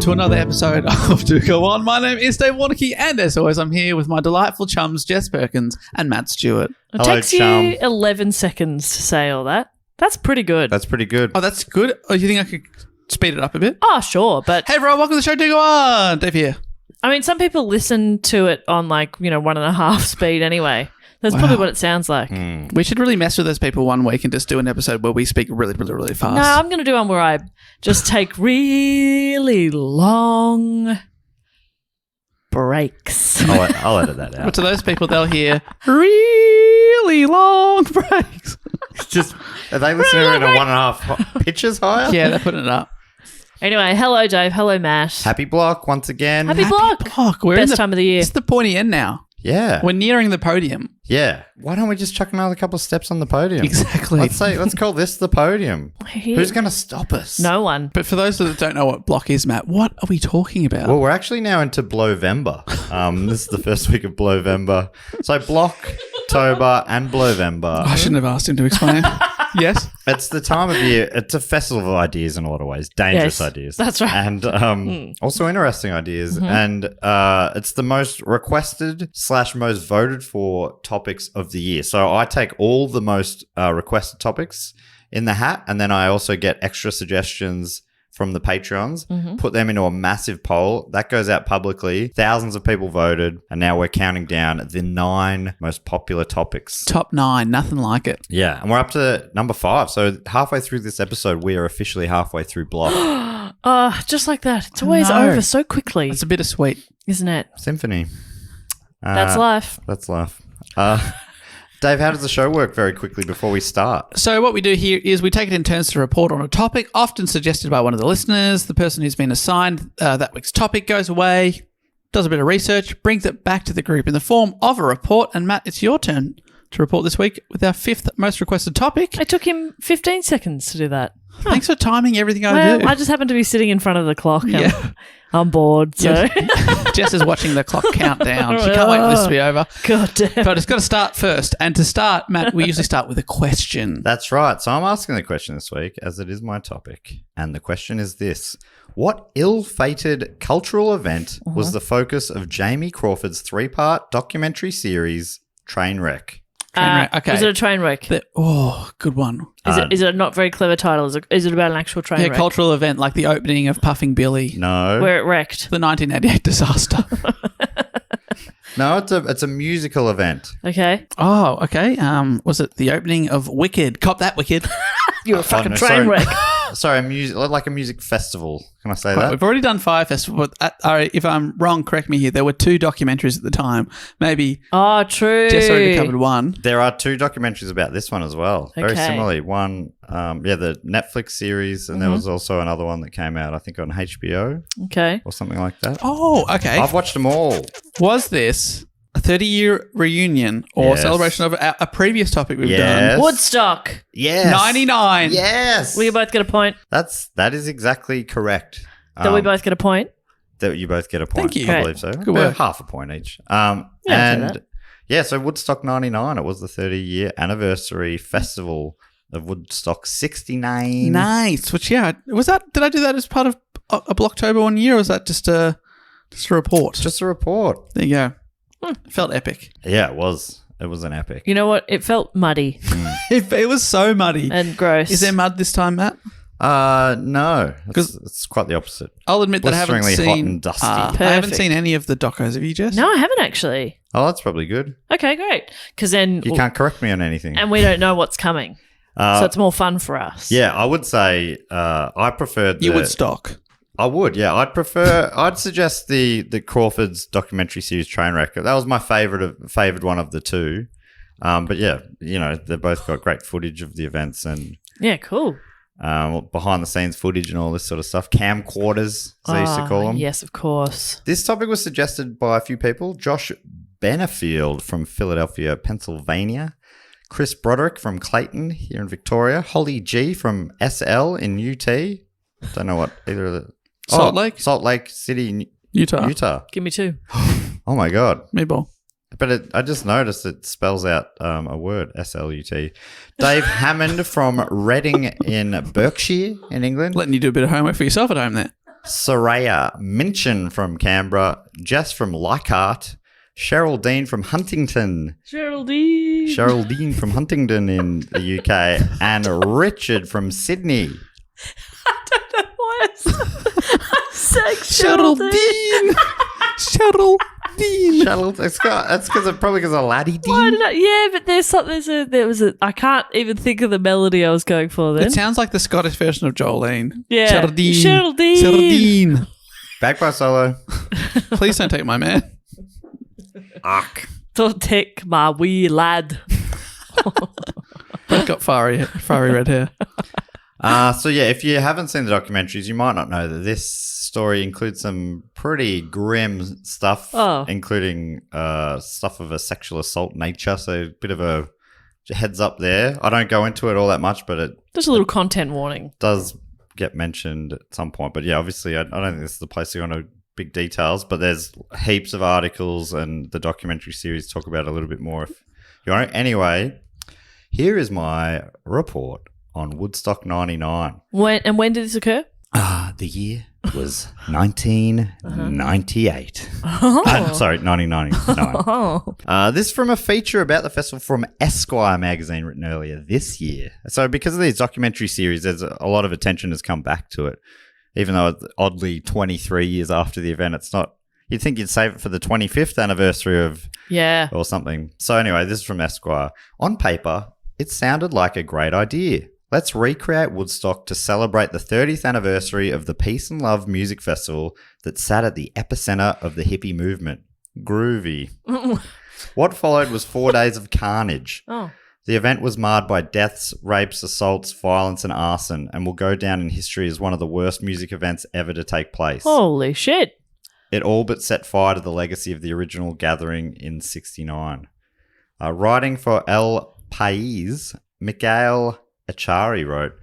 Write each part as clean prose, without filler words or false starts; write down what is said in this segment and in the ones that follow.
to another episode of Do Go On. My name is Dave Warnocky, and as always, I'm here with my delightful chums, Jess Perkins and Matt Stewart. It takes you 11 seconds to say all that. That's pretty good. That's pretty good. Oh, that's good. Oh, you think I could speed it up a bit? Oh, sure, but... Hey, everyone, welcome to the show. Do Go On. Dave here. I mean, some people listen to it on 1.5 speed anyway. That's probably what it sounds like. We should really mess with those people one week and just do an episode where we speak really, really, really fast. No, I'm going to do one where I just take really long breaks. I'll edit that But out. to those people, they'll hear really long breaks. Just are they listening in a 1.5 pitches higher? Yeah, they're putting it up. Anyway, hello, Dave. Hello, Matt. Happy block once again. Happy block. We're Best in the time of the year. It's the pointy end now. Yeah. We're nearing the podium. Yeah. Why don't we just chuck another couple of steps on the podium? Exactly. Let's call this the podium. Who's going to stop us? No one. But for those that don't know what block is, Matt, what are we talking about? Well, we're actually now into Blowvember. This is the first week of Blowvember. So Blocktober and Blowvember. I shouldn't have asked him to explain. Yes? It's the time of year. It's a festival of ideas in a lot of ways. Dangerous Yes, ideas. that's right. And also interesting ideas. And it's the most requested / most voted for topics of the year. So I take all the most requested topics in the hat, and then I also get extra suggestions from the Patreons, put them into a massive poll. That goes out publicly. Thousands of people voted, and now we're counting down the 9 most popular topics. Top 9, nothing like it. Yeah, and we're up to number 5. So halfway through this episode, we are officially halfway through Block. Just like that. It's always know. over so quickly, It's a bittersweet. isn't it? Symphony. That's life. That's life. Dave, how does the show work very quickly before we start? So what we do here is we take it in turns to report on a topic, often suggested by one of the listeners. The person who's been assigned that week's topic goes away, does a bit of research, brings it back to the group in the form of a report. And Matt, it's your turn to report this week with our 5th most requested topic. It took him 15 seconds to do that. Thanks for timing everything I Well, do. I just happened to be sitting in front of the clock. And Yeah. I'm bored, so... Yes. Jess is watching the clock count down. She can't wait for this to be over. God damn. But it's got to start first. And to start, Matt, we usually start with a question. That's right. So I'm asking the question this week, as it is my topic. And the question is this. What ill-fated cultural event was the focus of Jamie Crawford's 3-part documentary series, Trainwreck? Trainwreck, okay. Was it a train wreck? Good one. Is it a not very clever title? Is it about an actual train Yeah, wreck? cultural event like the opening of Puffing Billy. No. Where it wrecked? The 1988 disaster. No, it's a musical event. Okay. Oh, okay. Was it the opening of Wicked? Cop that, Wicked. You're a fucking no, train sorry. wreck. Sorry, like a music festival. Can I say Right, that? we've already done Fire Festival. But if I'm wrong, correct me here. There were 2 documentaries at the time. Maybe Oh, true. Jess already covered one. There are 2 documentaries about this one as well. Very Okay. similarly. One, the Netflix series, and there was also another one that came out, I think, on HBO Okay. or something like that. Oh, okay. I've watched them all. Was this a 30-year reunion or Yes. celebration of a previous topic we've Yes. done? Woodstock. Yes. 99. Yes. We both get a point. That is exactly correct. That we both get a point. That you both get a point. Thank you. I Great. believe so. Good work. Half a point each. I'd say that. So Woodstock 99, it was the 30-year anniversary festival of Woodstock 69. Nice. Which, yeah, was that? Did I do that as part of a Blocktober one year, or was that just a report? Just a report. There you go. It felt epic. Yeah, it was. It was an epic. You know what? It felt muddy It was so muddy. and gross. Is there mud this time, Matt? No. It's quite the opposite. I'll admit that I haven't Blisteringly seen. hot and dusty. I haven't Perfect. seen any of the docos. Have you, Jess? No, I haven't actually. Oh, that's probably good. Okay, great. Because then... You can't correct me on anything. And we don't know what's coming. So it's more fun for us. Yeah, I would say I preferred You would stock. I would, yeah. I'd suggest the Crawford's documentary series Trainwreck. That was my favourite one of the 2. But yeah, they've both got great footage of the events and Yeah, cool. behind the scenes footage and all this sort of stuff. Camcorders, as they used to call them. Yes, of course. This topic was suggested by a few people. Josh Benefield from Philadelphia, Pennsylvania. Chris Broderick from Clayton here in Victoria. Holly G from SL in UT. Don't know what either of the... Salt Lake? Salt Lake City, Utah. Give me 2. Oh, my God. Meatball. But I just noticed it spells out a word, S-L-U-T. Dave Hammond from Reading in Berkshire in England. Letting you do a bit of homework for yourself at home there. Soraya Minchin from Canberra, Jess from Leichhardt, Cheryl Dean from Huntington, Cheryl from Huntingdon in the UK, and Richard from Sydney. I don't know why I'm saying Cheryl Dean. Cheryl Dean. That's probably because of Laddie Dean. Why did I? Yeah, but I can't even think of the melody I was going for then. It sounds like the Scottish version of Jolene. Yeah. Cheryl Dean. Cheryl Dean. Cheryl Dean. Bagpipe solo. Please don't take my man. Ark. Don't take my wee lad. I've got fiery red hair. So yeah, if you haven't seen the documentaries, you might not know that this story includes some pretty grim stuff, including stuff of a sexual assault nature. So a bit of a heads up there. I don't go into it all that much, but just a little content warning. Does get mentioned at some point. But yeah, obviously, I don't think this is the place to go into big details. But there's heaps of articles, and the documentary series talk about it a little bit more if you want. Anyway, here is my report on Woodstock 99. When did this occur? The year was 1998. Sorry, 1999. This from a feature about the festival from Esquire Magazine written earlier this year. So because of these documentary series, there's a lot of attention has come back to it. Even though it's oddly 23 years after the event, it's not. You'd think you'd save it for the 25th anniversary of or something. So anyway, this is from Esquire. On paper, it sounded like a great idea. Let's recreate Woodstock to celebrate the 30th anniversary of the Peace and Love music festival that sat at the epicenter of the hippie movement. Groovy. What followed was 4 days of carnage. Oh. The event was marred by deaths, rapes, assaults, violence, and arson, and will go down in history as one of the worst music events ever to take place. Holy shit. It all but set fire to the legacy of the original gathering in '69. Writing for El País, Mikhail Achari wrote,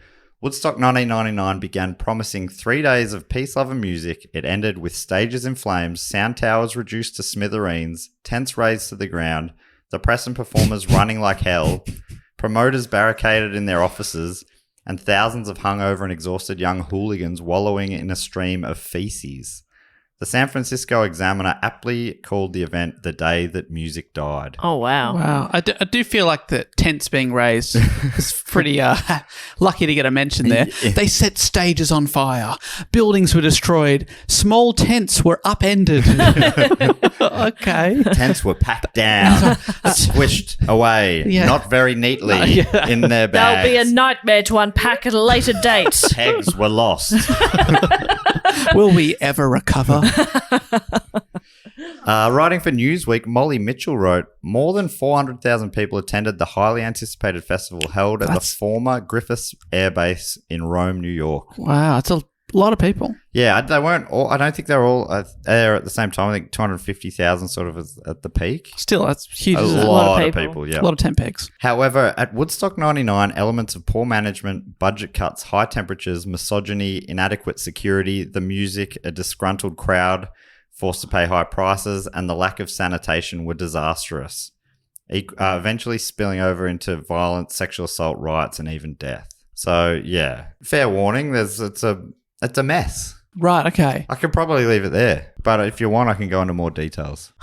Woodstock 1999 began promising 3 days of peace, love and music. It ended with stages in flames, sound towers reduced to smithereens, tents razed to the ground, the press and performers running like hell, promoters barricaded in their offices, and thousands of hungover and exhausted young hooligans wallowing in a stream of feces. The San Francisco Examiner aptly called the event the day that music died. Oh, wow. Wow. I do feel like the tents being raised is pretty lucky to get a mention there. Yeah. They set stages on fire. Buildings were destroyed. Small tents were upended. Okay. Tents were packed down, swished away, not very neatly in their bags. There'll be a nightmare to unpack at a later date. Pegs were lost. Will we ever recover? Writing for Newsweek, Molly Mitchell wrote, more than 400,000 people attended the highly anticipated festival held at the former Griffiths Air Base in Rome, New York. Wow, that's a lot of people. Yeah, they weren't all, I don't think they were all there at the same time. I think 250,000 sort of at the peak. Still, that's huge. A lot of people, yeah. A lot of tent pegs. However, at Woodstock 99, elements of poor management, budget cuts, high temperatures, misogyny, inadequate security, the music, a disgruntled crowd forced to pay high prices, and the lack of sanitation were disastrous, eventually spilling over into violent sexual assault, riots, and even death. So, yeah, fair warning, it's a mess. Right, okay. I could probably leave it there, but if you want, I can go into more details.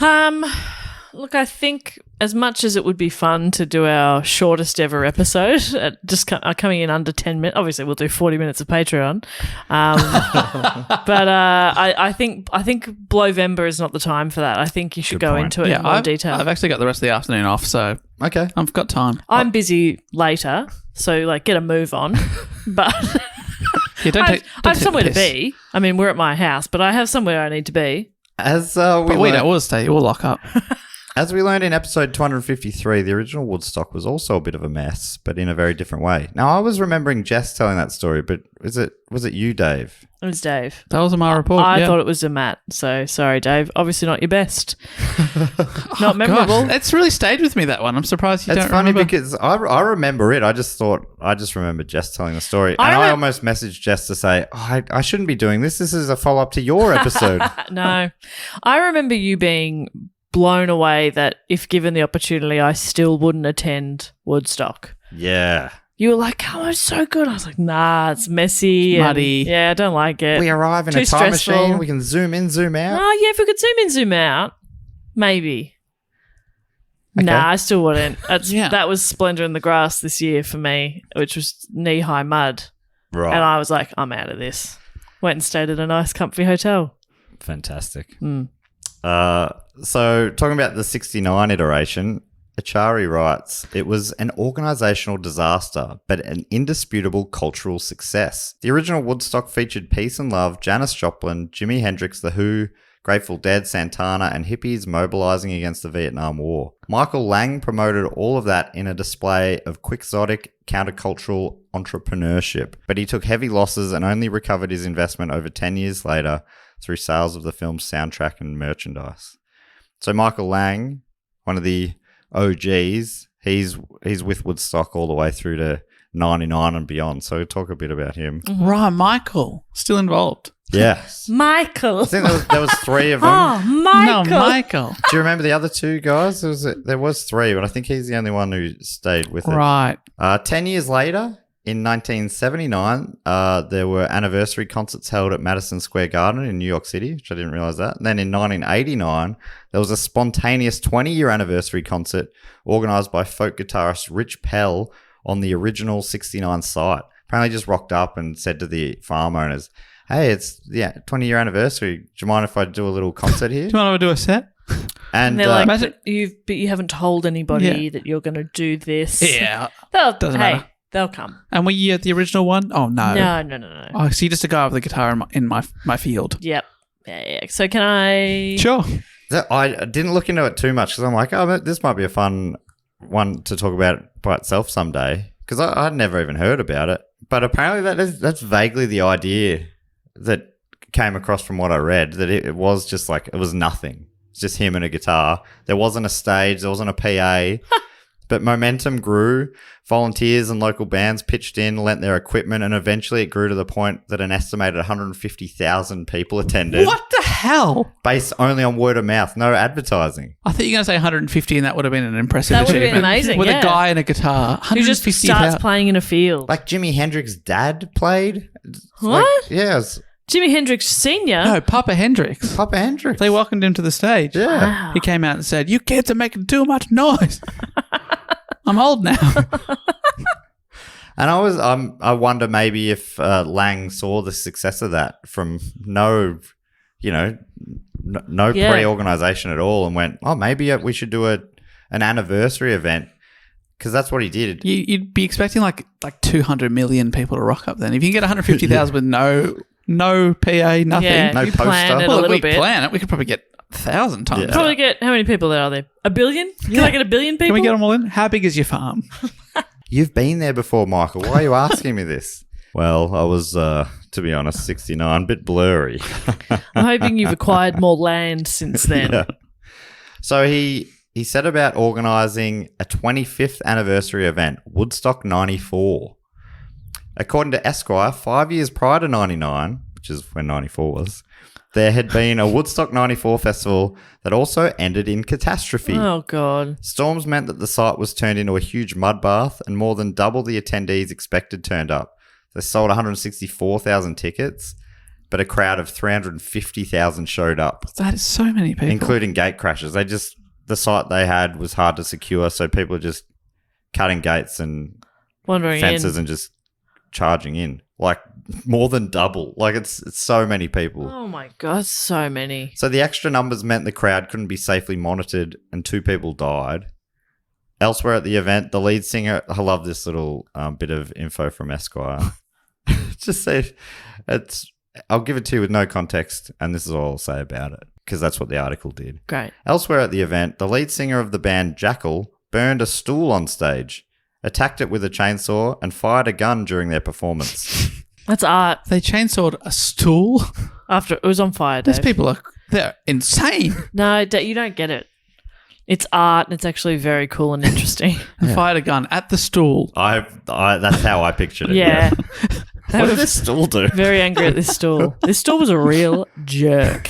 Look, I think as much as it would be fun to do our shortest ever episode, coming in under 10 minutes, obviously we'll do 40 minutes of Patreon, but I think Blowvember is not the time for that. I think you should go into it in more detail. I've actually got the rest of the afternoon off, so okay, I've got time. I'm busy later, so get a move on, but... I have somewhere to be. I mean, we're at my house, but I have somewhere I need to be. We'll lock up. As we learned in episode 253, the original Woodstock was also a bit of a mess, but in a very different way. Now, I was remembering Jess telling that story, but was it you, Dave? It was Dave. That was my report. I thought it was a Matt, so sorry, Dave. Obviously not your best. Not memorable. Gosh, it's really stayed with me, that one. I'm surprised you don't remember. It's funny because I remember it. I just remember Jess telling the story. I almost messaged Jess to say, I shouldn't be doing this. This is a follow-up to your episode. No. I remember you being blown away that if given the opportunity, I still wouldn't attend Woodstock. Yeah. You were like, oh, it's so good. I was like, nah, it's messy. and- Muddy. yeah, I don't like it. We arrive in Too a time stressful. machine. We can zoom in, zoom out. Oh, yeah, if we could zoom in, zoom out, maybe. Okay. Nah, I still wouldn't. Yeah. That was Splendor in the Grass this year for me, which was knee-high mud. Right. And I was like, I'm out of this. Went and stayed at a nice, comfy hotel. Fantastic. Mm. So talking about the 69 iteration, Achari writes, it was an organisational disaster, but an indisputable cultural success. The original Woodstock featured peace and love, Janis Joplin, Jimi Hendrix, The Who, Grateful Dead, Santana, and hippies mobilising against the Vietnam War. Michael Lang promoted all of that in a display of quixotic, countercultural entrepreneurship, but he took heavy losses and only recovered his investment over 10 years later through sales of the film's soundtrack and merchandise. So Michael Lang, one of the OGs, he's with Woodstock all the way through to 99 and beyond. So talk a bit about him. Right, Michael, still involved. Yes. Michael. I think there was three of them. Oh, Michael. No, Michael. Do you remember the other two guys? There was three, but I think he's the only one who stayed with it. Right. 10 years later, in 1979, there were anniversary concerts held at Madison Square Garden in New York City, which I didn't realize that. And then in 1989, there was a spontaneous 20-year anniversary concert organized by folk guitarist Rich Pell on the original 69 site. Apparently just rocked up and said to the farm owners, hey, it's 20-year anniversary. Do you mind if I do a little concert here? Do you want to do a set? And they're like, imagine- but you haven't told anybody Yeah. that you're going to do this. Yeah. Doesn't matter. They'll come. And were you at the original one? Oh, no. No. Oh, so you're just a guy with a guitar in my field. Yep. Yeah. So can I? Sure. I didn't look into it too much because I'm like, oh, this might be a fun one to talk about by itself someday because I'd never even heard about it. But apparently that's vaguely the idea that came across from what I read, that it was just like, it was nothing. It's just him and a guitar. There wasn't a stage. There wasn't a PA. But momentum grew. Volunteers and local bands pitched in, lent their equipment, and eventually it grew to the point that an estimated 150,000 people attended. What the hell? Based only on word of mouth, no advertising. I thought you were going to say 150 and that would have been an impressive That would have been achievement. amazing, With yeah. a guy and a guitar. Who just 150,000. starts playing in a field? Like Jimi Hendrix's dad played. What? Yes. Jimi Hendrix Sr.? No, Papa Hendrix. Papa Hendrix. They welcomed him to the stage. Yeah. Wow. He came out and said, you kids are making too much noise. I'm old now. And I wonder maybe if Lang saw the success of that from no Yeah. pre-organisation at all and went, oh, maybe we should do an anniversary event because that's what he did. You'd be expecting like 200 million people to rock up then. If you can get 150,000 with no PA, nothing. Yeah, No if you plan poster. it Well, a if little we bit. plan it, we could probably get 1,000 times. Yeah. that. Probably get, how many people are there? 1 billion? Can I get 1 billion people? Can we get them all in? How big is your farm? You've been there before, Michael. Why are you asking me this? Well, I was, to be honest, 69, a bit blurry. I'm hoping you've acquired more land since then. Yeah. So he set about organising a 25th anniversary event, Woodstock 94. According to Esquire, 5 years prior to 99, which is when 94 was, there had been a Woodstock 94 festival that also ended in catastrophe. Oh, God. Storms meant that the site was turned into a huge mud bath and more than double the attendees expected turned up. They sold 164,000 tickets, but a crowd of 350,000 showed up, That is so many people. including gate crashes. The site they had was hard to secure, so people are just cutting gates and Wandering fences in. and just charging in. Like more than double. Like it's so many people. Oh, my God. So many. So the extra numbers meant the crowd couldn't be safely monitored and 2 people died. Elsewhere at the event, the lead singer, I love this little bit of info from Esquire. Just say I'll give it to you with no context, and this is all I'll say about it, because that's what the article did. Great. Elsewhere at the event, the lead singer of the band Jackal burned a stool on stage, attacked it with a chainsaw, and fired a gun during their performance. That's art. They chainsawed a stool. After it was on fire, Dave. These people they're insane. No, you don't get it. It's art, and it's actually very cool and interesting. And fired a gun at the stool. That's how I pictured it. Yeah. What did this stool do? Very angry at this stool. This stool was a real jerk.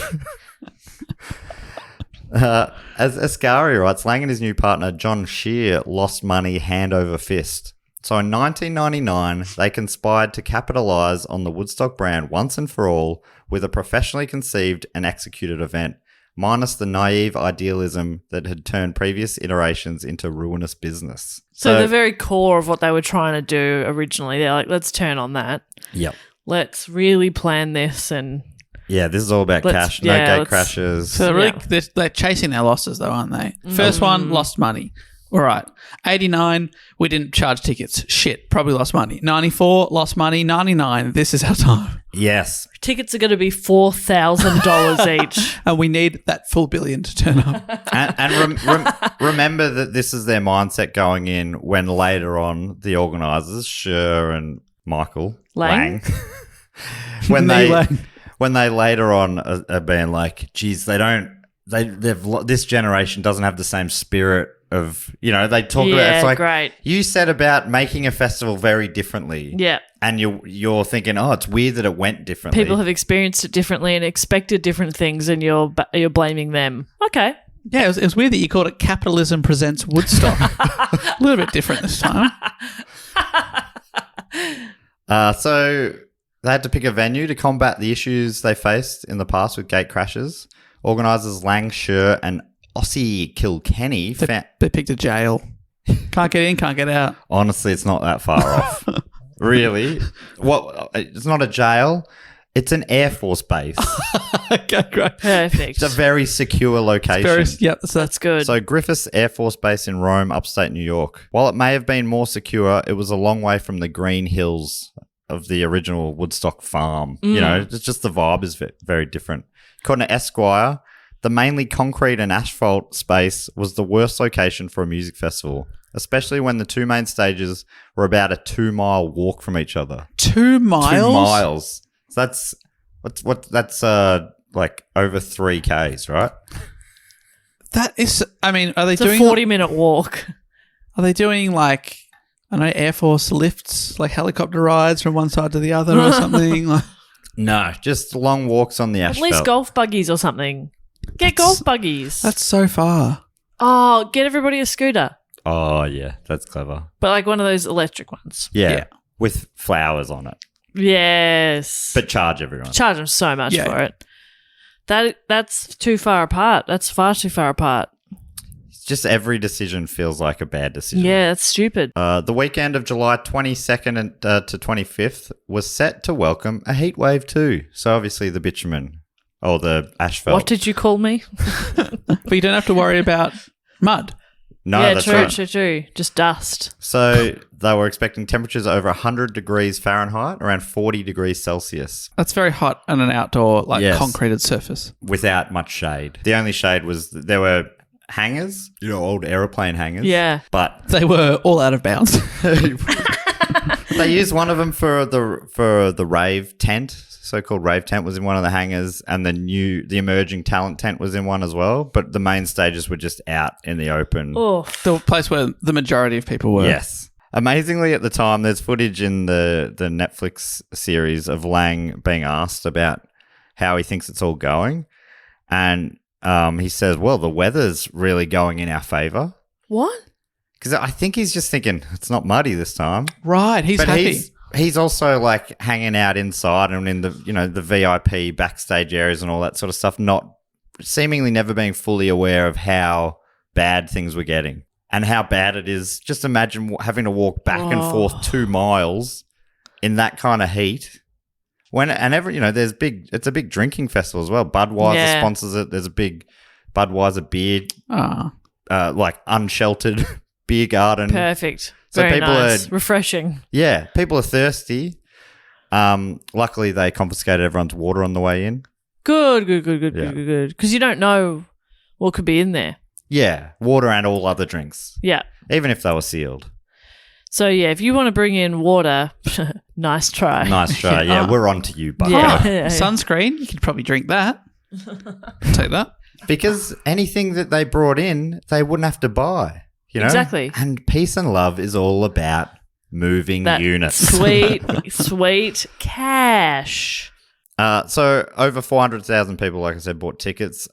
As Esquire writes, Lang and his new partner, John Shear, lost money hand over fist. So in 1999, they conspired to capitalize on the Woodstock brand once and for all with a professionally conceived and executed event, minus the naive idealism that had turned previous iterations into ruinous business. So the very core of what they were trying to do originally, they're like, let's turn on that. Yep. Let's really plan this and... Yeah, this is all about cash, no gate crashes. So they're chasing their losses, though, aren't they? First one, lost money. All right. 89, we didn't charge tickets. Shit, probably lost money. 94, lost money. 99, this is our time. Yes. Tickets are going to be $4,000 each. And we need that full billion to turn up. Remember that this is their mindset going in when later on the organisers, Sher and Michael Lang. when they later on are being like, geez, this generation doesn't have the same spirit of, they talk about, it's like, great. You said about making a festival very differently. Yeah. And you're thinking, oh, it's weird that it went differently. People have experienced it differently and expected different things, and you're blaming them. Okay. Yeah, it was weird that you called it Capitalism Presents Woodstock. A little bit different this time. So they had to pick a venue to combat the issues they faced in the past with gate crashes. Organisers Lang, Sher and Ossie Kilkenny They picked a jail. Can't get in, can't get out. Honestly, it's not that far off. Really? It's not a jail. It's an Air Force base. Okay, great. Perfect. It's a very secure location. That's good. So Griffiths Air Force Base in Rome, upstate New York. While it may have been more secure, it was a long way from the green hills of the original Woodstock farm. It's just the vibe is very different. According to Esquire, the mainly concrete and asphalt space was the worst location for a music festival, especially when the two main stages were about a 2-mile walk from each other. 2 miles? 2 miles. So that's like over 3 Ks, right? That is, are they it's doing a 40-minute walk? Are they doing like, I don't know, Air Force lifts, like helicopter rides from one side to the other or something? No, just long walks on the asphalt. At least golf buggies or something. Get golf buggies. That's so far. Oh, get everybody a scooter. Oh, yeah, that's clever. But like one of those electric ones. Yeah. With flowers on it. Yes. But charge everyone. Charge them so much for it. That's too far apart. That's far too far apart. Just every decision feels like a bad decision. Yeah, that's stupid. The weekend of July 22nd to 25th was set to welcome a heat wave too. So obviously the bitumen or the asphalt. What did you call me? But you don't have to worry about mud. No, yeah, that's true, right. true. Just dust. So they were expecting temperatures over 100 degrees Fahrenheit, around 40 degrees Celsius. That's very hot on an outdoor, concreted surface. Without much shade. The only shade was there were hangars, old aeroplane hangars. Yeah. But they were all out of bounds. They used one of them for the rave tent. So-called rave tent was in one of the hangars, and the emerging talent tent was in one as well. But the main stages were just out in the open. Oh, the place where the majority of people were. Yes. Amazingly, at the time, there's footage in the Netflix series of Lang being asked about how he thinks it's all going, and he says, "Well, the weather's really going in our favor." What? Because I think he's just thinking it's not muddy this time. Right, he's happy. He's also like hanging out inside and in the the VIP backstage areas and all that sort of stuff, not seemingly never being fully aware of how bad things were getting and how bad it is. Just imagine having to walk back and forth 2 miles in that kind of heat. It's a big drinking festival as well. Budweiser sponsors it. There's a big Budweiser beer, like unsheltered beer garden. Perfect. So Very people nice. are refreshing. Yeah, people are thirsty. Luckily, they confiscated everyone's water on the way in. Good. Because you don't know what could be in there. Yeah, water and all other drinks. Yeah. Even if they were sealed. So, yeah, if you want to bring in water, nice try. Nice try. Yeah, we're on to you, Bucko. Yeah. Sunscreen, you could probably drink that. Take that. Because anything that they brought in, they wouldn't have to buy. Exactly. And peace and love is all about moving units. Sweet cash. So over 400,000 people, like I said, bought tickets.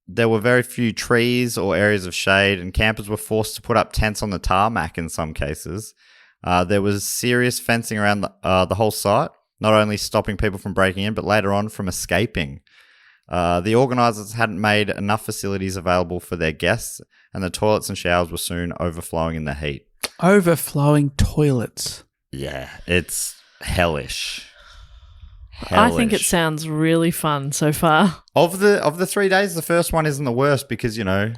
There were very few trees or areas of shade, and campers were forced to put up tents on the tarmac in some cases. There was serious fencing around the whole site, not only stopping people from breaking in, but later on from escaping. The organisers hadn't made enough facilities available for their guests, and the toilets and showers were soon overflowing in the heat. Overflowing toilets. Yeah, it's hellish. I think it sounds really fun so far. Of the 3 days, the first one isn't the worst because, the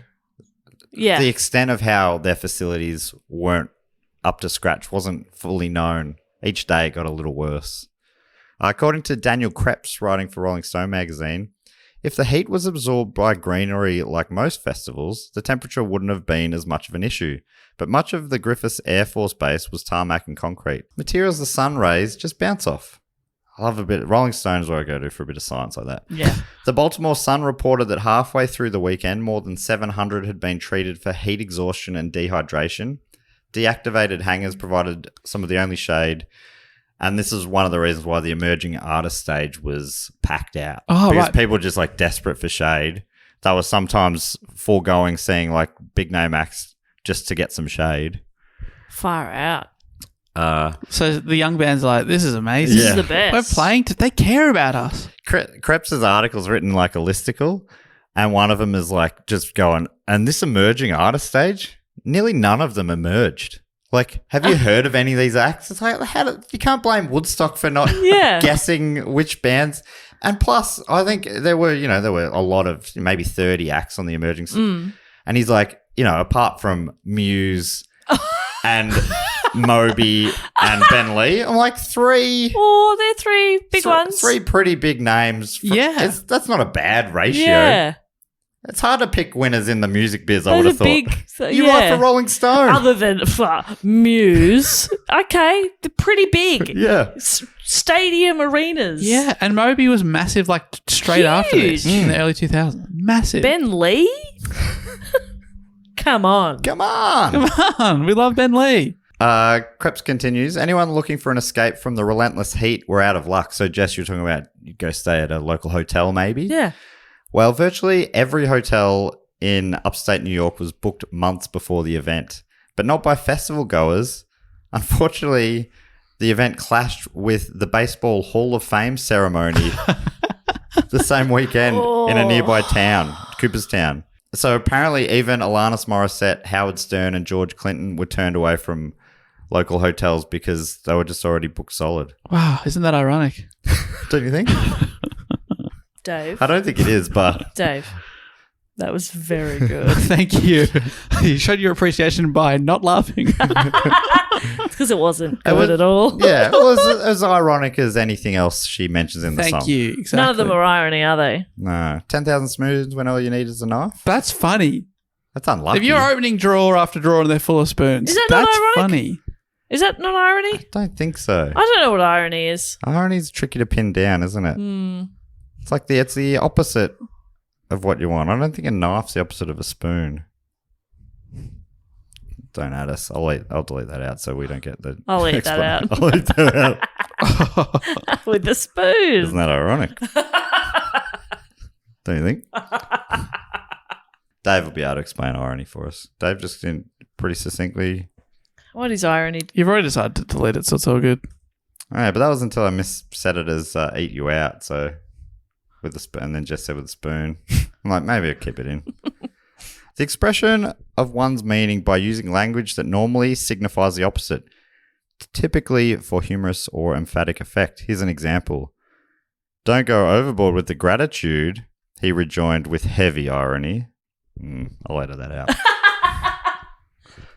extent of how their facilities weren't up to scratch wasn't fully known. Each day it got a little worse. According to Daniel Krebs, writing for Rolling Stone magazine, if the heat was absorbed by greenery like most festivals, the temperature wouldn't have been as much of an issue. But much of the Griffiths Air Force Base was tarmac and concrete. Materials the sun rays just bounce off. I love a bit. Rolling Stone is where I go to for a bit of science like that. Yeah. The Baltimore Sun reported that halfway through the weekend, more than 700 had been treated for heat exhaustion and dehydration. Deactivated hangars provided some of the only shade. And this is one of the reasons why the emerging artist stage was packed out. Oh, because right. people were just like desperate for shade. They were sometimes foregoing seeing like big name acts just to get some shade. Far out. So the young band's like, this is amazing. This is the best. We're playing. They care about us. Krebs' article's written like a listicle, and one of them is like just going, and this emerging artist stage, nearly none of them emerged. Like, have you heard of any of these acts? It's like, you can't blame Woodstock for not guessing which bands. And plus, I think there were a lot of maybe 30 acts on the emerging. And he's like, apart from Muse and Moby and Ben Lee, I'm like, three. Oh, they're three big ones. Three pretty big names. That's not a bad ratio. Yeah. It's hard to pick winners in the music biz, I Those would have are thought. big. You write for Rolling Stone. Other than Muse. Okay, they're pretty big. Yeah. Stadium arenas. Yeah, and Moby was massive like straight after this Huge. in the early 2000s. Massive. Ben Lee? Come on. Come on. Come on. We love Ben Lee. Krebs continues, anyone looking for an escape from the relentless heat were out of luck. So, Jess, you're talking about you go stay at a local hotel maybe? Yeah. Well, virtually every hotel in upstate New York was booked months before the event, but not by festival goers. Unfortunately, the event clashed with the Baseball Hall of Fame ceremony the same weekend in a nearby town, Cooperstown. So apparently even Alanis Morissette, Howard Stern and George Clinton were turned away from local hotels because they were just already booked solid. Wow, isn't that ironic? Don't you think? Dave. I don't think it is, but... Dave. That was very good. Thank you. You showed your appreciation by not laughing. It's because it wasn't good at all. Yeah, it was as ironic as anything else she mentions in the song. Thank you. Exactly. None of them are irony, are they? No. 10,000 Smooths when all you need is a knife? That's funny. That's unlucky. If you're opening drawer after drawer and they're full of spoons, Is that not that's ironic? funny. Is that not irony? I don't think so. I don't know what irony is. Irony's tricky to pin down, isn't it? It's like it's the opposite of what you want. I don't think a knife's the opposite of a spoon. Don't add us. I'll delete that out so we don't get the... I'll eat that out. I'll eat that out. With the spoon. Isn't that ironic? Don't you think? Dave will be able to explain irony for us. Dave just did pretty succinctly. What is irony? You've already decided to delete it, so it's all good. All right, but that was until I missaid it as eat you out. So with the spoon, and then just said with a spoon. I'm like, maybe I'll keep it in. The expression of one's meaning by using language that normally signifies the opposite, typically for humorous or emphatic effect. Here's an example. Don't go overboard with the gratitude, he rejoined with heavy irony. I'll edit that out.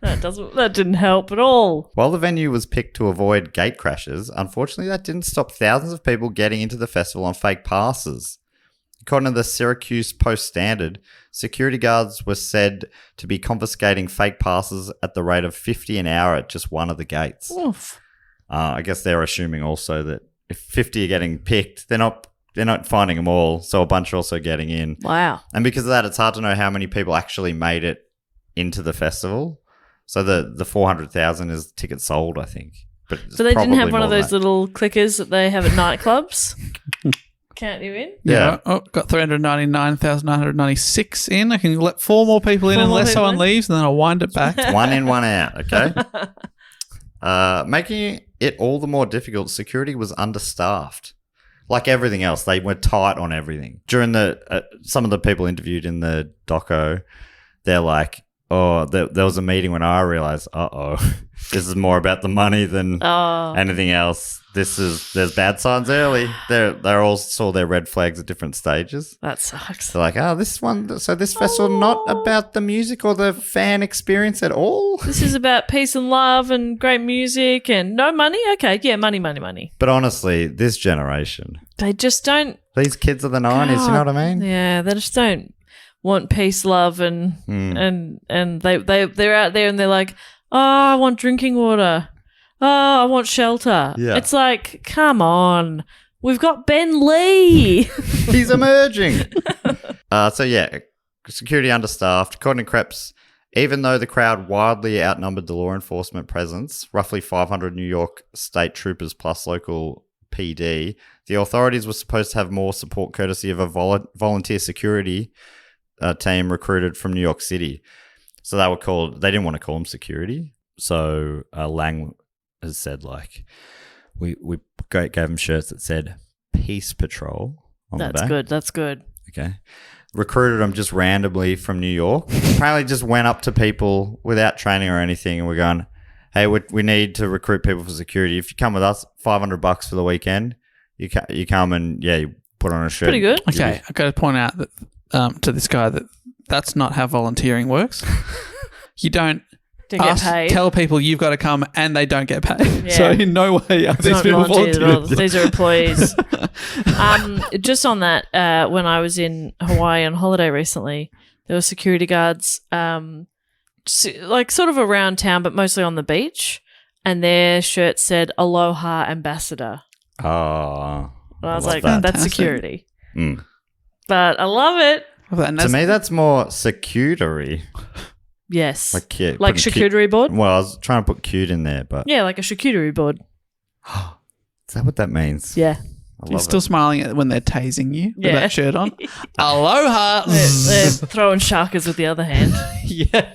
That didn't help at all. While the venue was picked to avoid gate crashes, unfortunately that didn't stop thousands of people getting into the festival on fake passes. According to the Syracuse Post-Standard, security guards were said to be confiscating fake passes at the rate of 50 an hour at just one of the gates. Oof. I guess they're assuming also that if 50 are getting picked, they're not finding them all, so a bunch are also getting in. Wow. And because of that, it's hard to know how many people actually made it into the festival. So the 400,000 is tickets sold, I think. But So they didn't have one more of than those that. little clickers that they have at nightclubs? Count you in? Yeah. Oh, got 399,996 in. I can let 4 more people in Four more unless people someone in? leaves, and then I'll wind it back. One in, one out, okay? Making it all the more difficult, security was understaffed. Like everything else, they were tight on everything. During the some of the people interviewed in the doco, they're like, oh, there was a meeting when I realized, this is more about the money than anything else. There's bad signs early. They all saw their red flags at different stages. That sucks. They're like, this festival not about the music or the fan experience at all. This is about peace and love and great music and no money. Okay, yeah, money. But honestly, this generation, They just don't. these kids of the 90s, you know what I mean? Yeah, they just don't want peace, love, and they're out there and they're like, I want drinking water. Oh, I want shelter. Yeah. It's like, come on. We've got Ben Lee. He's emerging. Security understaffed. According to Krebs, even though the crowd wildly outnumbered the law enforcement presence, roughly 500 New York state troopers plus local PD, the authorities were supposed to have more support courtesy of a volunteer security team recruited from New York City. So they didn't want to call them security. So Lang has said, like, we gave them shirts that said Peace Patrol on the back. That's good. Okay. Recruited them just randomly from New York. Apparently just went up to people without training or anything and we're going, hey, we need to recruit people for security. If you come with us, $500 for the weekend, you come and, you put on a shirt. Pretty good. Okay, I've got to point out that to this guy that's not how volunteering works. You don't get paid. Tell people you've got to come and they don't get paid. Yeah. So in no way are It's these not people volunteers at all. volunteers. These are employees. Just on that, when I was in Hawaii on holiday recently, there were security guards, like sort of around town, but mostly on the beach, and their shirt said "Aloha Ambassador." Oh, And I was like, that. "That's Fantastic. security." Mm. But I love it. To me, that's more secutory. Yes, Like charcuterie board. Well, I was trying to put cute in there, but Yeah, like a charcuterie board. is that what that means? Yeah, I You're love still it. smiling at when they're tasing you with Yeah. that shirt on. Aloha. they're throwing sharkers with the other hand. Yeah.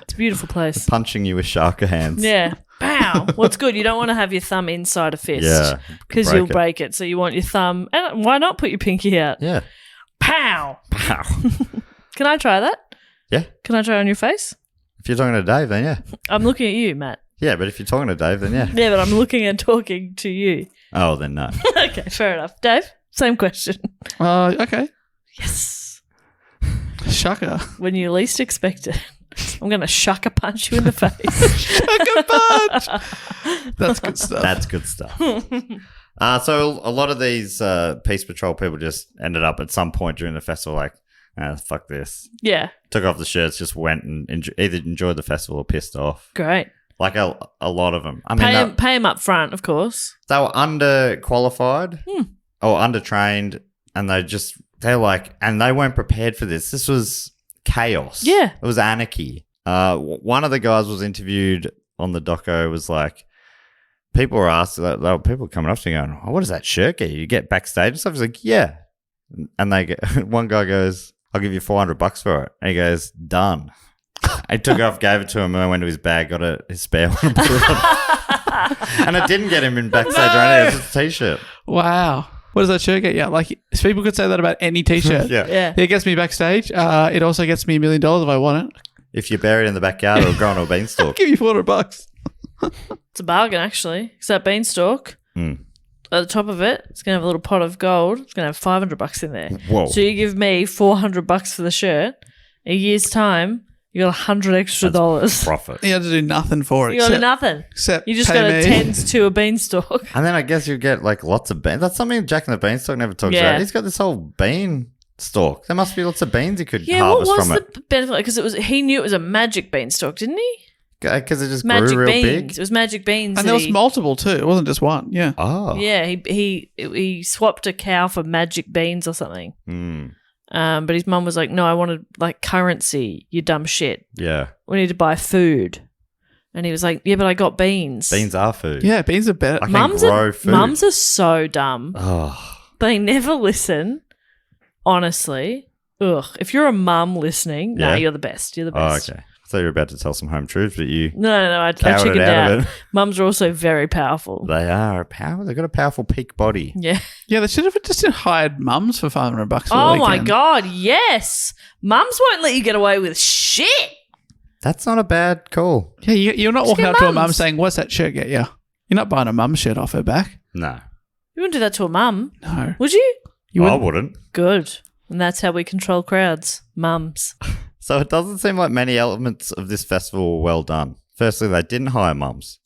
It's a beautiful place. Punching you with sharker hands. Yeah. Pow. What's good? You don't want to have your thumb inside a fist. Yeah. Because you'll break it. So you want your thumb. And why not put your pinky out? Yeah. Pow. Pow. Can I try that? Yeah. Can I try it on your face? If you're talking to Dave, then yeah. I'm looking at you, Matt. Yeah, but if you're talking to Dave, then yeah. Yeah, but I'm looking and talking to you. Oh, then no. Okay, fair enough. Dave, same question. Okay. Yes. Shaka. When you least expect it, I'm going to shucker punch you in the face. Shaka punch. That's good stuff. That's good stuff. So a lot of these Peace Patrol people just ended up at some point during the festival like, fuck this. Yeah, Took off the shirts, just went and either enjoyed the festival or pissed off. great. Like a lot of them. I mean, Pay him up front, of course. they were underqualified or undertrained, and and they weren't prepared for this. This was chaos. Yeah. It was anarchy. One of the guys was interviewed on the doco, was like, people were asked, there were people coming up to me going, what does that shirt get you? You get backstage and stuff? He's like, yeah. And one guy goes, I'll give you $400 for it. And he goes, done. I took it off, gave it to him, and I went to his bag, got his spare one, and put it on. And it didn't get him in backstage or anything. It was just a t-shirt. Wow. What does that shirt get you? Like, people could say that about any t-shirt. Yeah. Yeah. It gets me backstage. It also gets me $1 million if I want it. If you bury it in the backyard, it'll grow on a I'll beanstalk. give you $400. It's a bargain, actually. It's that beanstalk. At the top of it, it's going to have a little pot of gold. It's going to have $500 in there. Whoa. So you give me $400 for the shirt. In a year's time, you got $100 extra dollars. Profit. You have to do nothing for it. You got nothing. Except You just pay got to me. tend to a beanstalk. And then I guess you get like lots of beans. That's something Jack and the Beanstalk never talks Yeah. about. He's got this whole bean stalk. There must be lots of beans he could Yeah, what harvest was from the benefit? Because he knew it was a magic beanstalk, didn't he? Because it just Magic grew real beans. big. It was magic beans. And there was multiple too. It wasn't just one. Yeah. Oh. Yeah, he swapped a cow for magic beans or something. But his mum was like, "No, I wanted like currency. You dumb shit. Yeah. We need to buy food." And he was like, "Yeah, but I got beans. Beans are food. Yeah, beans are better. I can grow food. Mums are so dumb. Oh. They never listen. Honestly, ugh. If you're a mum listening, Yeah. no, you're the best. You're the Oh, best. okay. thought you were about to tell some home truths, but you No, I cowered chickened it out out. of it. Mums are also very powerful. They are they've got a powerful peak body. Yeah. Yeah, they should have just hired mums for $500 for the Oh my weekend. God, yes. Mums won't let you get away with shit. That's not a bad call. Yeah, you're not Just walking get up to a mum mums. saying, "What's that shirt get you?" You're not buying a mum shirt off her back. No. You wouldn't do that to a mum, No. would you? You I wouldn't. wouldn't. Good. And that's how we control crowds. Mums. So it doesn't seem like many elements of this festival were well done. Firstly, they didn't hire mums,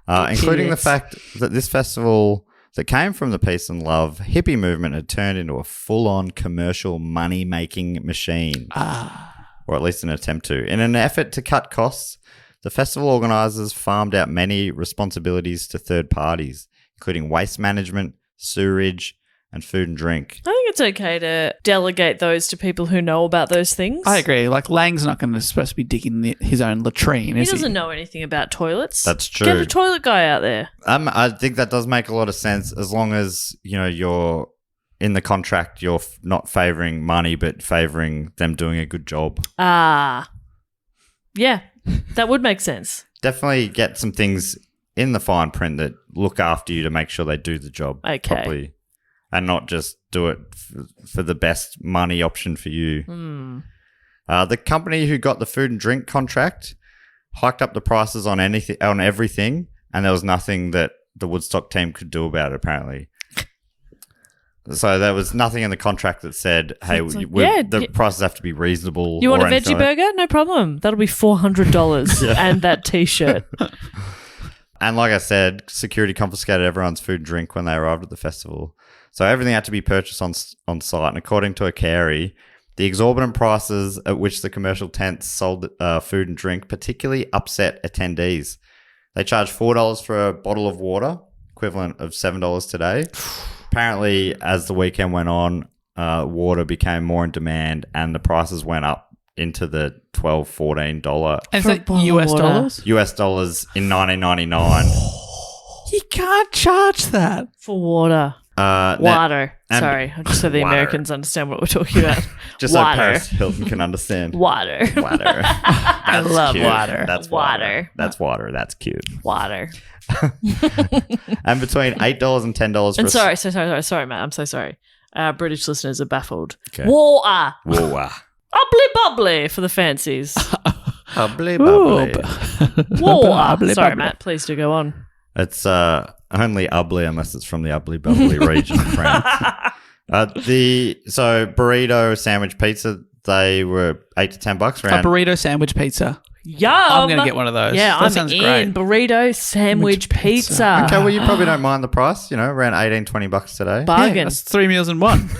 including the Idiots. fact that this festival that came from the peace and love hippie movement had turned into a full-on commercial money-making machine, or at least an attempt to. In an effort to cut costs, the festival organisers farmed out many responsibilities to third parties, including waste management, sewerage, and food and drink. I think it's okay to delegate those to people who know about those things. I agree. Like Lang's not going to supposed to be digging his own latrine, He is he? doesn't know anything about toilets. That's true. Get a toilet guy out there. I think that does make a lot of sense as long as, you're in the contract, you're not favouring money, but favouring them doing a good job. Yeah, that would make sense. Definitely get some things in the fine print that look after you to make sure they do the job Okay. properly and not just do it for the best money option for you. The company who got the food and drink contract hiked up the prices on everything, and there was nothing that the Woodstock team could do about it, apparently. So there was nothing in the contract that said, hey, It's like, the prices have to be reasonable. You want or a anything veggie like that. burger? No problem. That'll be $400 and that T-shirt. And like I said, security confiscated everyone's food and drink when they arrived at the festival. So everything had to be purchased on site. And according to a carry, the exorbitant prices at which the commercial tents sold food and drink particularly upset attendees. They charged $4 for a bottle of water, equivalent of $7 today. Apparently, as the weekend went on, water became more in demand and the prices went up into the $12, $14 And is For a that bottle of US water. dollars? US dollars in 1999. You can't charge that. For water. Water. Sorry, just so the water. Americans understand what we're talking about. Just so water. Paris Hilton can understand. Water. Water. I love water. That's Water. water. That's water. That's cute. Water. And between $8 and $10 for And sorry, Matt. I'm so sorry. Our British listeners are baffled. Okay. Water. Whoa. Bubbly bubbly for the fancies. Bubbly, Ooh, bubbly. Water. Bubbly, Sorry, bubbly. Matt. Please do go on. It's only ugly unless it's from the ugly bubbly region of France. So burrito, sandwich, pizza, they were $8 to $10 A around. burrito sandwich pizza. Yum. I'm going to get one of those. Yeah, That I'm sounds in. great. Burrito, sandwich, pizza. pizza. Okay, well, you probably don't mind the price, around $18-$20 today. Yeah, Bargain. that's 3 meals in one.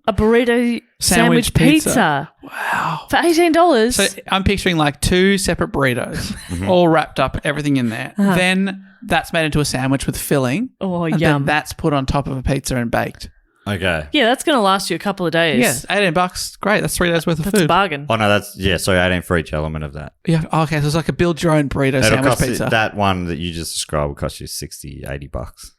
A burrito, sandwich, Sandwich pizza. Wow. For $18. So I'm picturing like 2 separate burritos, all wrapped up, everything in there. Then that's made into a sandwich with filling. Oh, and yum. then that's put on top of a pizza and baked. Okay. Yeah, that's going to last you a couple of days. Yes, $18. Great. That's 3 days worth of That's a food. bargain. Oh, no, so 18 for each element of that. Yeah. Okay. So it's like a build your own burrito It'll sandwich cost you, pizza. that one that you just described will cost you $60-$80.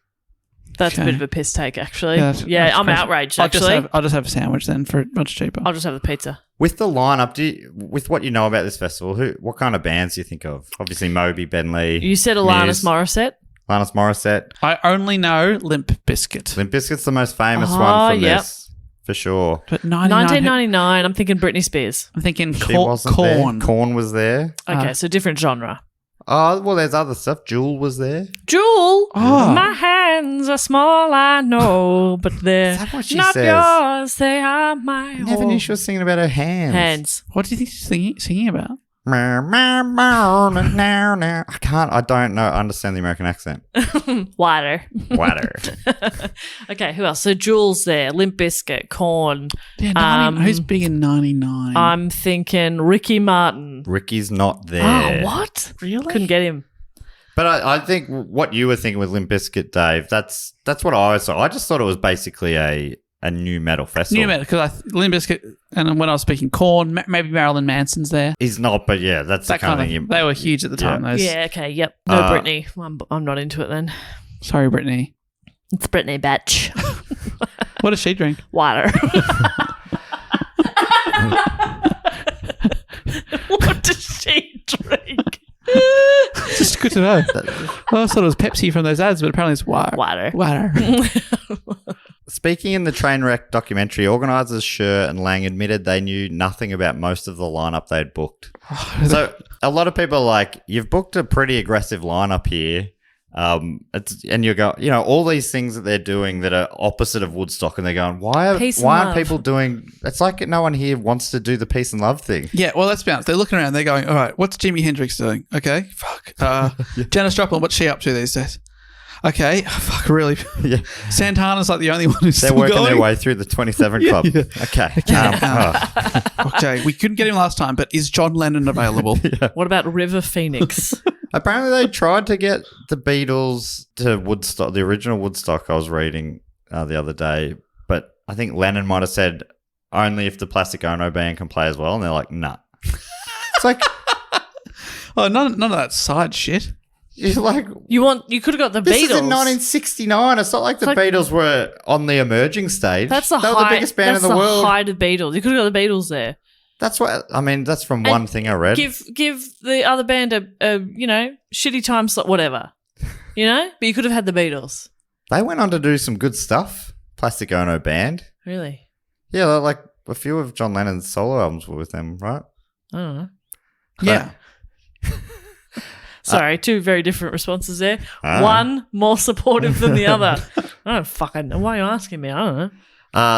That's a Okay. bit of a piss take, actually. Yeah, Yeah, that's I'm crazy. outraged, I'll actually. I'll just have a sandwich then for much cheaper. I'll just have the pizza. With the lineup, with what you know about this festival, what kind of bands do you think of? Obviously, Moby, Ben Lee. You said Alanis Muse, Morissette? Alanis Morissette. I only know Limp Bizkit. Limp Bizkit's the most famous Oh, one from yep. this, for sure. But 99, 1999, I'm thinking Britney Spears. I'm thinking She wasn't Corn. there. Corn was there. Okay, so different genre. Oh, well, there's other stuff. Jewel was there. Jewel, Oh. my hands are small, I know, but they're Is that what she not says? yours, they are my I never knew she was singing about her hands. hands. What do you think she's singing about? I don't know. Understand the American accent. Water. Water. Okay, who else? So Jules there, Limp Bizkit, Corn. Yeah, who's big in 99? I'm thinking Ricky Martin. Ricky's not there. Oh, what? Really? Couldn't get him. But I think what you were thinking with Limp Bizkit, Dave, that's what I saw. I just thought it was basically a new metal festival. New metal, because Limp Bizkit, and when I was speaking Corn, maybe Marilyn Manson's there. He's not, but yeah, that's That the kind of kind thing. of, they were huge at the time. Those. Yeah, okay, yep. No Britney. I'm not into it then. Sorry, Brittany. It's Britney, bitch. What does she drink? Water. What does she Good to know. Well, I thought it was Pepsi from those ads, but apparently it's water. Water. Speaking in the Trainwreck documentary, organisers Scher and Lang admitted they knew nothing about most of the lineup they'd booked. So a lot of people are like, you've booked a pretty aggressive lineup here. And you go, all these things that they're doing that are opposite of Woodstock, and they're going, why aren't people doing? It's like no one here wants to do the peace and love thing. Yeah, well, let's be honest. They're looking around. They're going, all right, what's Jimi Hendrix doing? Okay, fuck. Janis Joplin, what's she up to these days? Okay, fuck, really? Yeah. Santana's like the only one who's They're still working going. their way through the 27 Club. Yeah. Okay. Okay, we couldn't get him last time, but is John Lennon available? What about River Phoenix? Apparently, they tried to get the Beatles to Woodstock, the original Woodstock I was reading the other day, but I think Lennon might have said only if the Plastic Ono band can play as well, and they're like, nah. It's like, oh, none of that side shit. You're like, you could have got the this Beatles. This is in 1969. It's not like the Beatles were on the emerging stage. They were the biggest band in the world. That's the height of Beatles. You could have got the Beatles there. That's what I mean. That's from one thing I read. Give the other band a shitty time slot, whatever. But you could have had the Beatles. They went on to do some good stuff. Plastic Ono Band. Really? Yeah, like a few of John Lennon's solo albums were with them, right? I don't know. Yeah. Sorry, two very different responses there. One more supportive than the other. I don't fucking know. Why are you asking me? I don't know.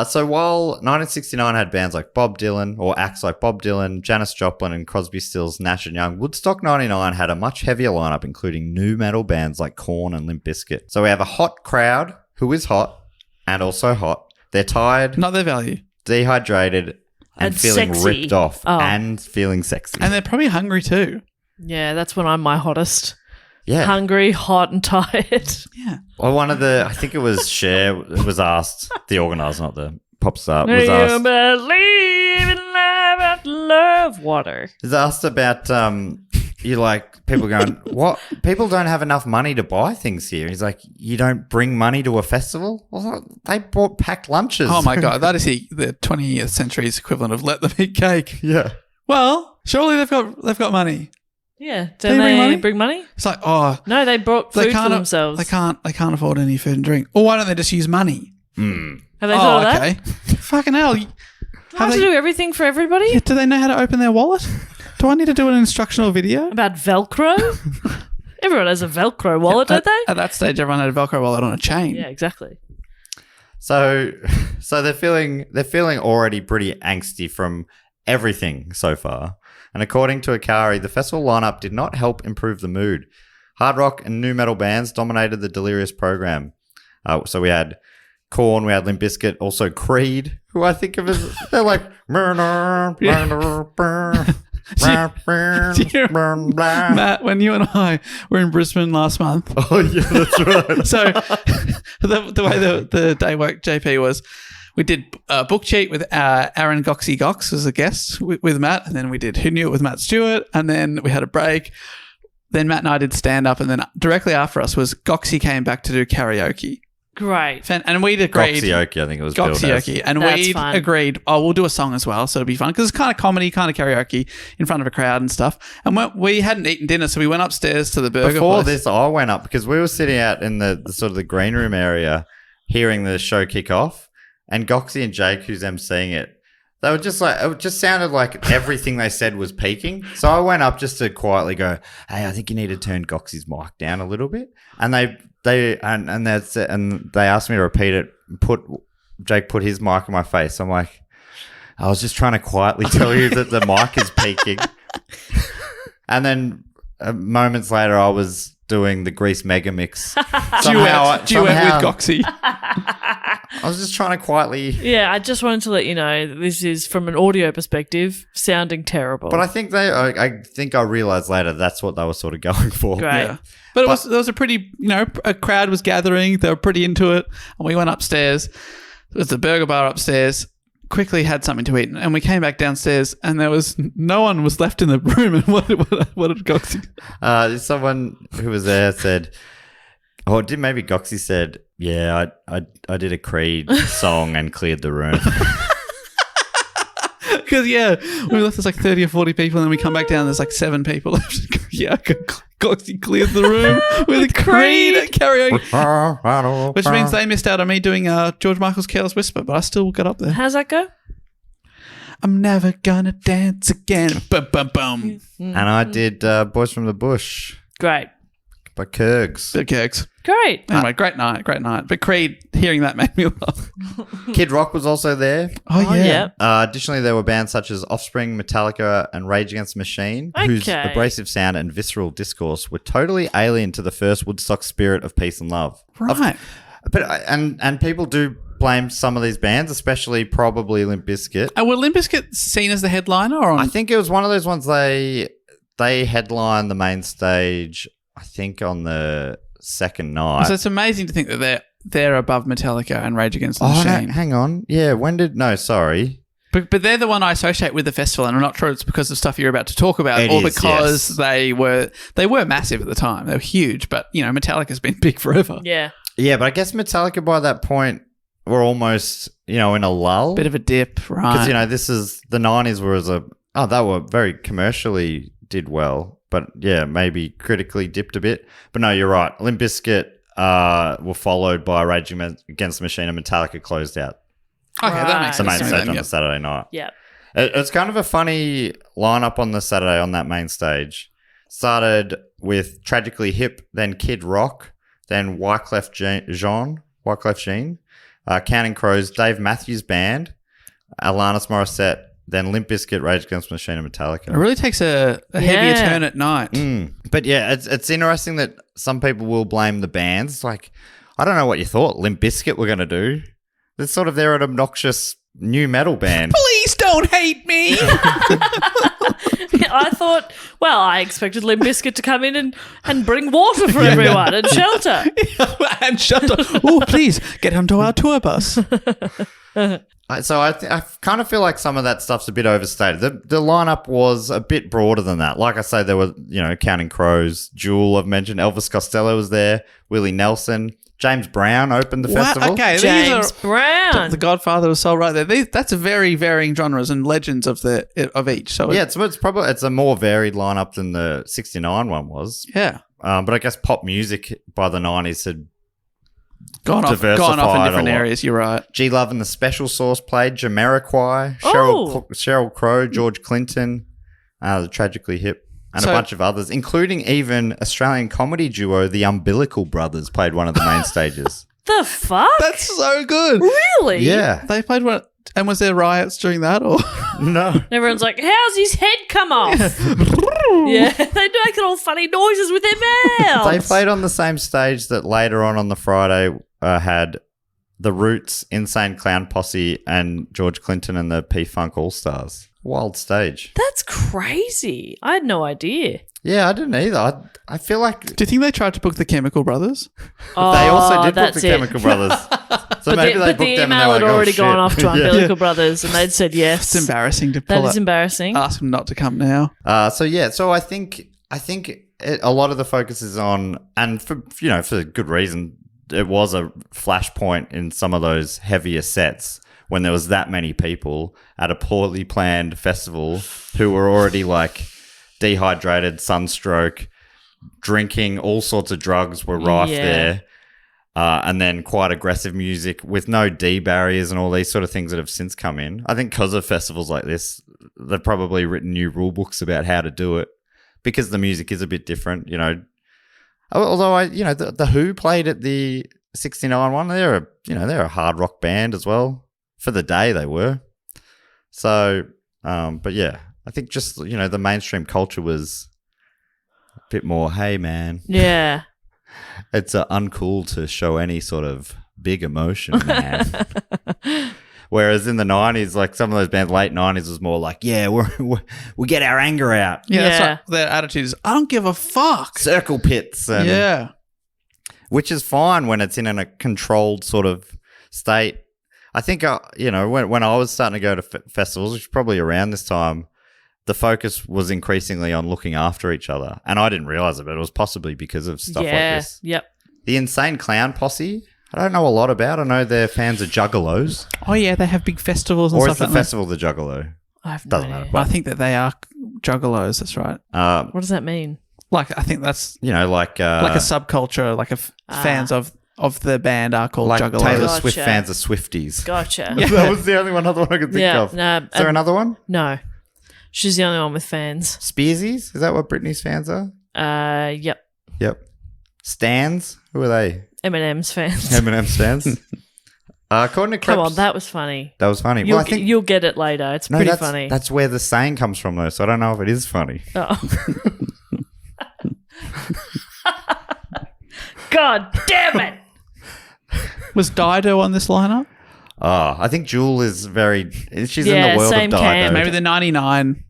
So while 1969 had bands like Bob Dylan or acts like Bob Dylan, Janis Joplin and Crosby, Stills, Nash and Young, Woodstock 99 had a much heavier lineup, including new metal bands like Korn and Limp Bizkit. So we have a hot crowd who is hot and also hot. They're tired, not their value, dehydrated, and feeling sexy. ripped off and feeling sexy. And they're probably hungry too. Yeah, that's when I'm my hottest. Yeah. Hungry, hot, and tired. Yeah. Well, I think it was Cher, was asked, the organizer, not the pop star, was Do asked. you believe in love after love? Water. Was asked about, people going, what? People don't have enough money to buy things here. He's like, you don't bring money to a festival? Well, they bought packed lunches. Oh my God. That is the 20th century's equivalent of let them eat cake. Yeah. Well, surely they've got money. Yeah, don't they bring money? It's like, oh no, they brought food for themselves. They can't afford any food and drink. Or why don't they just use money? Have they thought of that? Fucking hell! Have to do everything for everybody? Yeah, do they know how to open their wallet? Do I need to do an instructional video about Velcro? Everyone has a Velcro wallet, don't they? At that stage, everyone had a Velcro wallet on a chain. Yeah, exactly. So they're feeling already pretty angsty from everything so far. And according to Akari, the festival lineup did not help improve the mood. Hard rock and new metal bands dominated the delirious program. So we had Korn, we had Limp Bizkit, also Creed, who I think of as, they're like, Matt, when you and I were in Brisbane last month. Oh, yeah, that's right. So the way the day worked, JP, was we did a book cheat with Aaron Goxie Gox as a guest with Matt, and then we did Who Knew It with Matt Stewart, and then we had a break. Then Matt and I did stand-up, and then directly after us was Goxie came back to do karaoke. Great. And we'd agreed. Goxioke, I think it was billed as. Goxioke. And we'd agreed, we'll do a song as well, so it'll be fun. Because it's kind of comedy, kind of karaoke in front of a crowd and stuff. And we hadn't eaten dinner, so we went upstairs to the burger Before place. this, I went up because we were sitting out in the sort of the green room area hearing the show kick off. And Goxie and Jake, who's emceeing it, they were just like, it just sounded like everything they said was peaking. So I went up just to quietly go, hey, I think you need to turn Goxie's mic down a little bit. And they asked me to repeat it. Jake put his mic in my face. I'm like, I was just trying to quietly tell you that the mic is peaking. And then moments later, I was doing the Grease Mega Mix. Duet with Goxie. I was just trying to quietly... Yeah, I just wanted to let you know that this is, from an audio perspective, sounding terrible. But I think I realised later that's what they were sort of going for. Great. Yeah. But there was a pretty, a crowd was gathering. They were pretty into it. And we went upstairs. There was the burger bar upstairs. Quickly had something to eat. And we came back downstairs and there was no one was left in the room. And what did Goxie... someone who was there said... Or maybe Goxie said, yeah, I did a Creed song and cleared the room. Because, yeah, we left, there's like 30 or 40 people, and then we come back down, there's like 7 people left. Yeah, Goxie cleared the room with a Creed karaoke. Which means they missed out on me doing George Michael's Careless Whisper, but I still got up there. How's that go? I'm never gonna dance again. Bum, bum, bum. And I did Boys from the Bush Great. by Kurgs. The Kegs. Great. Anyway, great night. But Creed, hearing that made me laugh. Kid Rock was also there. Oh, yeah. Additionally, there were bands such as Offspring, Metallica, and Rage Against the Machine, whose Okay. abrasive sound and visceral discourse were totally alien to the first Woodstock spirit of peace and love. Right. But and people do blame some of these bands, especially probably Limp Bizkit. Were Limp Bizkit seen as the headliner? Or I think it was one of those ones they headlined the main stage, I think, on the second night. So it's amazing to think that they're above Metallica and Rage Against the No, Machine. hang on. Yeah, sorry. But they're the one I associate with the festival, and I'm not sure it's because of stuff you're about to talk about, It or is, because yes. they were massive at the time. They were huge, but Metallica's been big forever. Yeah. Yeah, but I guess Metallica by that point were almost, in a lull. Bit of a dip, right? Because, this is the 90s they were very commercially did well, but yeah, maybe critically dipped a bit. But no, you're right. Limp Bizkit were followed by Rage Against the Machine, and Metallica closed out Okay, that makes the sense. main to me stage then, on yep. the Saturday night. Yeah. It's kind of a funny lineup on the Saturday on that main stage. Started with Tragically Hip, then Kid Rock, then Wyclef Jean, Counting Crows, Dave Matthews Band, Alanis Morissette, then Limp Bizkit, Rage Against the Machine, and Metallica. It really takes a heavier turn at night. But yeah, it's interesting that some people will blame the bands. It's like, I don't know what you thought Limp Bizkit were going to do. They're an obnoxious new metal band. Please don't hate me. I thought, I expected Limp Bizkit to come in and bring water for everyone and shelter. And shelter. Oh, please get onto our tour bus. So I kind of feel like some of that stuff's a bit overstated. The lineup was a bit broader than that. Like I say, there were, Counting Crows, Jewel, I've mentioned, Elvis Costello was there, Willie Nelson, James Brown opened the festival. Okay, James Brown. The Godfather of Soul right there. That's a very varying genres and legends of each. So Yeah, it's a more varied lineup than the 69 one was. yeah. But I guess pop music by the 90s had Gone off in diversified different a lot. areas. You're right. G Love and the Special Sauce played, Jamiroquai, Sheryl Crow, George Clinton, the Tragically Hip, and a bunch of others, including even Australian comedy duo The Umbilical Brothers played one of the main stages. The fuck? That's so good. Really? Yeah. They played one. And was there riots during that? Or No. Everyone's like, how's his head come off? Yeah. They do making all funny noises with their mouths. They played on the same stage that later on the Friday had The Roots, Insane Clown Posse, and George Clinton and the P-Funk All-Stars. Wild stage. That's crazy. I had no idea. Yeah, I didn't either. I feel like do you think they tried to book the Chemical Brothers? they also did book that's the Chemical Brothers. So maybe they but booked the them and they email were had like, already oh, gone off shit. to Umbilical Brothers, and they'd said yes. It's embarrassing to pull That is embarrassing. ask them not to come now. So I think a lot of the focus is on, and for good reason, it was a flashpoint in some of those heavier sets when there was that many people at a poorly planned festival who were already like dehydrated, sunstroke, drinking, all sorts of drugs were rife there. And then quite aggressive music with no D barriers and all these sort of things that have since come in. I think because of festivals like this, they've probably written new rule books about how to do it because the music is a bit different, Although the Who played at the 69 one. They're a hard rock band as well. For the day they were. So, but yeah, I think just, the mainstream culture was a bit more, hey man. Yeah. It's uncool to show any sort of big emotion, man. Whereas in the 90s, like some of those bands, late 90s was more like, yeah, we get our anger out. Yeah, that's like their attitude is, I don't give a fuck. Circle pits. And, which is fine when it's in a controlled sort of state. I think, when I was starting to go to festivals, which was probably around this time, the focus was increasingly on looking after each other. And I didn't realize it, but it was possibly because of stuff like this. Yep. The Insane Clown Posse, I don't know a lot about. I know they're fans of Juggalos. Oh, yeah, they have big festivals and or stuff is the like that. festival the Juggalo? I have no Doesn't idea. matter. Well, I think that they are juggalos. That's right. What does that mean? Like, I think that's like like a subculture. Like, fans of the band are called juggalos. Taylor Gotcha. Swift fans are Swifties. Gotcha. That was the only other one I could think of. No, Is there another one? No. She's the only one with fans. Spearsies? Is that what Britney's fans are? Yep. Yep. Stans? Who are they? Eminem's fans. Eminem stans. According to Krebs, Come on, that was funny. that was funny. You'll, Well, I think you'll get it later. It's pretty that's, funny. That's where the saying comes from, though. So I don't know if it is funny. Oh. God damn it! Was Dido on this lineup? Oh, I think Jewel is very. She's in Yeah, the world same of Dido. camp. Maybe the 99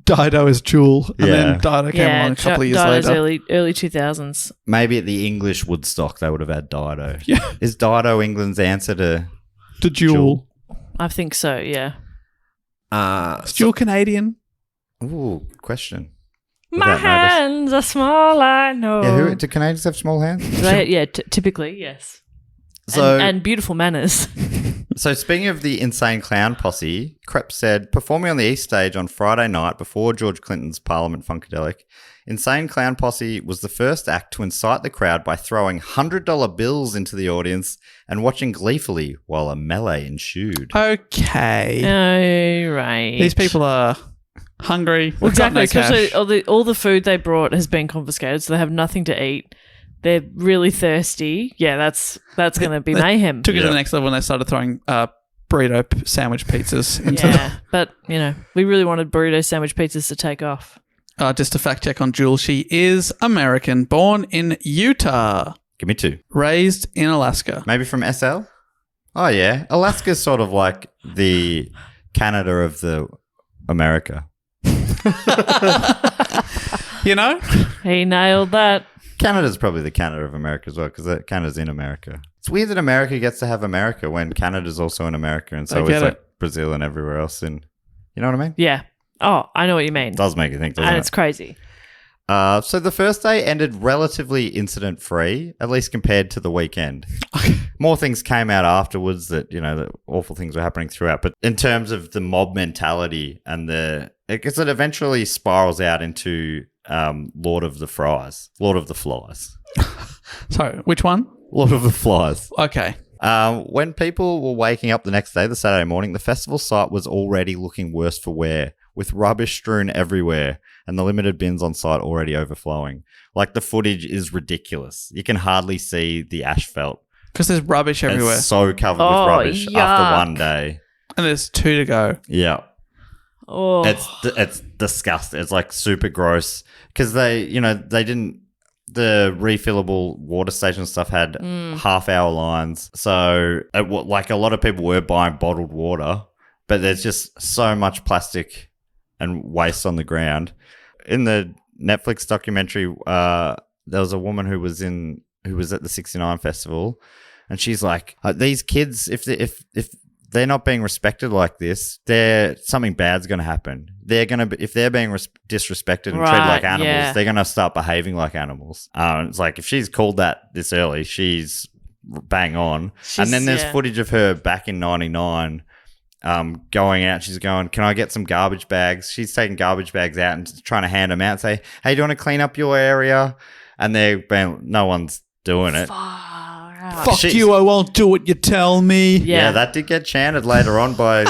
Dido is Jewel, and Yeah. then Dido came along a couple of years Dido's later. early 2000s. Maybe at the English Woodstock they would have had Dido. Yeah. Is Dido England's answer to? To Jewel. I think so, yeah. Is Jewel Canadian? Ooh, good question. My Without notice. hands are small, I know. Yeah, do Canadians have small hands? Typically, yes. So, and beautiful manners. So speaking of the Insane Clown Posse, Krebs said, performing on the East Stage on Friday night before George Clinton's Parliament Funkadelic, Insane Clown Posse was the first act to incite the crowd by throwing $100 bills into the audience and watching gleefully while a melee ensued. Okay. Oh, right. These people are hungry. Well, We've got exactly. no Especially cash. all the food they brought has been confiscated, so they have nothing to eat. They're really thirsty. Yeah, that's going to be mayhem. Took it to Yeah. the next level when they started throwing burrito sandwich pizzas into Yeah, but we really wanted burrito sandwich pizzas to take off. just a fact check on Jewel. She is American, born in Utah, Give me two. raised in Alaska. Maybe from SL? Oh, yeah. Alaska's sort of like the Canada of the America. You know? He nailed that. Canada's probably the Canada of America as well, because Canada's in America. It's weird that America gets to have America when Canada's also in America, and so I get is like it. Brazil and everywhere else. You know what I mean? Yeah. Oh, I know what you mean. It does make you think, doesn't And it? it's crazy. So the first day ended relatively incident-free, at least compared to the weekend. More things came out afterwards that, that awful things were happening throughout. But in terms of the mob mentality and it eventually spirals out into Lord of the Flies. Sorry, which one? Lord of the Flies. Okay. When people were waking up the next day, the Saturday morning, the festival site was already looking worse for wear, with rubbish strewn everywhere and the limited bins on site already overflowing. Like, the footage is ridiculous. You can hardly see the asphalt. Because there's rubbish everywhere. It's so covered Oh, with rubbish yuck. after one day. And there's 2 to go. Yeah. Oh, It's disgusting. It's like super gross because they didn't. The refillable water station stuff had half-hour lines, so a lot of people were buying bottled water, but there's just so much plastic and waste on the ground. In the Netflix documentary, there was a woman who was at the 69 festival, and she's like, "These kids, if they're not being respected like this, something bad's going to happen. If they're being disrespected and treated like animals, yeah. they're going to start behaving like animals." It's like, if she's called that this early, she's bang on. And then there's footage of her back in 99 going out. She's going, "Can I get some garbage bags?" She's taking garbage bags out and trying to hand them out and say, "Hey, do you want to clean up your area?" And no one's doing it. Fuck you, I won't do what you tell me. Yeah, that did get chanted later on by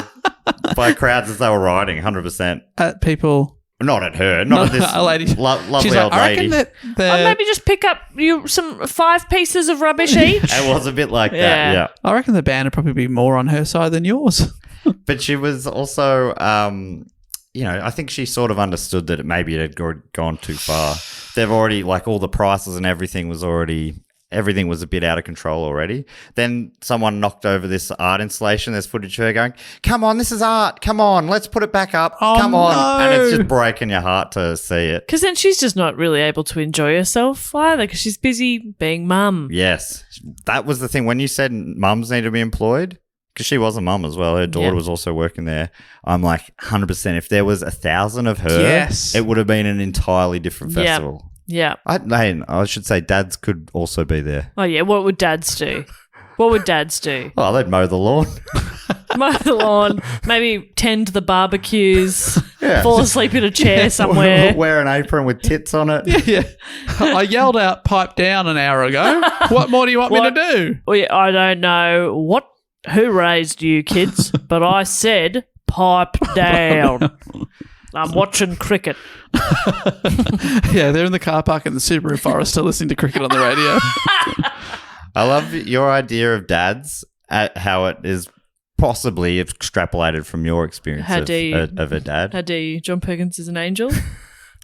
crowds as they were riding, 100%. At people. Not at her, not at this a lady. lovely She's like, old I lady. reckon that Or maybe just pick up some 5 pieces of rubbish each. It was a bit like Yeah. that, yeah. I reckon the band would probably be more on her side than yours. But she was also, I think she sort of understood that maybe it had gone too far. They've already, all the prices and everything was a bit out of control already. Then someone knocked over this art installation. There's footage of her going, "Come on, this is art. Come on, let's put it back up. Oh, Come on." no. And it's just breaking your heart to see it. Because then she's just not really able to enjoy herself either because she's busy being mum. Yes. That was the thing. When you said mums need to be employed, because she was a mum as well. Her daughter was also working there. I'm like, 100%. If there was 1,000 of her, Yes. it would have been an entirely different Yeah. festival. Yeah. I should say dads could also be there. Oh, yeah. What would dads do? Oh, they'd mow the lawn. Mow the lawn, maybe tend the barbecues, Yeah. fall asleep in a chair somewhere. Wear an apron with tits on it. Yeah. I yelled out pipe down an hour ago. What more do you want me to do? Well, I don't know who raised you kids, but I said pipe down. I'm watching cricket. Yeah, they're in the car park in the Subaru Forester listening to cricket on the radio. I love your idea of dads, how it is possibly extrapolated from your experience How dare you. of a dad. How dare you? John Perkins is an angel.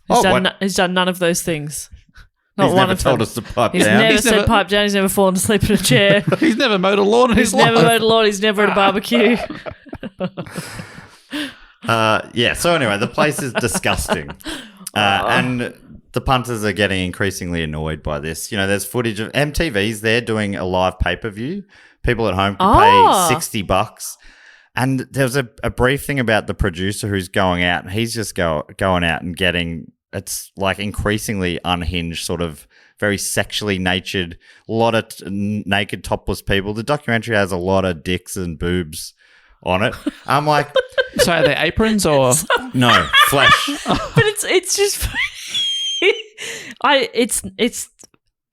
Oh, He's done none of those things. Not He's one never of told them. us to pipe He's down. never He's said never- pipe down. He's never fallen asleep in a chair. He's never mowed a lawn in his He's never life. mowed a lawn. He's never at a barbecue. Yeah, so anyway, the place is disgusting. And the punters are getting increasingly annoyed by this. You know, there's footage of MTV's there doing a live pay-per-view. People at home can pay $60. And there was a brief thing about the producer who's going out, and he's just going out and getting, it's like increasingly unhinged, sort of very sexually natured, a lot of naked topless people. The documentary has a lot of dicks and boobs on it. I'm like, So are they aprons or? no, flesh. But it's just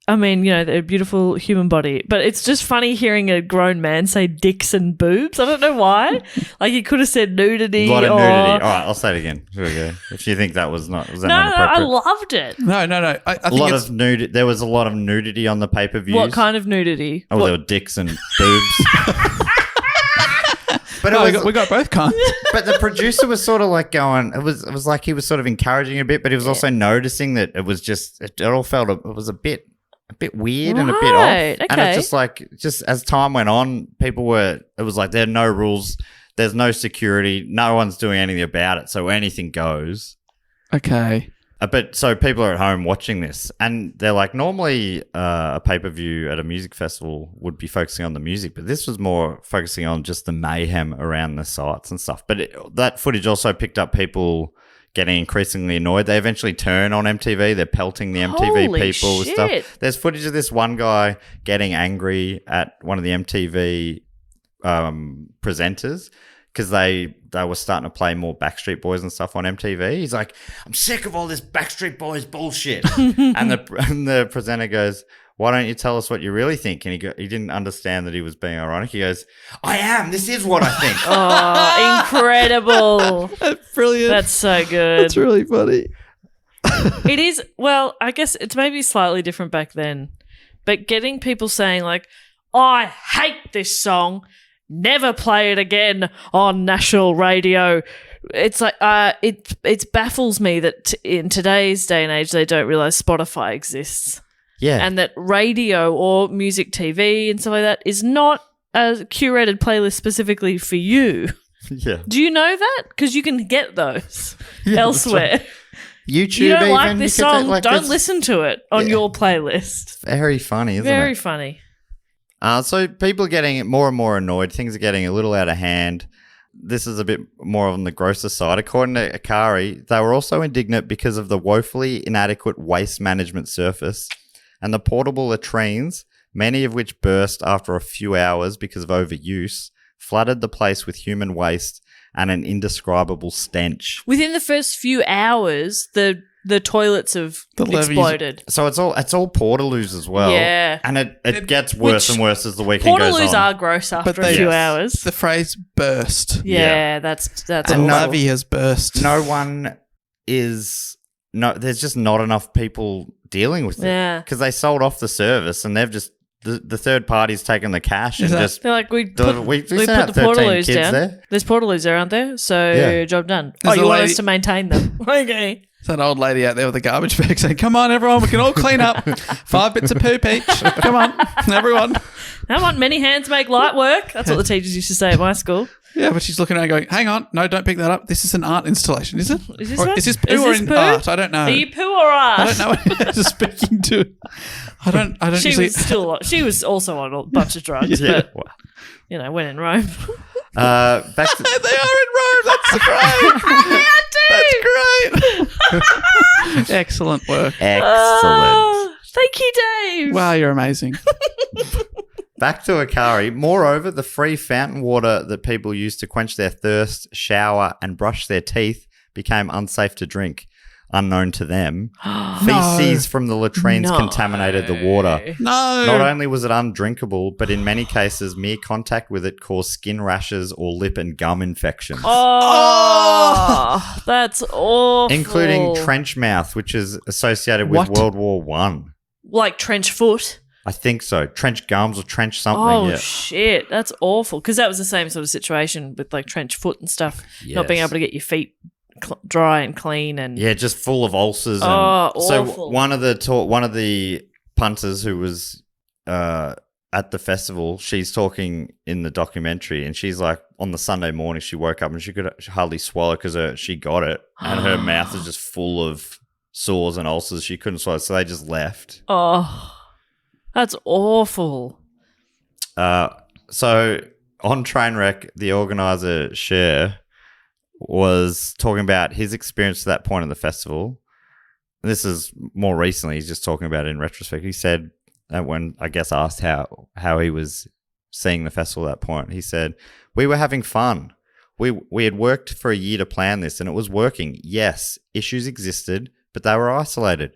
I mean, you know, they're a beautiful human body, but it's just funny hearing a grown man say dicks and boobs. I don't know why. Like, he could have said nudity. A lot of or... nudity. All right, I'll say it again. Here we go. If you think that was not, was that No, I inappropriate? loved it. No. I A think lot it's of nudity. There was a lot of nudity on the pay-per-views. What kind of nudity? Oh, there were dicks and boobs. But it No, was, we got both kinds. but the producer was sort of like going. It was like he was sort of encouraging a bit, but he was also noticing that it was just. It all felt. It was a bit weird and a bit off. Right, And okay. it's just like, just as time went on, people were. It was like there are no rules. There's no security. No one's doing anything about it. So anything goes. Okay. But so people are at home watching this, and they're like, normally a pay-per-view at a music festival would be focusing on the music, but this was more focusing on just the mayhem around the sites and stuff. But that footage also picked up people getting increasingly annoyed. They eventually turn on MTV. They're pelting the MTV Holy people with shit. stuff. There's footage of this one guy getting angry at one of the MTV presenters because they were starting to play more Backstreet Boys and stuff on MTV. He's like, I'm sick of all this Backstreet Boys bullshit. and the presenter goes, why don't you tell us what you really think? And he didn't understand that he was being ironic. He goes, I am. This is what I think. Oh, incredible. That's brilliant. That's so good. That's really funny. It is, well, I guess it's maybe slightly different back then, but getting people saying like, I hate this song, never play it again on national radio. It's like, it baffles me that in today's day and age, they don't realize Spotify exists. Yeah. And that radio or music TV and stuff like that is not a curated playlist specifically for you. Yeah. Do you know that? Because you can get those elsewhere. YouTube, You don't like even, this you could song, like, don't it's listen to it on your playlist. Very funny, isn't Very it? funny. So people are getting more and more annoyed. Things are getting a little out of hand. This is a bit more on the grosser side. According to Akari, they were also indignant because of the woefully inadequate waste management surface and the portable latrines, many of which burst after a few hours because of overuse, flooded the place with human waste and an indescribable stench. Within the first few hours, the toilets have The levees- exploded. So it's all Portaloos as well. Yeah. And it gets worse Which and worse as the weekend goes on. Portaloos are gross after But a they- few Yes. hours. The phrase burst. Yeah, that's The And awful. levee has burst. No one is there's just not enough people dealing with it. Yeah. Because they sold off the service and they've just the third party's taken the cash and Is that- just They're like, we deliver- put, we we sent put out the 13 Portaloos kids down. there. There's Portaloos there, aren't there? So Yeah. job done. There's you a want lady- us to maintain them. Okay. It's that old lady out there with a garbage bag saying, come on, everyone, we can all clean up. 5 bits of poop each. Come on, everyone. Come on, many hands make light work. That's what the teachers used to say at my school. Yeah, but she's looking around going, hang on, no, don't pick that up. This is an art installation, is it? Is this Or what? is this poo Is or this in poo? art? I don't know. Are you poo or art? I don't know what she's speaking to. I don't She usually... was still. She was also on a bunch of drugs, Yeah. but you know, when in Rome. Back to They are in Rome. That's great. That's great. Excellent work. excellent. Oh, thank you, Dave. Wow, you're amazing. Back to Akari. Moreover, the free fountain water that people used to quench their thirst, shower, and brush their teeth became unsafe to drink. Unknown to them, feces from the latrines contaminated the water. No. Not only was it undrinkable, but in many cases, mere contact with it caused skin rashes or lip and gum infections. Oh, that's awful. Including trench mouth, which is associated with What? World War One. Like trench foot. I think so. Trench gums or trench something. Oh, yeah. shit. That's awful. Because that was the same sort of situation with like trench foot and stuff. Not being Yes. able to get your feet dry and clean and Yeah, just full of ulcers. And awful. So one of the punters who was at the festival, she's talking in the documentary, and she's like, on the Sunday morning, she woke up and she could hardly swallow because she got it, and her mouth is just full of sores and ulcers. She couldn't swallow, so they just left. Oh, that's awful. So on Trainwreck, the organizer Cher was talking about his experience to that point of the festival. This is more recently. He's just talking about it in retrospect. He said that when I guess asked how he was seeing the festival at that point, he said, "We were having fun. We had worked for a year to plan this, and it was working. Yes, issues existed, but they were isolated.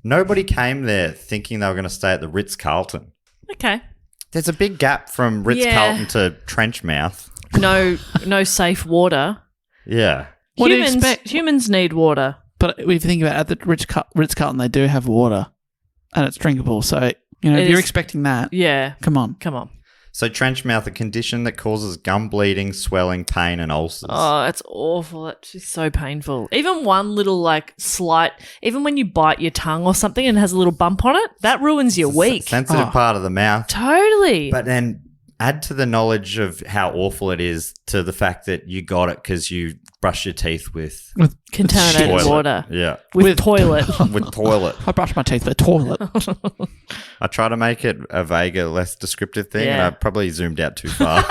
Nobody came there thinking they were going to stay at the Ritz-Carlton. Okay. There's a big gap from Ritz-Carlton to Trenchmouth. No safe water. Yeah. What do you expect? Humans need water. But if you think about it, at the Ritz-Carlton, they do have water and it's drinkable. So, if you're expecting that, Yeah. come on. So trench mouth, a condition that causes gum bleeding, swelling, pain, and ulcers. Oh, that's awful. That's just so painful. Even one little slight, even when you bite your tongue or something and it has a little bump on it, that ruins your week. Sensitive part of the mouth. Totally. But then add to the knowledge of how awful it is to the fact that you got it because you brush your teeth with Contaminated toilet. water. Yeah. With toilet. With toilet. I brush my teeth with the toilet. I try to make it a vaguer, less descriptive thing, and Yeah. I probably zoomed out too far.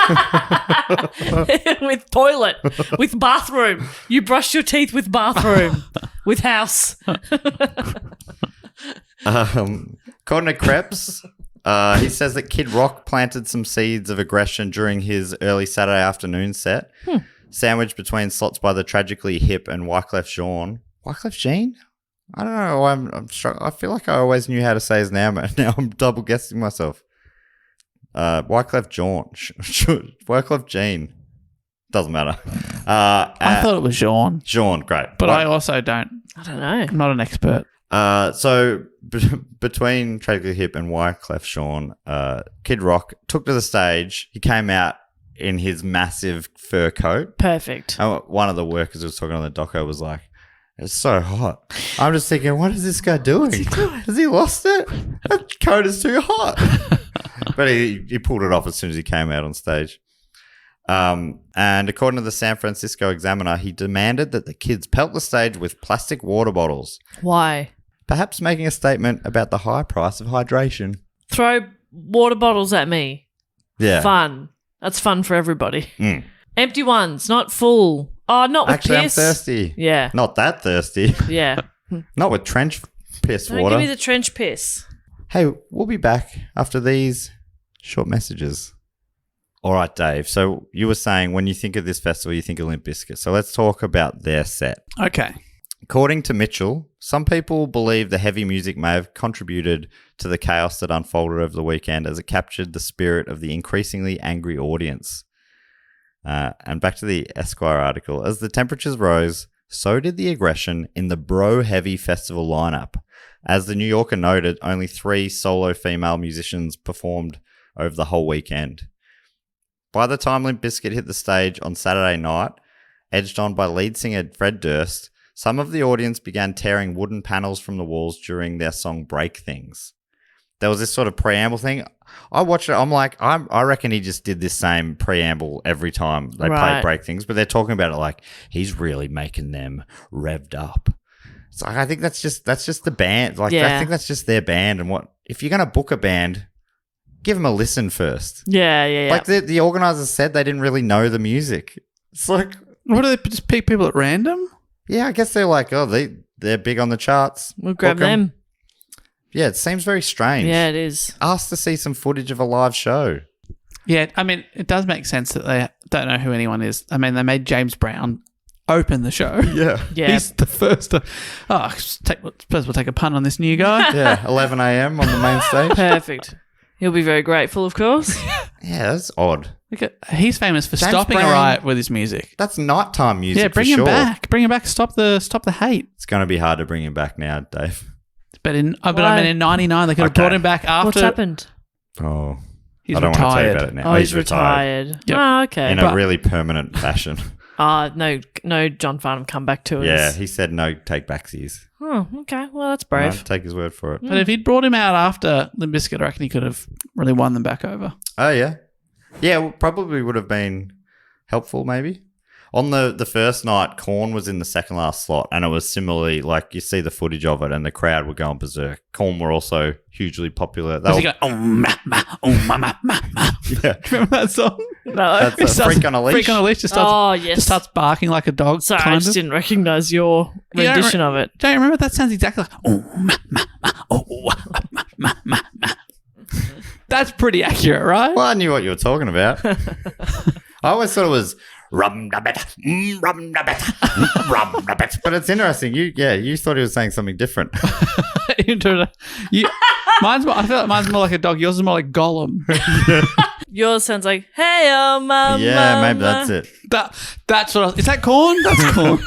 With toilet. With bathroom. You brush your teeth with bathroom. With house. According to Krebs, he says that Kid Rock planted some seeds of aggression during his early Saturday afternoon set, sandwiched between slots by the tragically hip and Wyclef Jean. Wyclef Jean? I don't know. I'm struggling. I feel like I always knew how to say his name, but now I'm double guessing myself. Wyclef Jean. Wyclef Jean. Doesn't matter. I thought it was Jean, Jean, great. but I also don't. I don't know. I'm not an expert. So between Tragically Hip and Wyclef Jean, Kid Rock took to the stage. He came out in his massive fur coat. Perfect. And one of the workers who was talking on the doco was like, "It's so hot." I'm just thinking, what is this guy doing? What's he doing? Has he lost it? That coat is too hot. But he pulled it off as soon as he came out on stage. And according to the San Francisco Examiner, he demanded that the kids pelt the stage with plastic water bottles, Why? perhaps making a statement about the high price of hydration. Throw water bottles at me. Yeah. Fun. That's fun for everybody. Mm. Empty ones, not full. Oh, not with Actually, piss. I'm thirsty. Yeah. Not that thirsty. Yeah. Not with trench piss Don't water. give me the trench piss. Hey, we'll be back after these short messages. All right, Dave. So you were saying when you think of this festival, you think of Limp Bizkit. So let's talk about their set. Okay. According to Mitchell, some people believe the heavy music may have contributed to the chaos that unfolded over the weekend as it captured the spirit of the increasingly angry audience. And back to the Esquire article. As the temperatures rose, so did the aggression in the bro-heavy festival lineup. As the New Yorker noted, only 3 solo female musicians performed over the whole weekend. By the time Limp Bizkit hit the stage on Saturday night, edged on by lead singer Fred Durst, some of the audience began tearing wooden panels from the walls during their song Break Things. There was this sort of preamble thing. I watched it. I'm like, I reckon he just did this same preamble every time they play Break Things, but they're talking about it like he's really making them revved up. So I think that's just the band. Like I think that's just their band. And what if you're gonna book a band, give them a listen first. Yeah. Like the organisers said, they didn't really know the music. It's like, What do they just pick people at random? yeah, I guess they're like, oh, they're big on the charts. We'll grab Book 'em. them. Yeah, it seems very strange. Yeah, it is. Ask to see some footage of a live show. Yeah, I mean, it does make sense that they don't know who anyone is. I mean, they made James Brown open the show. Yeah. Yeah. He's the first. Suppose we'll take a pun on this new guy. Yeah, 11 a.m. on the main stage. Perfect. He'll be very grateful, of course. Yeah, that's odd. He's famous for James stopping Brown. a riot with his music. That's nighttime music. Yeah, bring for him sure. back. Bring him back. Stop the hate. It's going to be hard to bring him back now, Dave. But I mean, Why? in '99 they could have Okay. brought him back after. What's happened? Oh, He's I don't want to tell you retired. about it now. Oh, he's retired. Yep. Oh, okay. In a really permanent fashion. No, John Farnham come back to us. Yeah, he said no take backsies. Oh, okay. Well, that's brave. I'll take his word for it. But if he'd brought him out after Limp Bizkit, I reckon he could have really won them back over. Oh, yeah. Yeah, well, probably would have been helpful, maybe. On the first night, Korn was in the second last slot, and it was similarly, like, you see the footage of it, and the crowd were going berserk. Korn were also hugely popular. Was he going, oh, ma, ma, ma. Yeah. Remember that song? No. That's He a starts- Freak on a Leash. Freak on a Leash just starts, Oh, yes. just starts barking like a dog. Sorry, I kind just of. didn't recognise your You don't rendition of it. Don't you remember? That sounds exactly like, oh, ma, ma, ma, oh, ma, ma, ma, ma. That's pretty accurate, right? Well, I knew what you were talking about. I always thought it was rum-da-bet, rum-da-bet, rum-da-bet. But it's interesting. You thought he was saying something different. I feel like mine's more like a dog. Yours is more like Gollum. Yours sounds like, hey, mama. Yeah, maybe that's it. That's what is that Corn? That's Corn.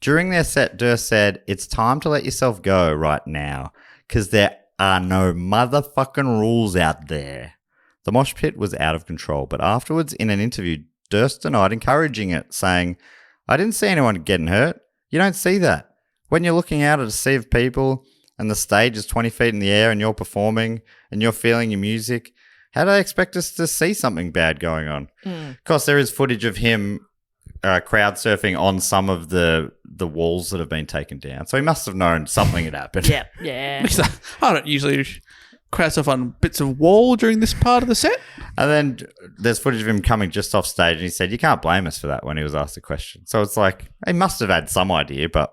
During their set, Durst said, "It's time to let yourself go right now, because there are no motherfucking rules out there." The mosh pit was out of control, but afterwards, in an interview, Durst denied encouraging it, saying, "I didn't see anyone getting hurt. You don't see that. When you're looking out at a sea of people and the stage is 20 feet in the air and you're performing and you're feeling your music, how do they expect us to see something bad going on?" Of course, there is footage of him crowd surfing on some of the walls that have been taken down. So he must have known something had happened. Yeah. Because I don't usually crowd stuff on bits of wall during this part of the set. And then there's footage of him coming just off stage and he said, "You can't blame us for that," when he was asked a question. So it's like, he must have had some idea, but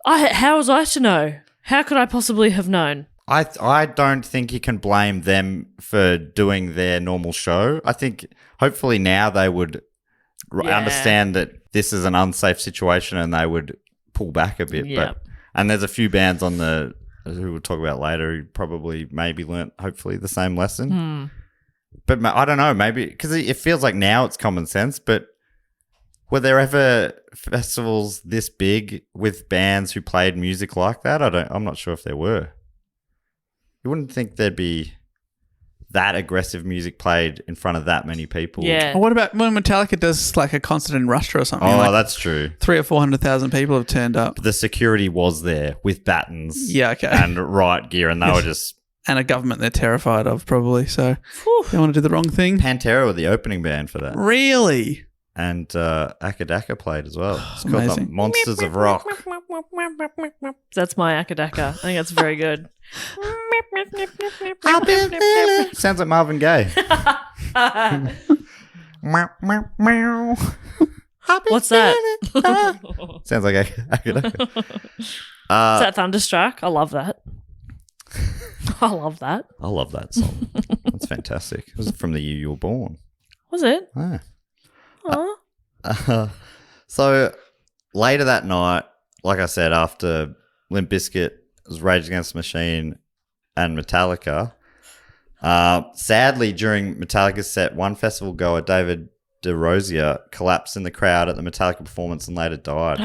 How was I to know? How could I possibly have known? I don't think you can blame them for doing their normal show. I think hopefully now they would Yeah. understand that this is an unsafe situation and they would pull back a bit. Yep. And there's a few bands on who we'll talk about later who probably maybe learnt hopefully the same lesson. But I don't know, maybe because it feels like now it's common sense, but were there ever festivals this big with bands who played music like that? I'm not sure if there were. You wouldn't think there'd be that aggressive music played in front of that many people. Yeah. Or what about when Metallica does like a concert in Russia or something? Oh, like that's true. 300,000 or 400,000 people have turned up. The security was there with batons Yeah, okay. and riot gear, and they were just... And a government they're terrified of, probably. So Whew. they want to do the wrong thing. Pantera were the opening band for that. Really? And Akadaka played as well. It's called the Amazing. Monsters of Rock. That's my akadaka. I think that's very good. Sounds like Marvin Gaye. What's that? Sounds like Akadaka. Is that Thunderstruck? I love that. I love that. I love that song. That's fantastic. It was from the year you were born. Was it? Ah. Aw. So later that night, like I said, after Limp Bizkit was Rage Against the Machine and Metallica, sadly during Metallica's set, one festival goer, David DeRosier, collapsed in the crowd at the Metallica performance and later died,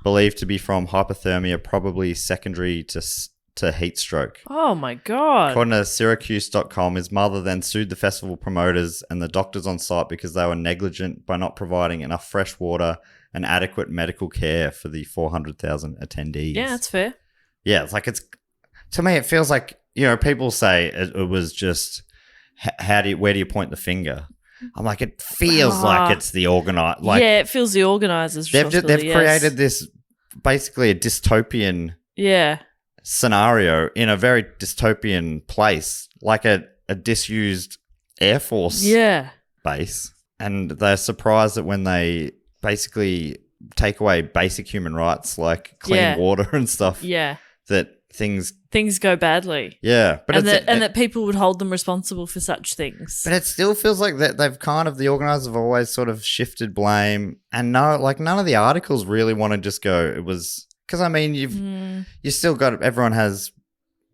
believed to be from hypothermia, probably secondary to heat stroke. Oh my God. According to Syracuse.com, his mother then sued the festival promoters and the doctors on site because they were negligent by not providing enough fresh water and adequate medical care for the 400,000 attendees. Yeah, that's fair. Yeah, it's like to me, it feels like, people say it was just, where do you point the finger? I'm like, it feels like it's the organized. Like, yeah, it feels the organisers' they've responsibility. created this, basically a dystopian Yeah. scenario in a very dystopian place, like a disused Air Force base. And they're surprised that when they basically take away basic human rights like clean water and stuff, Yeah. that things go badly. Yeah, but and that people would hold them responsible for such things. But it still feels like that they've kind of, the organisers have always sort of shifted blame, and none of the articles really want to just go, it was, because I mean you still got, everyone has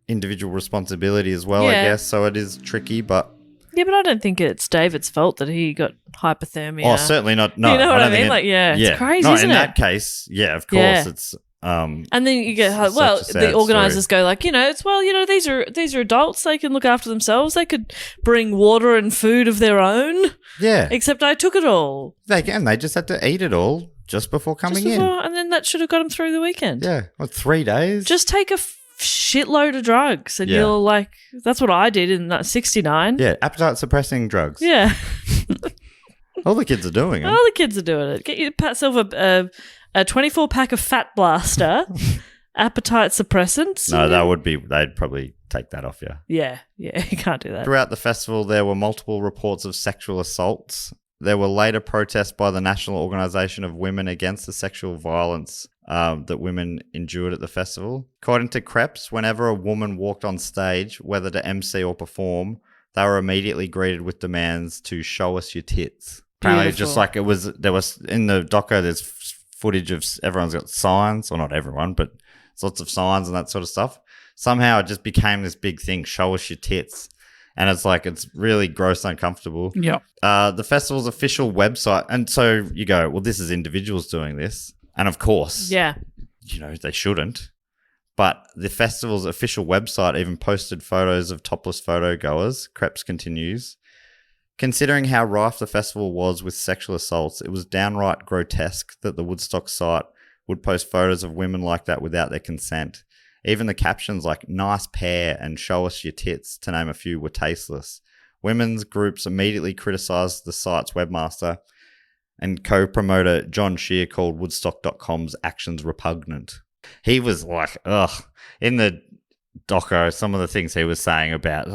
individual responsibility as well, I guess, so it is tricky, but yeah, but I don't think it's David's fault that he got hypothermia. Oh, certainly not. No, you know what I mean? It's crazy, isn't it? In that case, yeah, of course, it's. And then you get the organisers go like, these are adults. They can look after themselves. They could bring water and food of their own. Yeah. Except I took it all. They can. They just had to eat it all just before coming in, and then that should have got them through the weekend. Yeah, 3 days. Just take a shitload of drugs, and you're like, that's what I did in 69. Yeah, appetite suppressing drugs. Yeah. All the kids are doing it. All the kids are doing it. Get yourself a 24-pack of Fat Blaster, appetite suppressants. No, they'd probably take that off you. Yeah, you can't do that. Throughout the festival, there were multiple reports of sexual assaults. There were later protests by the National Organisation of Women against the sexual violence that women endured at the festival. According to Krebs, whenever a woman walked on stage, whether to MC or perform, they were immediately greeted with demands to show us your tits. Apparently, just like there was in the doco, there's footage of everyone's got signs, or not everyone, but lots of signs and that sort of stuff. Somehow it just became this big thing, show us your tits. And it's like, it's really gross and uncomfortable. Yeah. The festival's official website. And so you go, well, this is individuals doing this. And of course, they shouldn't. But the festival's official website even posted photos of topless photo goers. Krebs continues. Considering how rife the festival was with sexual assaults, it was downright grotesque that the Woodstock site would post photos of women like that without their consent. Even the captions like "nice pair" and "show us your tits," to name a few, were tasteless. Women's groups immediately criticised the site's webmaster, and co-promoter John Shear called Woodstock.com's actions repugnant. He was like, ugh. In the doco, some of the things he was saying about,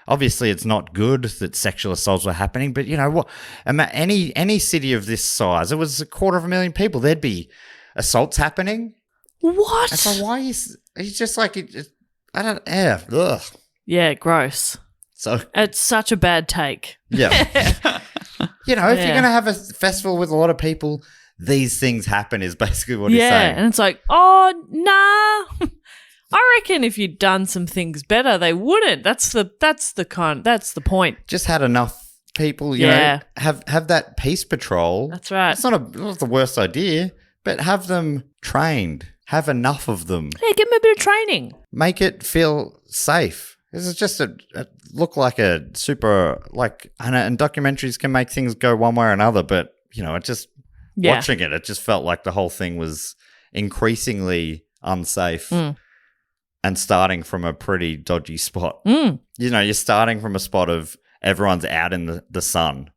obviously it's not good that sexual assaults were happening, but what? Any city of this size, it was 250,000 people, there'd be assaults happening. What? So why he's just like, I don't, ugh. Yeah, gross. So it's such a bad take. Yeah. If you're going to have a festival with a lot of people, these things happen is basically what he's saying. Yeah, and it's like, oh, nah. I reckon if you'd done some things better, they wouldn't. That's the point. Just had enough people, you know, have that peace patrol. That's right. It's not the worst idea, but have them trained. Have enough of them. Yeah, give them a bit of training. Make it feel safe. This is just look like a super, and documentaries can make things go one way or another, but, it just, watching it just felt like the whole thing was increasingly unsafe and starting from a pretty dodgy spot. You're starting from a spot of everyone's out in the sun,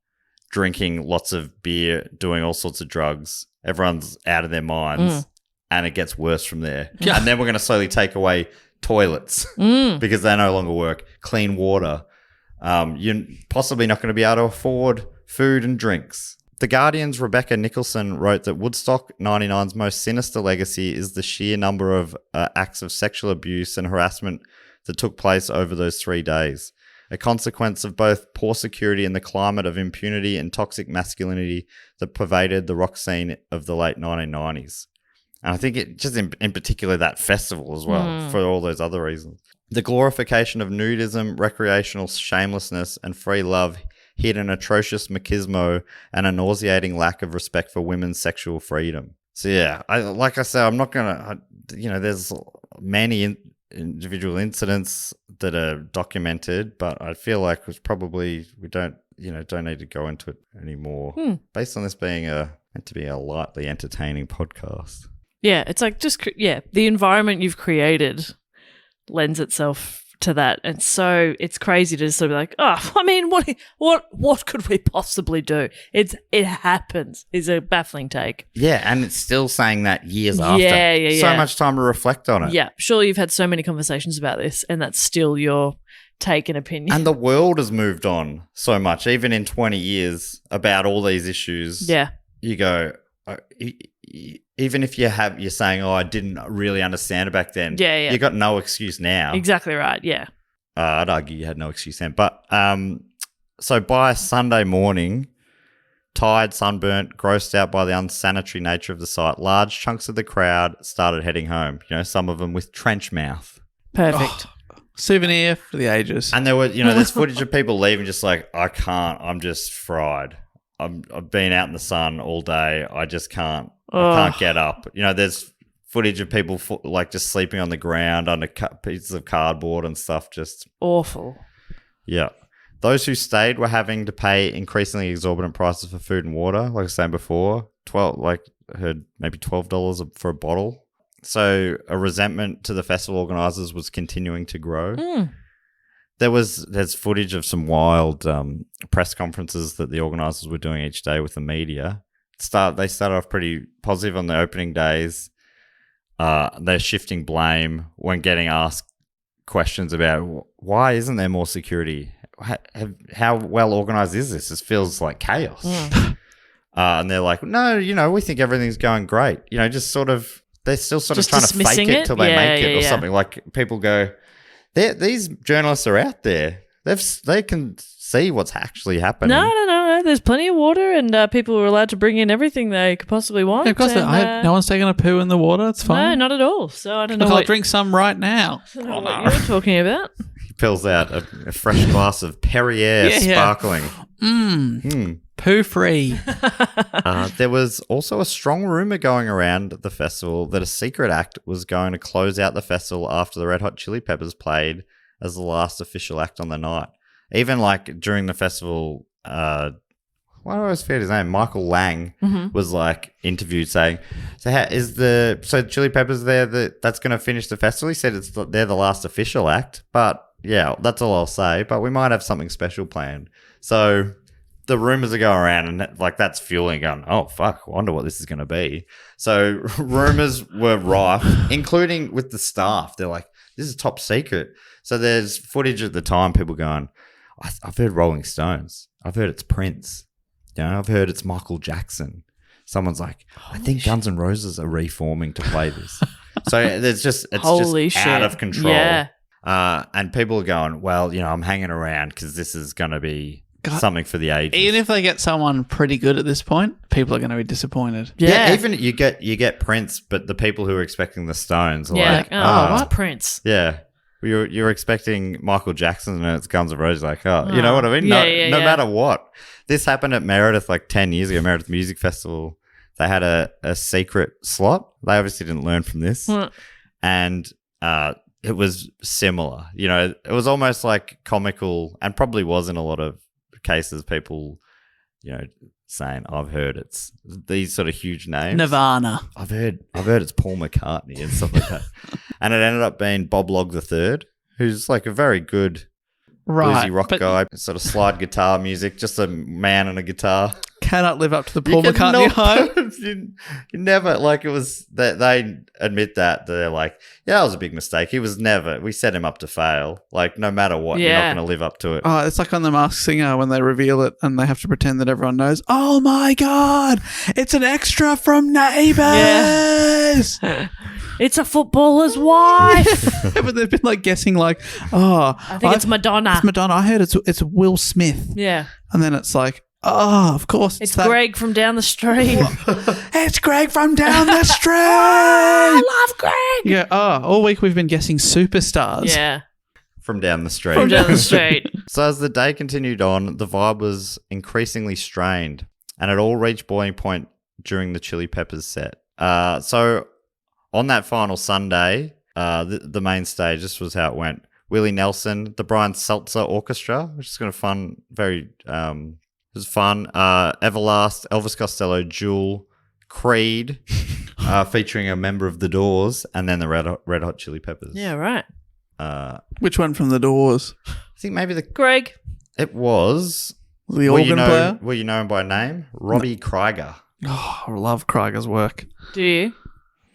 drinking lots of beer, doing all sorts of drugs. Everyone's out of their minds, and it gets worse from there. Yeah. And then we're going to slowly take away toilets because they no longer work, clean water. You're possibly not going to be able to afford food and drinks. The Guardian's Rebecca Nicholson wrote that Woodstock 99's most sinister legacy is the sheer number of acts of sexual abuse and harassment that took place over those 3 days, a consequence of both poor security and the climate of impunity and toxic masculinity that pervaded the rock scene of the late 1990s. And I think it just in particular that festival as well, for all those other reasons. The glorification of nudism, recreational shamelessness, and free love hid an atrocious machismo and a nauseating lack of respect for women's sexual freedom. So yeah, like I said, I'm not gonna, there's many individual incidents that are documented, but I feel like we don't need to go into it anymore. Based on this being meant to be a lightly entertaining podcast. Yeah, it's like the environment you've created lends itself to that, and so it's crazy to sort of be like, oh, I mean, what could we possibly do? It happens is a baffling take. Yeah, and it's still saying that years after. Yeah. So much time to reflect on it. Yeah, surely you've had so many conversations about this, and that's still your take and opinion. And the world has moved on so much, even in 20 years, about all these issues. Yeah. You go, even if you're saying, I didn't really understand it back then. Yeah. You got no excuse now. Exactly right. Yeah. I'd argue you had no excuse then. But so by Sunday morning, tired, sunburnt, grossed out by the unsanitary nature of the site, large chunks of the crowd started heading home. Some of them with trench mouth. Perfect. Souvenir for the ages. And there were, there's footage of people leaving just like, I can't, I'm just fried. I've been out in the sun all day. I just can't. I can't get up. There's footage of people like just sleeping on the ground under pieces of cardboard and stuff. Just awful. Yeah. Those who stayed were having to pay increasingly exorbitant prices for food and water. Like I was saying before, I heard maybe $12 for a bottle. So a resentment to the festival organisers was continuing to grow. There's footage of some wild press conferences that the organisers were doing each day with the media. They started off pretty positive on the opening days. They're shifting blame when getting asked questions about why isn't there more security? How well organised is this? This feels like chaos. And they're like, no, we think everything's going great. Just sort of, they're still sort of trying to fake it till they make it or something. Like people go, these journalists are out there. They can see what's actually happening. No. There's plenty of water, and people are allowed to bring in everything they could possibly want. Yeah, of course, no one's taking a poo in the water. It's fine. No, not at all. So I don't know. I'll drink some right now. I don't know what you're talking about. He pulls out a fresh glass of Perrier sparkling. Poo free. There was also a strong rumour going around the festival that a secret act was going to close out the festival after the Red Hot Chili Peppers played as the last official act on the night. Even like during the festival, why do I always forget his name? Michael Lang was like interviewed saying, "So Chili Peppers there that's going to finish the festival?" He said they're the last official act, but yeah, that's all I'll say. But we might have something special planned. So the rumors are going around, and like that's fueling. Going, oh fuck, I wonder what this is going to be. So rumors were rife, including with the staff. They're like, this is top secret. So there's footage at the time. People going, I've heard Rolling Stones. I've heard it's Prince. I've heard it's Michael Jackson. Someone's like, I think Guns N' Roses are reforming to play this. So it's just out of control. Yeah. And people are going, well, I'm hanging around because this is going to be something for the ages. Even if they get someone pretty good at this point, people are going to be disappointed. Yeah, even you get Prince, but the people who are expecting the Stones are like, what Prince? Yeah. You're expecting Michael Jackson and it's Guns N' Roses, like, you know what I mean? No matter what. This happened at Meredith like 10 years ago, Meredith Music Festival. They had a secret slot. They obviously didn't learn from this. And it was similar. It was almost like comical, and probably was in a lot of cases, people, saying, I've heard it's these sort of huge names. Nirvana. I've heard it's Paul McCartney and stuff like that. And it ended up being Bob Log III, who's like a very good bluesy rock guy, sort of slide guitar music, just a man and a guitar. Cannot live up to the Paul McCartney hype. You never, like, it was, they admit that they're like, yeah, that was a big mistake. We set him up to fail. Like, no matter what, you're not going to live up to it. Oh, it's like on The Masked Singer when they reveal it and they have to pretend that everyone knows. Oh my God, it's an extra from Neighbours. Yeah. It's a footballer's wife. But they've been like guessing like, I think it's Madonna. It's Madonna. I heard it's Will Smith. Yeah. And then it's like, oh, of course. It's Greg from down the street. It's Greg from down the street. I love Greg. Yeah. Oh, all week we've been guessing superstars. Yeah. From down the street. From down the street. So as the day continued on, the vibe was increasingly strained, and it all reached boiling point during the Chili Peppers set. So on that final Sunday, the main stage, this was how it went. Willie Nelson, the Brian Seltzer Orchestra, which is kind of fun, very... it was fun. Everlast, Elvis Costello, Jewel, Creed, featuring a member of The Doors, and then the Red Hot Chili Peppers. Yeah, right. Which one from The Doors? I think maybe Greg. It was... The organ player? Will you know him by name? Robbie Krieger. Oh, I love Krieger's work. Do you?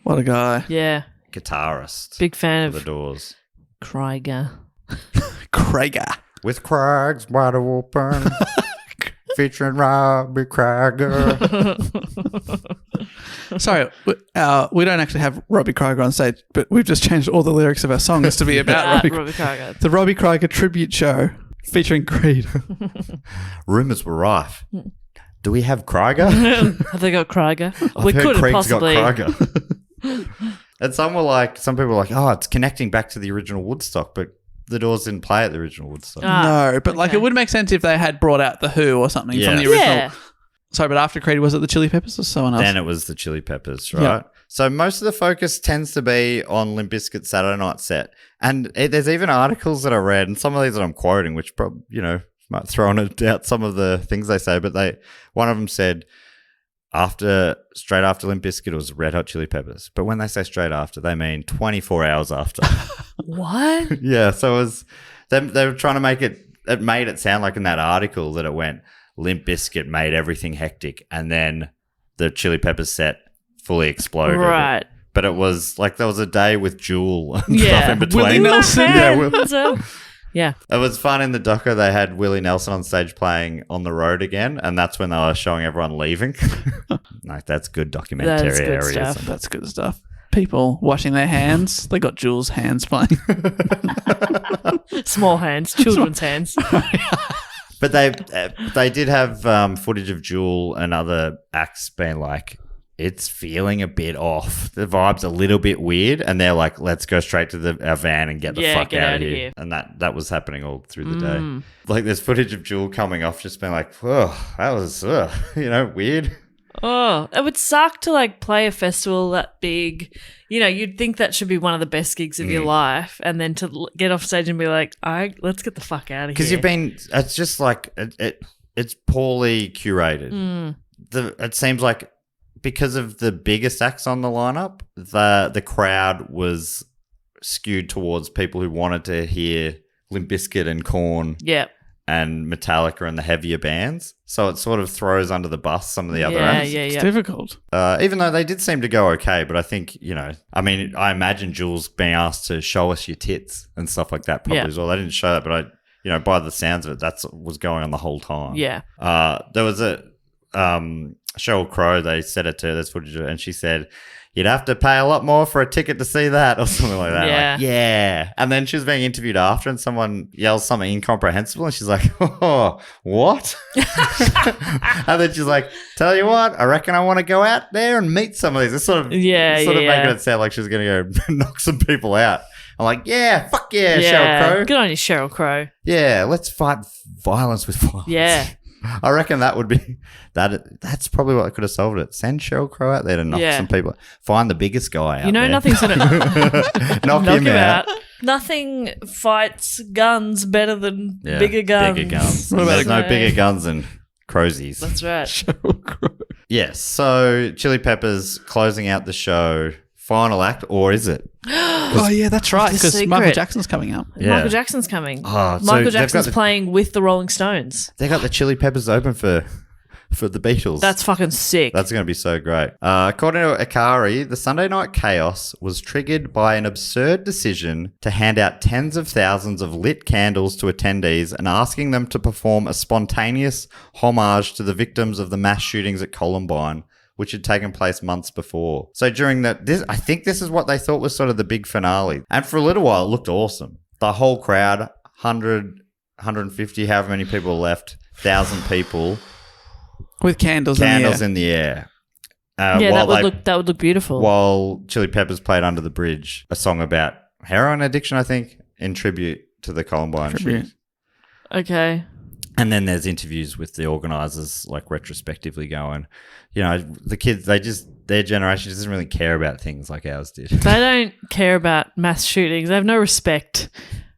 What a guy. Yeah. Guitarist. Big fan of The Doors. Krieger. Krieger. With Craig's wide open. featuring Robbie Krieger. Sorry, we don't actually have Robbie Krieger on stage, but we've just changed all the lyrics of our songs to be about Robbie Krieger. the Robbie Krieger tribute show featuring Creed. Rumors were rife. Do we have Krieger? Have they got Krieger? We I've heard could have Craig's possibly. got Krieger. And some people were like, oh, it's connecting back to the original Woodstock, but the Doors didn't play at the original Woodstock. No, but like okay. it would make sense if they had brought out The Who or something from Yeah. the original. Yeah. Sorry, but after Creed, was it the Chili Peppers or someone else? Then it was the Chili Peppers, right? Yeah. So most of the focus tends to be on Limp Bizkit's Saturday Night set. And there's even articles that I read, and some of these that I'm quoting, which probably, might throw into doubt some of the things they say, but one of them said, straight after Limp Bizkit, it was Red Hot Chili Peppers. But when they say straight after, they mean 24 hours after. What? Yeah, so it was they were trying to make it made it sound like in that article that it went Limp Bizkit made everything hectic, and then the Chili Peppers set fully exploded. Right. But it was like there was a day with Jewel and Yeah. stuff in between. Willie Nelson. Yeah. It was fun in the doco. They had Willie Nelson on stage playing On the Road again, and that's when they were showing everyone leaving. Like, that's good documentary That is good area. stuff. That's good stuff. People washing their hands. They got Jules' hands playing. Small hands, children's hands. But they did have footage of Jewel and other acts being like, it's feeling a bit off. The vibe's a little bit weird, and they're like, let's go straight to our van and get the fuck out of here. And that was happening all through the day. Like, there's footage of Jewel coming off, just being like, whoa, that was weird. Oh, it would suck to like play a festival that big. You'd think that should be one of the best gigs of your life, and then to get off stage and be like, all right, let's get the fuck out of here. Because it's just like, it's poorly curated. It seems like because of the biggest acts on the lineup, the crowd was skewed towards people who wanted to hear Limp Bizkit and Korn. Yeah. And Metallica and the heavier bands. So it sort of throws under the bus some of the other acts. It's difficult. Even though they did seem to go okay, but I think, I imagine Jules being asked to show us your tits and stuff like that probably as well. They didn't show that, but by the sounds of it, that's what was going on the whole time. Yeah. There was a Sheryl Crow, they said it to her, there's footage of it, and she said, you'd have to pay a lot more for a ticket to see that or something like that. Yeah. Like, yeah. And then she was being interviewed after and someone yells something incomprehensible and she's like, oh, what? And then she's like, tell you what, I reckon I want to go out there and meet some of these. It's sort of making it sound like she's going to go knock some people out. I'm like, yeah, fuck yeah, Sheryl Crow. Good on you, Sheryl Crow. Yeah, let's fight violence with violence. Yeah. I reckon that would be that's probably what could have solved it. Send Sheryl Crow out there to knock some people. Find the biggest guy out there. Nothing's going to knock him out. Nothing fights guns better than bigger guns. Bigger guns. There's no bigger guns than Crozies. That's right. Sheryl Crow. Yes. So Chili Peppers closing out the show. Final act, or is it? Oh, yeah, that's right, because Michael Jackson's coming up. Yeah. Michael Jackson's coming. Oh, so Michael Jackson's playing with the Rolling Stones. They got the Chili Peppers open for the Beatles. That's fucking sick. That's going to be so great. According to Akari, the Sunday night chaos was triggered by an absurd decision to hand out tens of thousands of lit candles to attendees and asking them to perform a spontaneous homage to the victims of the mass shootings at Columbine, which had taken place months before. So during I think this is what they thought was sort of the big finale. And for a little while, it looked awesome. The whole crowd, 100, 150, however many people left, 1,000 people. With candles in the air. That would look beautiful. While Chili Peppers played Under the Bridge, a song about heroin addiction, I think, in tribute to the Columbine shootings. Okay. And then there's interviews with the organisers, like retrospectively going, the kids, their generation doesn't really care about things like ours did. They don't care about mass shootings. They have no respect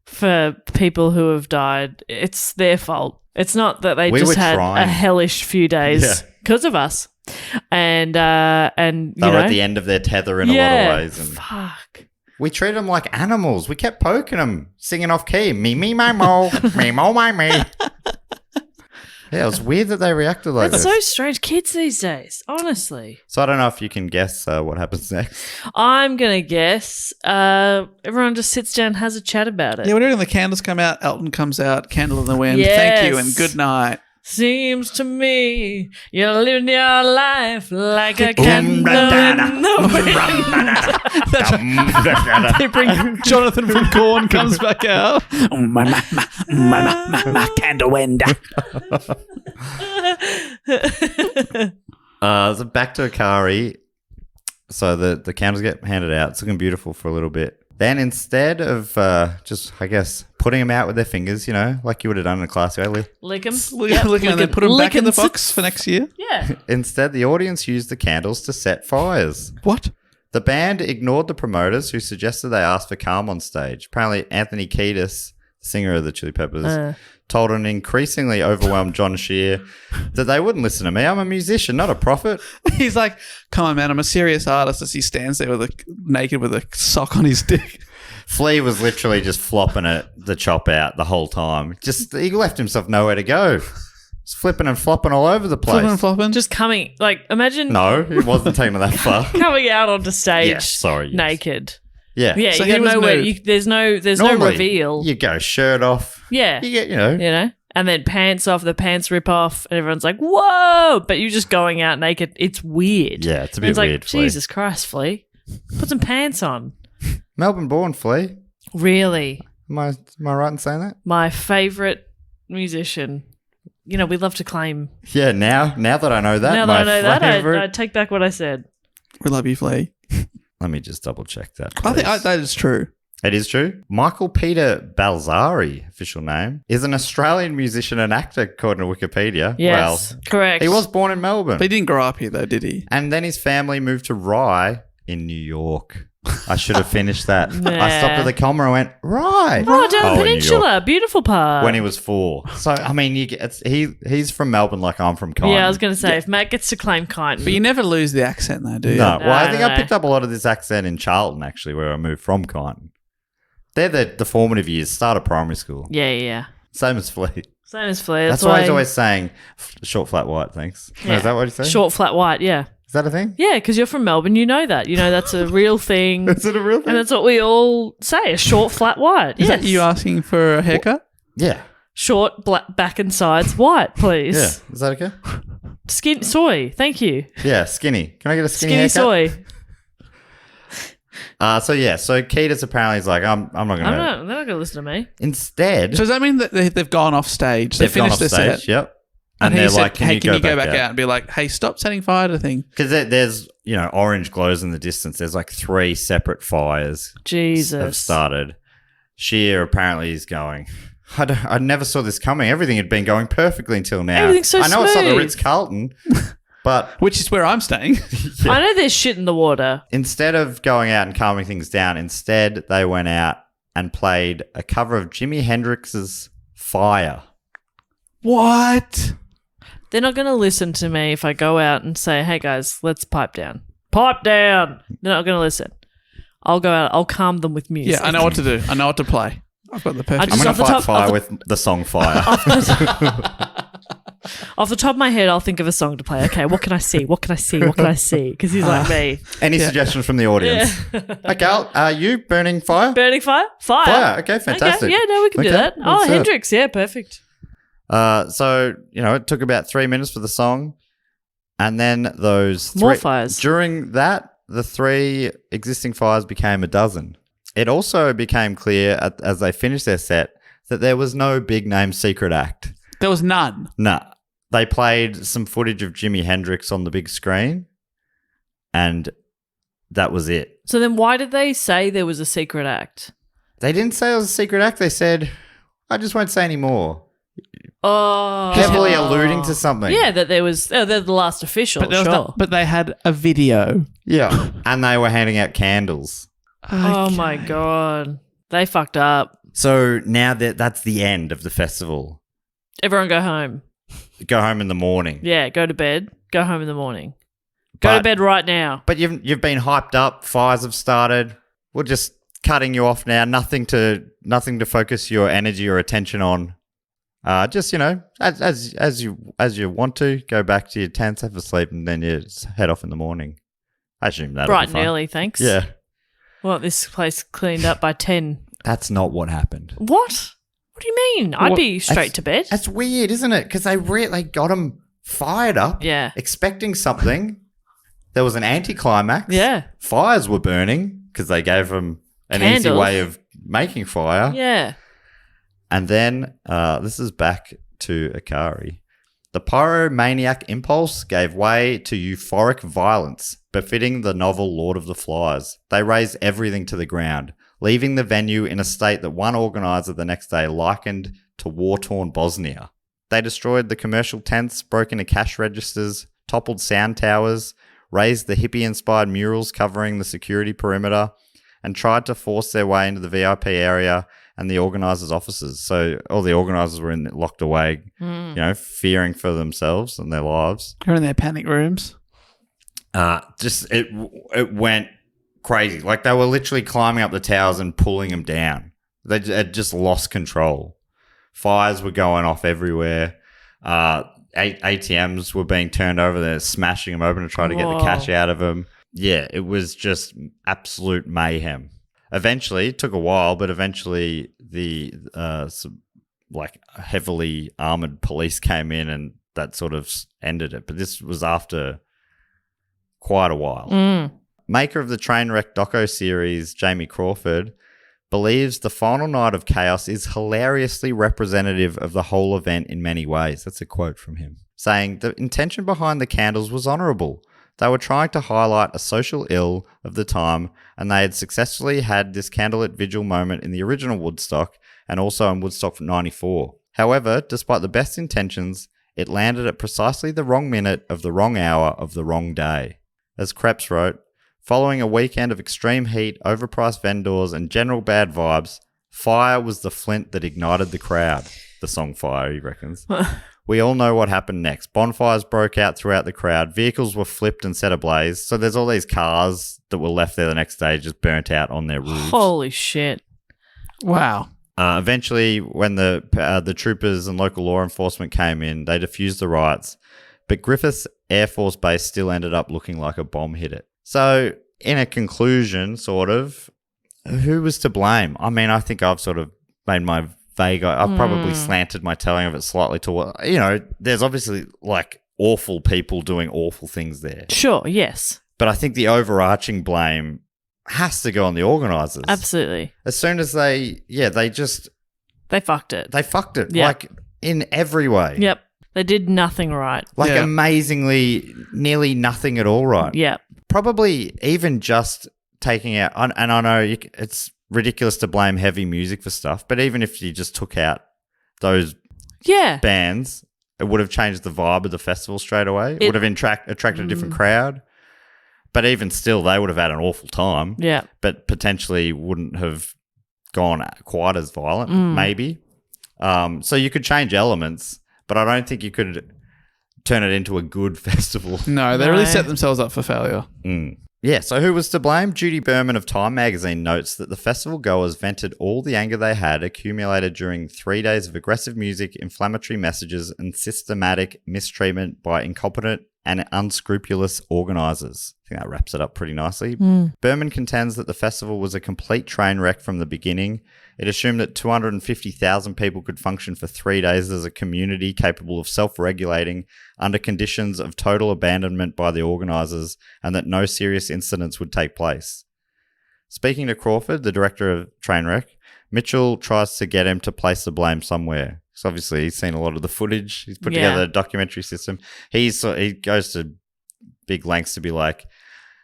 for people who have died. It's their fault. It's not that they just had a hellish few days because of us. And they were at the end of their tether in a lot of ways. And fuck. We treated them like animals. We kept poking them, singing off key. Me, my, mo. Me, mo, my, me. Yeah, it was weird that they reacted like That's this. so strange. Kids these days, honestly. So I don't know if you can guess what happens next. I'm going to guess everyone just sits down and has a chat about it. Yeah, when the candles come out, Elton comes out, Candle in the Wind. Yes. Thank you and good night. Seems to me you're living your life like a candle in the wind. They bring Jonathan from Korn comes back out. My candle wind. So back to Akari. So the candles get handed out. It's looking beautiful for a little bit. Then instead of just, I guess, putting them out with their fingers, like you would have done in a class earlier, Lick them. Look and then put them back in the box for next year. Yeah. instead the audience used the candles to set fires. What? The band ignored the promoters who suggested they ask for calm on stage. Apparently, Anthony Kiedis, singer of the Chili Peppers, told an increasingly overwhelmed John Shear that they wouldn't listen to me. I'm a musician, not a prophet. He's like, come on, man, I'm a serious artist, as he stands there naked with a sock on his dick. Flea was literally just flopping the chop out the whole time. He left himself nowhere to go. Just flipping and flopping all over the place. Flipping and flopping. Just coming, imagine No, it wasn't taking it that far. coming out onto stage Yes. naked. Yeah. Yeah, So you he got was nowhere. nude. There's no Normally, reveal. You go shirt off. Yeah. You get, And then pants off, the pants rip off, and everyone's like, whoa! But you just going out naked, it's weird. Yeah, it's a And bit it's like, weird, Flea. Jesus Christ, Flea. Put some pants on. Melbourne born, Flea. Really? Am I right in saying that? My favourite musician. We love to claim. Yeah, now that I know that, Now my that I know that, favourite- I take back what I said. We love you, Flea. Let me just double check that. I think please. that is true. It is true. Michael Peter Balzari, official name, is an Australian musician and actor, according to Wikipedia. Yes, correct. Well, he was born in Melbourne. But he didn't grow up here, though, did he? And then his family moved to Rye in New York. I should have finished that. Nah. I stopped at the comma and went, Rye. Oh, down the in New peninsula. York. Beautiful part. When he was 4. So, I mean, he's from Melbourne like I'm from Kyneton. Yeah, I was going to say, if Matt gets to claim Kyneton. But you never lose the accent, though, do you? No, well, I think No. I picked up a lot of this accent in Charlton, actually, where I moved from Kyneton. They're the formative years, start of primary school. Yeah. Same as Flea. Same as Flea. That's why he's always saying short, flat, white, thanks. No, Yeah. is that what he says? Short, flat, white, yeah. Is that a thing? Yeah, because you're from Melbourne, you know that. That's a real thing. Is it a real thing? And that's what we all say, a short, flat, white. Is Yes. that you asking for a haircut? Yeah. Short, black, back and sides, white, please. Yeah. Is that okay? Skin soy, thank you. Yeah, skinny. Can I get a skinny Skinny haircut? soy. So Kiedis apparently is like, I'm not going to. They're not going to listen to me. Instead, So does that mean that they've gone off stage? they've gone finished off their stage. set? Yep. And they're he said, like, hey, can you go back out and be like, hey, stop setting fire to things? Because there's, orange glows in the distance. There's like 3 separate fires have Jesus. started. Sheer apparently is going, I never saw this coming. Everything had been going perfectly until now. Everything's so I know it's not the smooth. Ritz-Carlton, but Which is where I'm staying. I know there's shit in the water. instead of going out and calming things down, instead they went out and played a cover of Jimi Hendrix's Fire. What? They're not going to listen to me if I go out and say, hey guys, let's pipe down. Pipe down. They're not going to listen. I'll go out. I'll calm them with music. Yeah, I know what to do. I know what to play. I've got the perfect. I'm Just going off to the fight top- fire off the- with the song Fire. Off the top of my head, I'll think of a song to play. Okay, what can I see? What can I see? What can I see? Because he's like me. Any suggestions from the audience? Okay, are you burning fire? Burning fire? Fire. Okay, fantastic. Okay, yeah, no, we can do Okay, that. let's do it. Hendrix. Yeah, perfect. So, it took about 3 minutes for the song. And then those More 3 fires. During that, the 3 existing fires became a dozen. It also became clear as they finished their set that there was no big name secret act. There was none. Nah. They played some footage of Jimi Hendrix on the big screen, and that was it. So then why did they say there was a secret act? They didn't say it was a secret act. They said, I just won't say any more. Oh. Heavily alluding to something. Yeah, that there was, they're the last official, But, there was sure. no- but they had a video. Yeah. And they were handing out candles. Oh my God. They fucked up. So now that's the end of the festival. Everyone go home. Go home in the morning. Yeah, go to bed. Go home in the morning. Go to But- bed right now. But you've been hyped up. Fires have started. We're just cutting you off now. Nothing to focus your energy or attention on. Just as you want to, go back to your tents, have a sleep, and then you just head off in the morning. I assume that Bright and early, thanks. Yeah, Well, this place cleaned up by 10. that's not what happened. What? What do you mean? I'd be straight to bed. That's weird, isn't it? Because they got them fired up, expecting something. There was an anticlimax. Yeah. Fires were burning because they gave them an easy way of making fire. Yeah. And then this is back to Ikari. The pyromaniac impulse gave way to euphoric violence, befitting the novel Lord of the Flies. They razed everything to the ground, leaving the venue in a state that one organizer the next day likened to war-torn Bosnia. They destroyed the commercial tents, broke into cash registers, toppled sound towers, raised the hippie-inspired murals covering the security perimeter, and tried to force their way into the VIP area and the organisers' offices. So all the organisers were locked away, fearing for themselves and their lives. They're in their panic rooms. It went crazy. Like they were literally climbing up the towers and pulling them down. They had just lost control. Fires were going off everywhere. ATMs were being turned over. They're smashing them open to try to get the cash out of them. Yeah, it was just absolute mayhem. Eventually, it took a while, but eventually the heavily armored police came in and that sort of ended it. But this was after quite a while. Maker of the Trainwreck doco series, Jamie Crawford, believes the final night of chaos is hilariously representative of the whole event in many ways. That's a quote from him, saying the intention behind the candles was honourable. They were trying to highlight a social ill of the time, and they had successfully had this candlelit vigil moment in the original Woodstock and also in Woodstock 94. However, despite the best intentions, it landed at precisely the wrong minute of the wrong hour of the wrong day. As Krebs wrote, following a weekend of extreme heat, overpriced vendors, and general bad vibes, fire was the flint that ignited the crowd. The song Fire, he reckons. We all know what happened next. Bonfires broke out throughout the crowd. Vehicles were flipped and set ablaze. So there's all these cars that were left there the next day just burnt out on their roofs. Holy shit. Wow. Eventually, when the troopers and local law enforcement came in, they defused the riots. But Griffiths Air Force Base still ended up looking like a bomb hit it. So, in a conclusion, sort of, who was to blame? I mean, I think I've sort of made my vague... I've probably slanted my telling of it slightly to, there's obviously, awful people doing awful things there. Sure, yes. But I think the overarching blame has to go on the organisers. Absolutely. As soon as they fucked it. They fucked it, Yep. in every way. Yep. They did nothing right. Amazingly, nearly nothing at all right. Yep. Probably even just taking out, and I know it's ridiculous to blame heavy music for stuff, but even if you just took out those bands, it would have changed the vibe of the festival straight away. It would have attracted a different crowd. But even still, they would have had an awful time. Yeah. But potentially wouldn't have gone quite as violent, maybe. So you could change elements, but I don't think you could turn it into a good festival. No, they really set themselves up for failure. Yeah, so who was to blame? Judy Berman of Time Magazine notes that the festival goers vented all the anger they had accumulated during 3 days of aggressive music, inflammatory messages, and systematic mistreatment by incompetent and unscrupulous organisers. I think that wraps it up pretty nicely. Berman contends that the festival was a complete train wreck from the beginning. It assumed that 250,000 people could function for 3 days as a community capable of self-regulating under conditions of total abandonment by the organisers, and that no serious incidents would take place. Speaking to Crawford, the director of Trainwreck, Mitchell tries to get him to place the blame somewhere. So obviously he's seen a lot of the footage. He's put together a documentary system. He goes to big lengths to be like,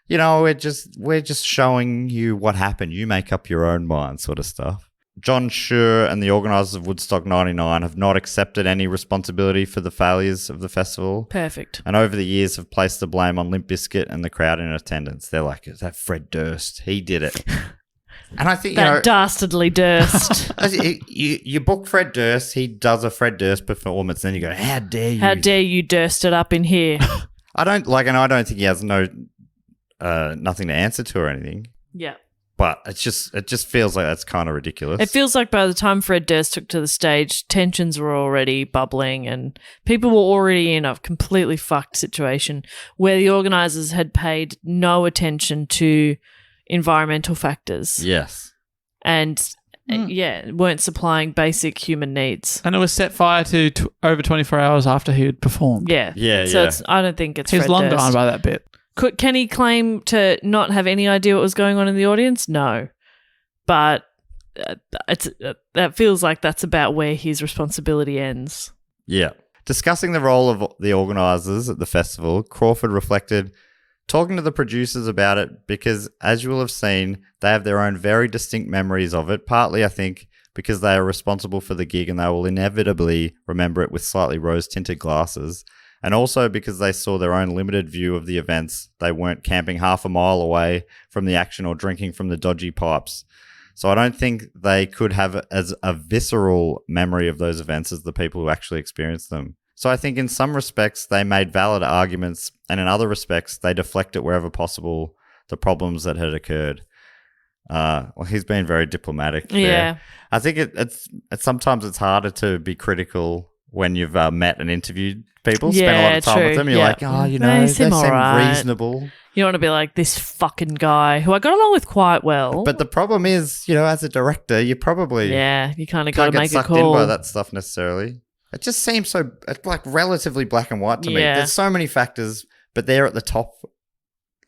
we're just showing you what happened. You make up your own mind, sort of stuff. John Schur and the organisers of Woodstock 99 have not accepted any responsibility for the failures of the festival. Perfect. And over the years have placed the blame on Limp Bizkit and the crowd in attendance. They're like, is that Fred Durst? He did it. And I think, that dastardly Durst. you book Fred Durst, he does a Fred Durst performance, then you go, how dare you? How dare you Durst it up in here? I don't think he has nothing to answer to or anything. Yeah. But it just feels like that's kind of ridiculous. It feels like by the time Fred Durst took to the stage, tensions were already bubbling and people were already in a completely fucked situation where the organisers had paid no attention to environmental factors. Yes. And weren't supplying basic human needs. And it was set fire to over 24 hours after he had performed. Yeah. Yeah, So yeah. I don't think it's He's Fred long Durst. gone by that bit. Can he claim to not have any idea what was going on in the audience? No. But that feels like that's about where his responsibility ends. Yeah. Discussing the role of the organisers at the festival, Crawford reflected, talking to the producers about it because, as you will have seen, they have their own very distinct memories of it, partly, I think, because they are responsible for the gig and they will inevitably remember it with slightly rose-tinted glasses, and also because they saw their own limited view of the events. They weren't camping half a mile away from the action or drinking from the dodgy pipes. So I don't think they could have as a visceral memory of those events as the people who actually experienced them. So I think in some respects they made valid arguments, and in other respects they deflected wherever possible the problems that had occurred. Well, he's been very diplomatic there. Yeah. I think it's sometimes it's harder to be critical when you've met and interviewed people, spent a lot of time with them. You're like, oh, you know, they seem alright. reasonable. You don't want to be like this fucking guy who I got along with quite well. But the problem is, you know, as a director, you probably you kind of got to can't get make a sucked call. in by that stuff necessarily. It just seems so like relatively black and white to me. Yeah. There's so many factors, but they're at the top.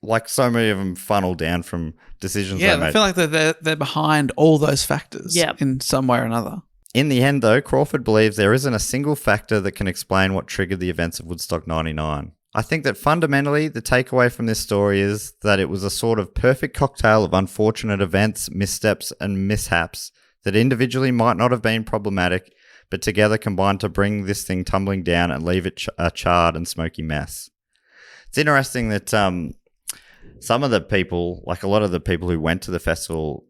Like so many of them funnel down from decisions they Yeah, made. I feel like they're behind all those factors in some way or another. In the end, though, Crawford believes there isn't a single factor that can explain what triggered the events of Woodstock 99. I think that fundamentally, the takeaway from this story is that it was a sort of perfect cocktail of unfortunate events, missteps, and mishaps that individually might not have been problematic, but together combined to bring this thing tumbling down and leave it a charred and smoky mess. It's interesting that some of the people, like a lot of the people who went to the festival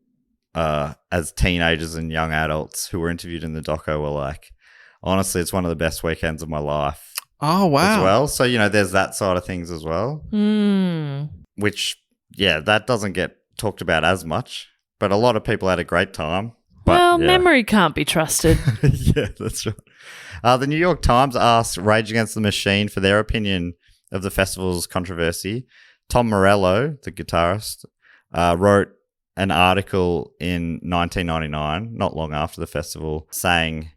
as teenagers and young adults who were interviewed in the doco were like, honestly, it's one of the best weekends of my life. Oh, wow. As well. So, you know, there's that side of things as well. Which, yeah, that doesn't get talked about as much. But a lot of people had a great time. But, memory can't be trusted. Yeah, that's right. The New York Times asked Rage Against the Machine for their opinion of the festival's controversy. Tom Morello, the guitarist, wrote an article in 1999, not long after the festival, saying,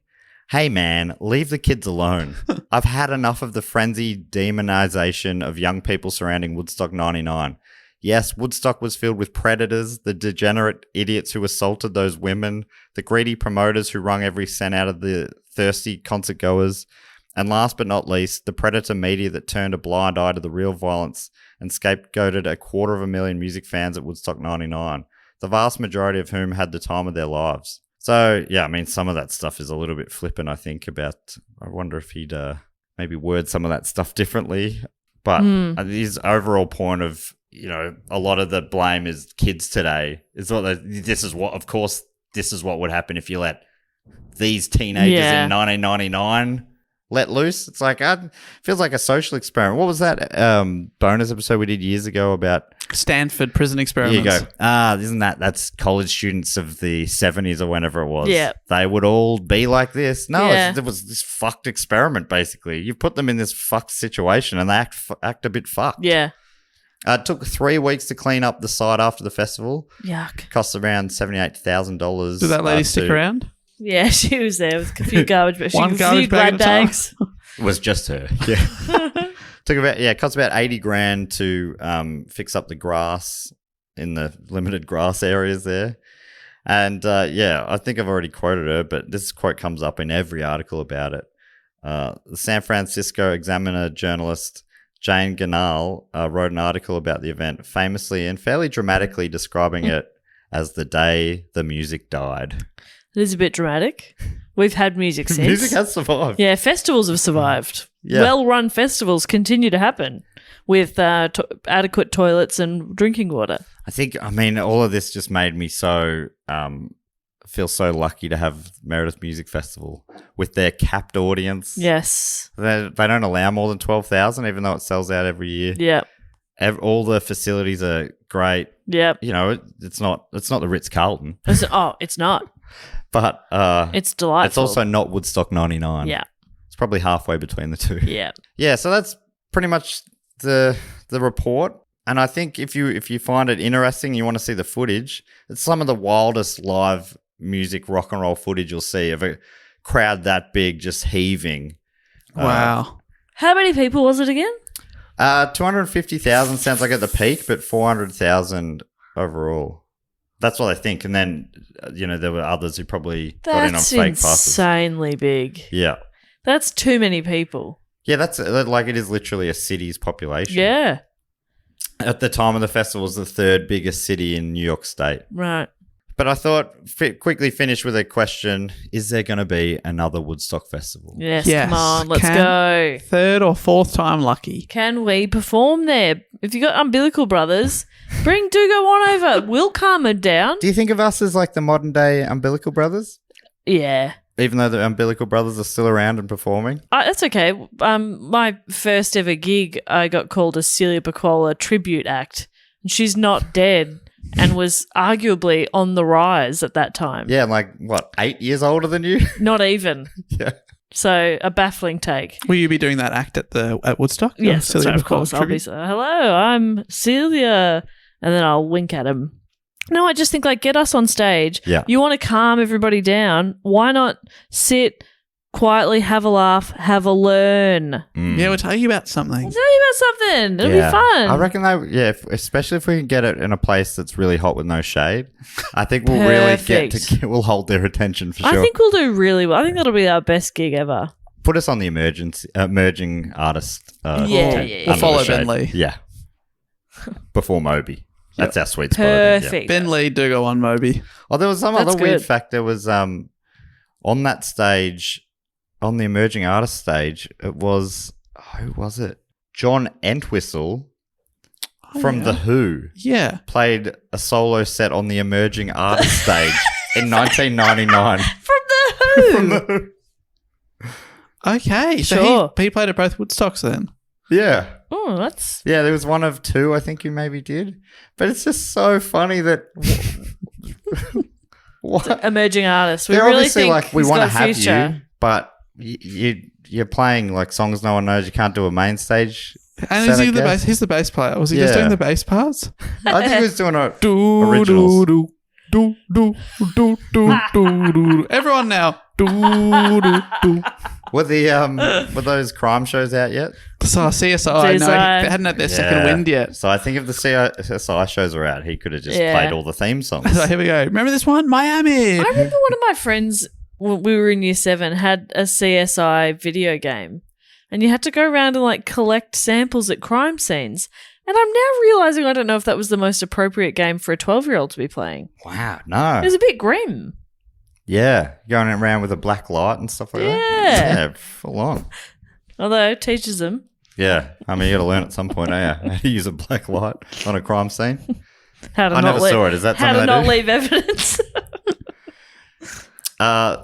"Hey man, leave the kids alone. I've had enough of the frenzied demonization of young people surrounding Woodstock 99. Yes, Woodstock was filled with predators, the degenerate idiots who assaulted those women, the greedy promoters who wrung every cent out of the thirsty concert goers, and last but not least, the predator media that turned a blind eye to the real violence and scapegoated 250,000 music fans at Woodstock 99, the vast majority of whom had the time of their lives." So, yeah, I mean, some of that stuff is a little bit flippant, I think, about, I wonder if he'd maybe word some of that stuff differently. But his overall point of, you know, a lot of the blame is kids today. This is what would happen if you let these teenagers in 1999 let loose. It's like, feels like a social experiment. What was that bonus episode we did years ago about Stanford prison experiments? There you go. Isn't that's college students of the 70s or whenever it was. Yeah. They would all be like this. No, Yeah. it was this fucked experiment, basically. You put them in this fucked situation and they act a bit fucked. Yeah. It took 3 weeks to clean up the site after the festival. Yuck. Cost around $78,000. Did that lady stick around? Yeah, she was there with a few garbage, but One a garbage few bag glad at a time? bags. It was just her. Yeah. It cost about $80,000 to fix up the grass in the limited grass areas there. And I think I've already quoted her, but this quote comes up in every article about it. The San Francisco Examiner journalist Jane Ganal wrote an article about the event, famously and fairly dramatically describing it as the day the music died. It is a bit dramatic. We've had music since. Music has survived. Yeah, festivals have survived. Yeah. Well-run festivals continue to happen with adequate toilets and drinking water. I think, all of this just made me so feel so lucky to have Meredith Music Festival with their capped audience. Yes. They don't allow more than 12,000, even though it sells out every year. Yeah. All the facilities are great. Yeah. You know, it's not the Ritz-Carlton. It's not. But it's delightful. It's also not Woodstock 99. Yeah. It's probably halfway between the two. Yeah. Yeah, so that's pretty much the report. And I think if you find it interesting, you want to see the footage, it's some of the wildest live music rock and roll footage you'll see of a crowd that big just heaving. Wow. How many people was it again? 250,000 sounds like at the peak, but 400,000 overall. That's what I think. And then, there were others who probably got in on fake passes. That's insanely big. Yeah. That's too many people. Yeah, that's like it is literally a city's population. Yeah. At the time of the festival, it was the third biggest city in New York State. Right. But I thought quickly finish with a question. Is there going to be another Woodstock festival? Yes, come on, let's go. Third or fourth time lucky. Can we perform there? If you got Umbilical Brothers, do go on over. We'll calm it down. Do you think of us as like the modern day Umbilical Brothers? Yeah. Even though the Umbilical Brothers are still around and performing? That's okay. My first ever gig, I got called a Celia Pacquola tribute act. And she's not dead. And was arguably on the rise at that time. Yeah, like, 8 years older than you? Not even. Yeah. So, a baffling take. Will you be doing that act at Woodstock? Yes, so of course. I'll be hello, I'm Celia. And then I'll wink at him. No, I just think, get us on stage. Yeah. You want to calm everybody down. Why not sit quietly, have a laugh, have a learn? Yeah, we'll tell you about something. I'll tell you about something. It'll be fun. I reckon especially if we can get it in a place that's really hot with no shade, I think we'll Perfect. we'll hold their attention for sure. I think we'll do really well. I think that'll be our best gig ever. Put us on the emerging artist. Yeah. We'll follow Ben Lee. Yeah. Before Moby. That's our sweet spot. Perfect. Ben Lee, do go on Moby. Oh, there was some That's other weird good. fact. There was on that stage, on the emerging artist stage, it was, who was it? John Entwistle from The Who Yeah. played a solo set on the emerging artist stage in 1999. From the Who. Okay. So Sure. he played at both Woodstocks then. Yeah. Oh, that's... Yeah, there was one of two, I think, you maybe did. But it's just so funny that... what? Emerging artists. We They're really obviously think like, we he's want to got a have future. you, but you're playing like songs no one knows. You can't do a main stage. And is he the bass? He's the bass player. Was he just Yeah. doing the bass parts? I think he was doing a Do, originals. do, do, do, do, do, do, do. Everyone now. Do, do, do. Were were those crime shows out yet? So CSI, no, CSI. he hadn't had their second wind yet. So I think if the CSI shows are out, he could have just Yeah. played all the theme songs. So here we go. Remember this one? Miami. I remember one of my friends, when we were in year 7, had a CSI video game. And you had to go around and collect samples at crime scenes. And I'm now realising I don't know if that was the most appropriate game for a 12-year-old to be playing. Wow, no. It was a bit grim. Yeah, going around with a black light and stuff like that. Yeah, full on. Although it teaches them. Yeah, I mean, you got to learn at some point, how to use a black light on a crime scene. How to I not never leave, saw it. Is that how something to they not do? leave evidence.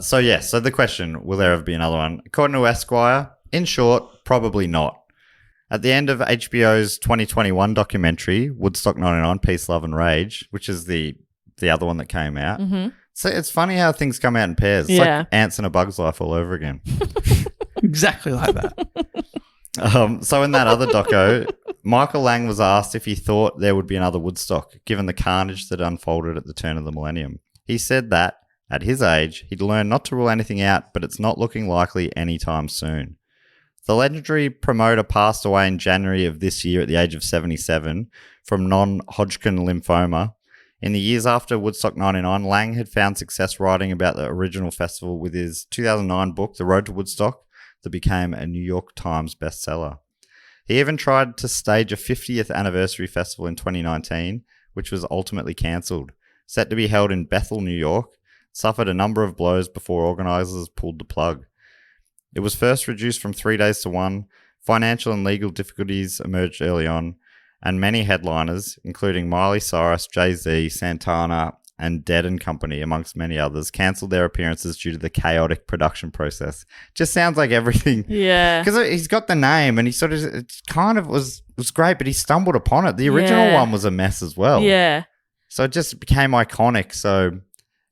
So the question, will there ever be another one? According to Esquire, in short, probably not. At the end of HBO's 2021 documentary, Woodstock 99, Peace, Love and Rage, which is the other one that came out. Mm-hmm. So it's funny how things come out in pairs. It's like Ants in a Bug's Life all over again. Exactly like that. So in that other doco, Michael Lang was asked if he thought there would be another Woodstock, given the carnage that unfolded at the turn of the millennium. He said that, at his age, he'd learned not to rule anything out, but it's not looking likely anytime soon. The legendary promoter passed away in January of this year at the age of 77 from non-Hodgkin lymphoma. In the years after Woodstock 99, Lang had found success writing about the original festival with his 2009 book, The Road to Woodstock, that became a New York Times bestseller. He even tried to stage a 50th anniversary festival in 2019, which was ultimately cancelled. Set to be held in Bethel, New York, suffered a number of blows before organisers pulled the plug. It was first reduced from 3 days to 1, financial and legal difficulties emerged early on, and many headliners, including Miley Cyrus, Jay-Z, Santana, and Dead & Company, amongst many others, cancelled their appearances due to the chaotic production process. Just sounds like everything. Yeah. Because he's got the name, and he sort of, it kind of was great, but he stumbled upon it. The original one was a mess as well. Yeah. So it just became iconic. So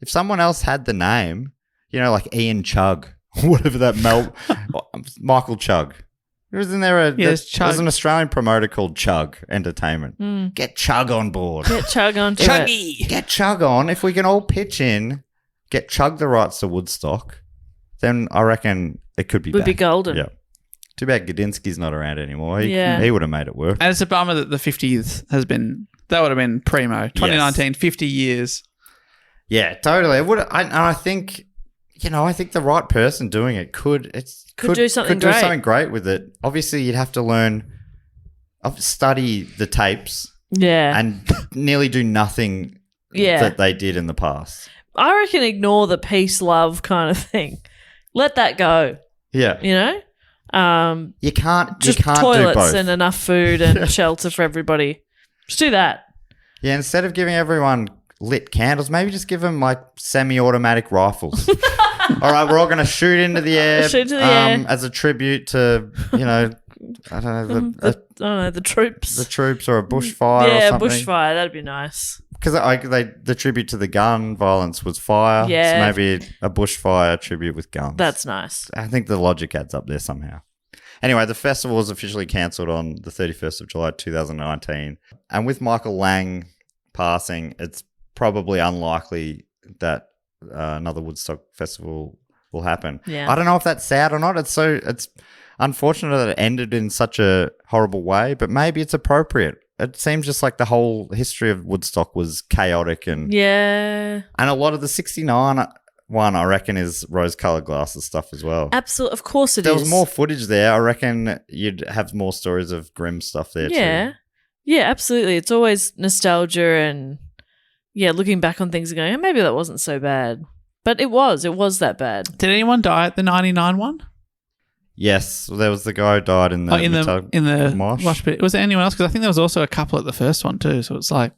if someone else had the name, like Ian Chug, whatever that Michael Chug. Isn't there Chug. there's an Australian promoter called Chug Entertainment. Get Chug on board. Get Chug on to it. Chuggy. Get Chug on. If we can all pitch in chug the rights to Woodstock, then I reckon it could be Would be back. golden. Yeah. Too bad Gadinsky's not around anymore. He Yeah. would have made it work. And it's a bummer that the 50th has been, that would have been primo. 2019, 50 years. Yeah, totally. It would, and I think, I think the right person doing it could do something do great. something great with it. Obviously, you'd have to study the tapes Yeah. and nearly do nothing that they did in the past. I reckon ignore the peace, love kind of thing. Let that go, Yeah. you know? You can't Just do toilets both. and enough food and shelter for everybody. Just do that. Yeah, instead of giving everyone lit candles, maybe just give them like semi-automatic rifles. All right, we're all going to shoot into the air, Shoot into the air. as a tribute to, I don't know, The troops. the troops or a bushfire or yeah, something. bushfire. That'd be nice. Because the tribute to the gun violence was fire. Yeah. So maybe a bushfire tribute with guns. That's nice. I think the logic adds up there somehow. Anyway, the festival was officially cancelled on the 31st of July 2019. And with Michael Lang passing, it's probably unlikely that another Woodstock festival will happen. Yeah. I don't know if that's sad or not. It's unfortunate that it ended in such a horrible way, but maybe it's appropriate. It seems just like the whole history of Woodstock was chaotic and Yeah. a lot of the 69 one, I reckon, is rose-colored glasses stuff as well. Absolutely. Of course it There is. was more footage there. I reckon you'd have more stories of grim stuff there Yeah. too. Yeah, absolutely. It's always nostalgia and, looking back on things and going, maybe that wasn't so bad. But it was that bad. Did anyone die at the 99 one? Yes, there was the guy who died in the in the mosh. mosh pit. Was there anyone else? Because I think there was also a couple at the first one too. So it's like,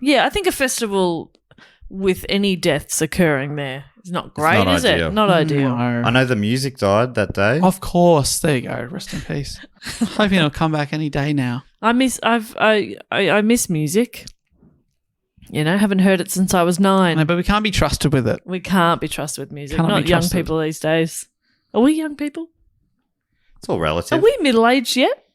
Yeah, I think a festival with any deaths occurring there is not great, not is ideal. it? Not ideal. no. I know the music died that day. Of course. There you go. Rest in peace. Hoping it'll come back any day now. I miss music. Haven't heard it since I was 9. No, but we can't be trusted with it. We can't be trusted with music. Cannot Not be young trusted. people these days. Are we young people? It's all relative. Are we middle-aged yet?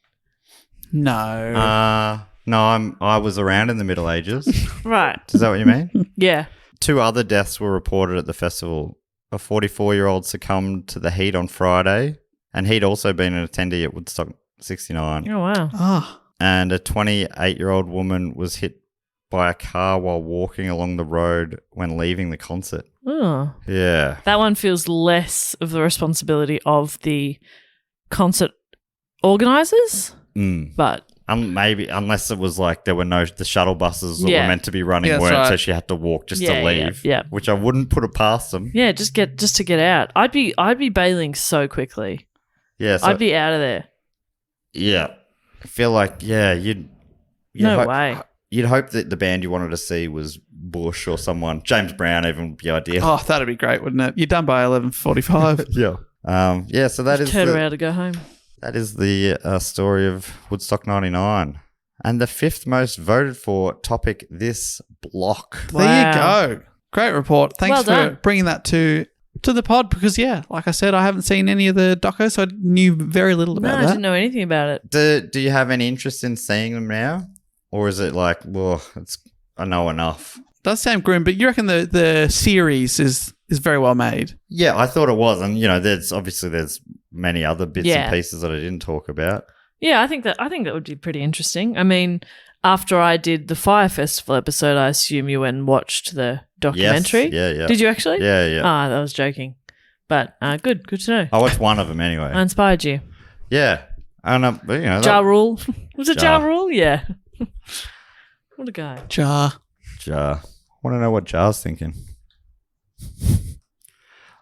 No. No, I was around in the Middle Ages. Right. Is that what you mean? Yeah. 2 other deaths were reported at the festival. A 44-year-old succumbed to the heat on Friday, and he'd also been an attendee at Woodstock 69. Oh, wow. Ah. And a 28-year-old woman was hit by a car while walking along the road when leaving the concert. Oh. Yeah. That one feels less of the responsibility of the concert organisers, but Maybe, unless it was like there were the shuttle buses that Yeah. were meant to be running Yeah, that's weren't, so right. she had to walk just Yeah, to leave. yeah. Which I wouldn't put it past them. yeah, just to get out. I'd be bailing so quickly. Yeah. So, I'd be out of there. yeah. I feel like, you'd No way. You'd hope that the band you wanted to see was Bush or someone. James Brown even would be ideal. Oh, that'd be great, wouldn't it? You're done by 11:45. Yeah. So that is Turn around to go home. that is the story of Woodstock 99. And the 5th most voted for topic this block. There you go. Great report. Thanks Well for done. bringing that to the pod because, like I said, I haven't seen any of the docos, so I knew very little No, about I that. didn't know anything about it. Do you have any interest in seeing them now? Or is it like, well, I know enough? Does sound grim, but you reckon the series is very well made? Yeah, I thought it was. And, there's many other bits Yeah. and pieces that I didn't talk about. Yeah, I think that would be pretty interesting. I mean, after I did the Fire Festival episode, I assume you went and watched the documentary. Yes. Yeah. Did you actually? Yeah. Ah, that was joking. But good to know. I watched one of them anyway. I inspired you. Yeah. And, Ja Rule. Was it Ja Ja. Rule? Yeah. What a guy. Jar. Ja. I want to know what Jar's thinking.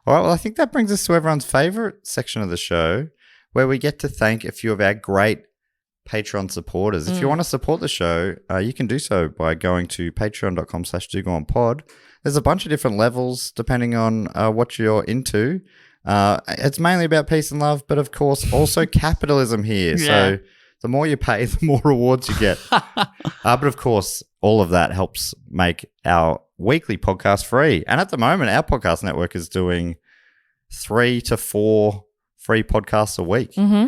All right, well, I think that brings us to everyone's favourite section of the show, where we get to thank a few of our great Patreon supporters. If you want to support the show, you can do so by going to patreon.com/dogoonpod. There's a bunch of different levels depending on what you're into. It's mainly about peace and love, but of course also capitalism here. Yeah. So the more you pay, the more rewards you get. But of course, all of that helps make our weekly podcast free. And at the moment, our podcast network is doing 3 to 4 free podcasts a week. Mm-hmm.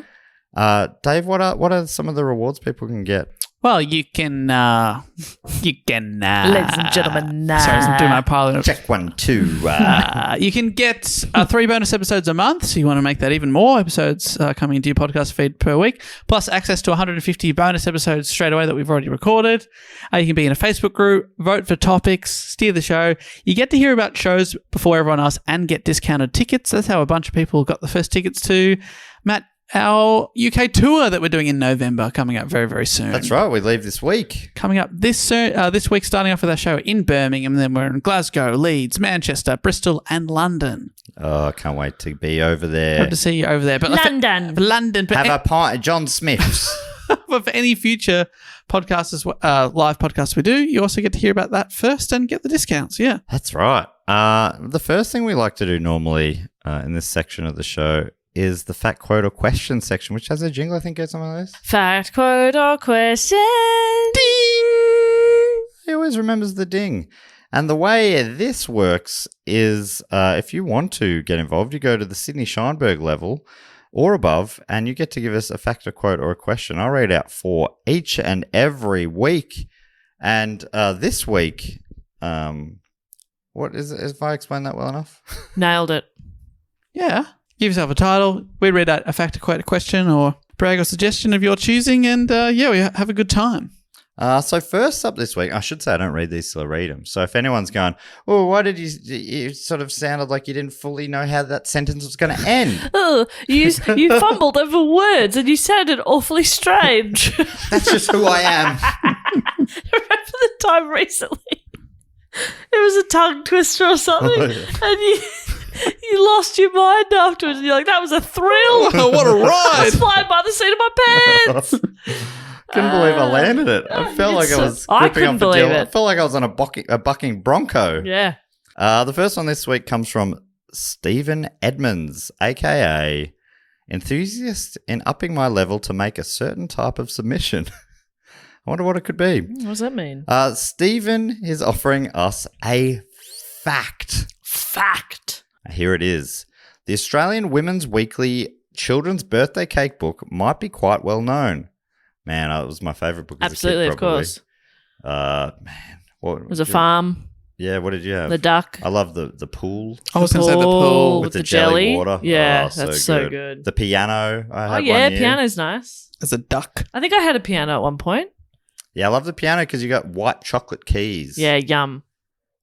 Dave, what are some of the rewards people can get? Well, you can. Ladies and gentlemen, Sorry, I'm doing my pilot. Check 1, 2. You can get 3 bonus episodes a month, so you want to make that even more episodes coming into your podcast feed per week, plus access to 150 bonus episodes straight away that we've already recorded. You can be in a Facebook group, vote for topics, steer the show. You get to hear about shows before everyone else and get discounted tickets. That's how a bunch of people got the first tickets to, Matt, our UK tour that we're doing in November, coming up very, very soon. That's right. We leave this week. Coming up this week, starting off with our show in Birmingham, then we're in Glasgow, Leeds, Manchester, Bristol, and London. Oh, I can't wait to be over there. Hope to see you over there. But London. Have a pint at John Smith's. But for any future podcasts, live podcasts we do, you also get to hear about that first and get the discounts. Yeah. That's right. The first thing we like to do normally in this section of the show is the fact, quote, or question section, which has a jingle, I think, goes something like this. Fact, quote, or question. Ding! He always remembers the ding. And the way this works is if you want to get involved, you go to the Sydney Scheinberg level or above, and you get to give us a fact, a quote, or a question. I'll read out for each and every week. And this week, what is it? If I explain that well enough? Nailed it. Yeah. Give yourself a title. We read out a fact, a quote, a question, or brag or suggestion of your choosing, and we have a good time. So first up this week, I should say I don't read these till I read them. So if anyone's going, oh, why did you sort of sounded like you didn't fully know how that sentence was going to end. Oh, you fumbled over words and you sounded awfully strange. That's just who I am. Remember the time recently? It was a tongue twister or something, and you lost your mind afterwards, and you're like, that was a thrill. Oh, what a I was ride. flying by the seat of my pants. Couldn't believe I landed it. I felt like I was I gripping couldn't on for believe dear. it. I felt like I was on a bucking bronco. Yeah. The first one this week comes from Stephen Edmonds, a.k.a. enthusiast in upping my level to make a certain type of submission. I wonder what it could be. What does that mean? Stephen is offering us a fact. Fact. Here it is. The Australian Women's Weekly Children's Birthday Cake Book might be quite well known. Man, it was my favourite book as Absolutely, a kid, of probably. course. Man. What It was a farm, Yeah, what did you have? the duck. I love the pool. I was going to say the pool. with the jelly jelly. water. Yeah, Oh, that's so good. The piano. I had Oh, yeah, one year. piano's nice. As a duck. I think I had a piano at one point. Yeah, I love the piano because you got white chocolate keys. Yeah, yum.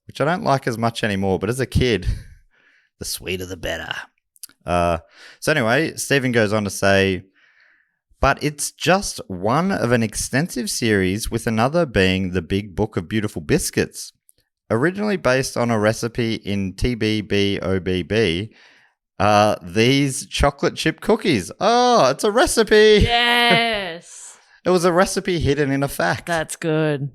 Which I don't like as much anymore, but as a kid, the sweeter the better. So anyway, Stephen goes on to say, but it's just one of an extensive series, with another being the Big Book of Beautiful Biscuits. Originally based on a recipe in TBBOBB, these chocolate chip cookies. Oh, it's a recipe. Yes. It was a recipe hidden in a fact. That's good.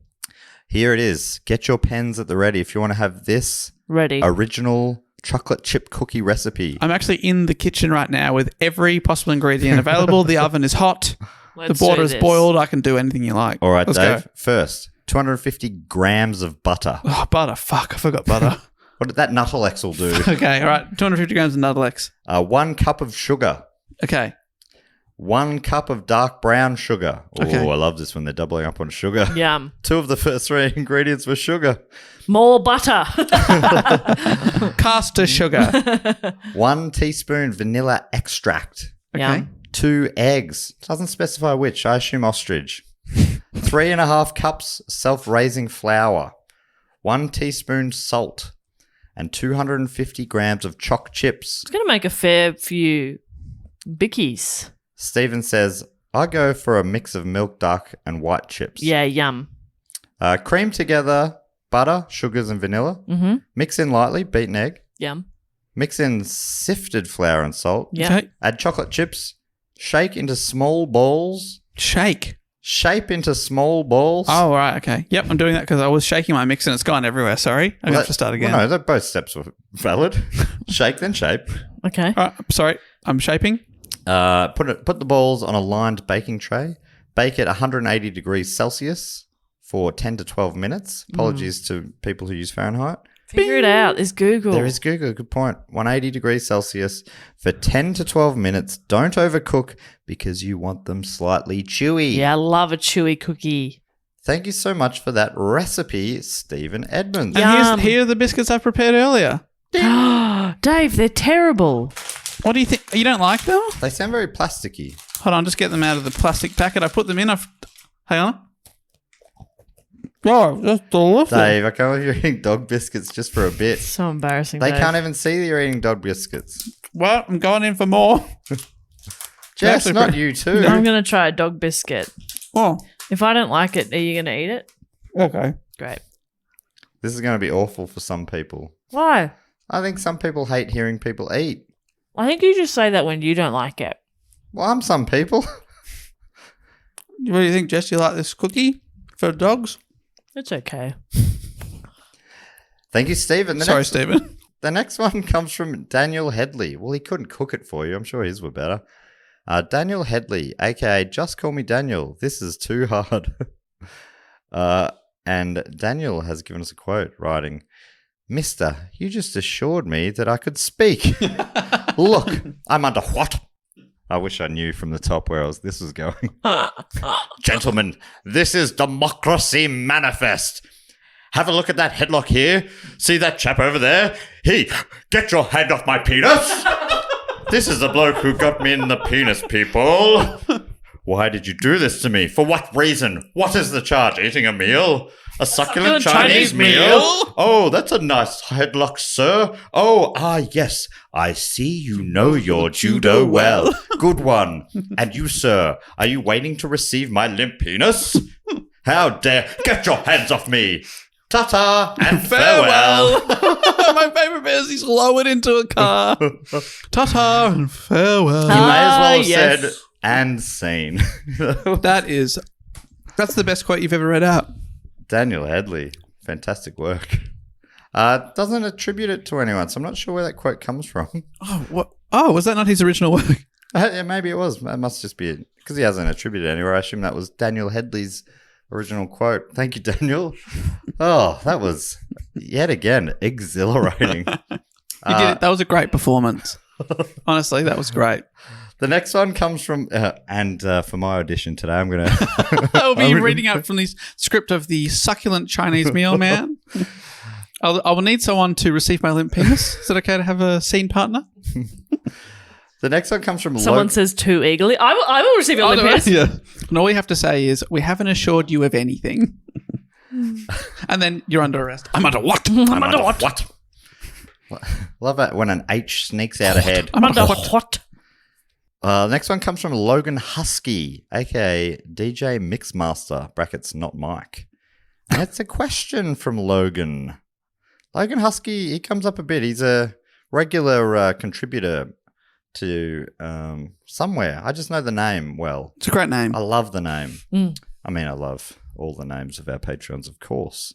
Here it is. Get your pens at the ready if you want to have this Ready. original chocolate chip cookie recipe. I'm actually in the kitchen right now with every possible ingredient available. The oven is hot. Let's the water do is this. boiled. I can do anything you like. All right, Let's Dave. go. First, 250 grams of butter. Oh, butter. Fuck, I forgot butter. What did that Nuttelex will do? Okay, all right. 250 grams of Nuttelex. 1 cup of sugar. Okay. 1 cup of dark brown sugar. Oh, Okay. I love this when they're doubling up on sugar. Yum. 2 of the first 3 ingredients were sugar. More butter. Caster sugar. 1 teaspoon vanilla extract. Okay. Yum. 2 eggs. Doesn't specify which. I assume ostrich. 3.5 cups self-raising flour. 1 teaspoon salt. And 250 grams of choc chips. It's going to make a fair few bickies. Stephen says, I go for a mix of milk duck and white chips. Yeah, yum. Cream together butter, sugars, and vanilla. Mm-hmm. Mix in lightly beaten egg. Yum. Mix in sifted flour and salt. Yeah. Okay. Add chocolate chips. Shake into small balls. Shake. Shape into small balls. Oh, right. Okay. Yep, I'm doing that because I was shaking my mix and it's gone everywhere. Sorry. I'm going to have to start again. Well, no, both steps were valid. Shake, then shape. Okay. All right. Sorry. I'm shaping. Put the balls on a lined baking tray. Bake at 180 degrees Celsius for 10 to 12 minutes. Apologies to people who use Fahrenheit. Figure it out. There's Google. There is Google. Good point. 180 degrees Celsius for 10 to 12 minutes. Don't overcook because you want them slightly chewy. Yeah, I love a chewy cookie. Thank you so much for that recipe, Stephen Edmonds. And here are the biscuits I prepared earlier. Dave, they're terrible. What do you think? You don't like them? They sound very plasticky. Hold on, just get them out of the plastic packet. I put them in. Hang on. Oh, that's delicious. Dave, I can't believe you're eating dog biscuits just for a bit. So embarrassing, They Dave. can't even see that you're eating dog biscuits. Well, I'm going in for more. Jess, Actually, not you too. I'm going to try a dog biscuit. Oh, If I don't like it, are you going to eat it? okay. Great. This is going to be awful for some people. Why? I think some people hate hearing people eat. I think you just say that when you don't like it. Well, I'm some people. What do you think, Jess? You like this cookie for dogs? It's okay. Thank you, Stephen. Sorry, Stephen. The next one comes from Daniel Headley. Well, he couldn't cook it for you. I'm sure his were better. Daniel Headley, aka Just Call Me Daniel. This is too hard. And Daniel has given us a quote writing, Mister, you just assured me that I could speak. Look, I'm under what? I wish I knew from the top where this was going. Gentlemen, this is Democracy Manifest. Have a look at that headlock here. See that chap over there? Get your hand off my penis. This is the bloke who got me in the penis, people. Why did you do this to me? For what reason? What is the charge? Eating a meal? A succulent Chinese meal? Oh, that's a nice headlock, sir. Oh, yes. I see you know your judo well. Good one. And you, sir, are you waiting to receive my limp penis? How dare... Get your hands off me. Ta-ta and farewell. My favourite bit is he's lowered into a car. Ta-ta and farewell. You may as well have yes. said, and scene. That's the best quote you've ever read out. Daniel Headley, fantastic work. Doesn't attribute it to anyone, so I'm not sure where that quote comes from. Oh, what? Oh, was that not his original work? Yeah, maybe it was. It must just be because he hasn't attributed it anywhere. I assume that was Daniel Headley's original quote. Thank you, Daniel. Oh, that was yet again exhilarating. You did it. That was a great performance. Honestly, that was great. The next one comes from, for my audition today, I'm going to... I'll be reading out from the script of the succulent Chinese meal man. I will need someone to receive my limp penis. Is it okay to have a scene partner? The next one comes from... Someone says too eagerly. I will receive your limp penis. Yeah. And all we have to say is, we haven't assured you of anything. And then you're under arrest. I'm under what? I'm under what? Love it when an H sneaks out ahead. I'm under what? Next one comes from Logan Husky, aka DJ Mixmaster, brackets not Mike. And it's a question from Logan. Logan Husky, he comes up a bit. He's a regular contributor to somewhere. I just know the name well. It's a great name. I love the name. I mean, I love all the names of our Patreons, of course.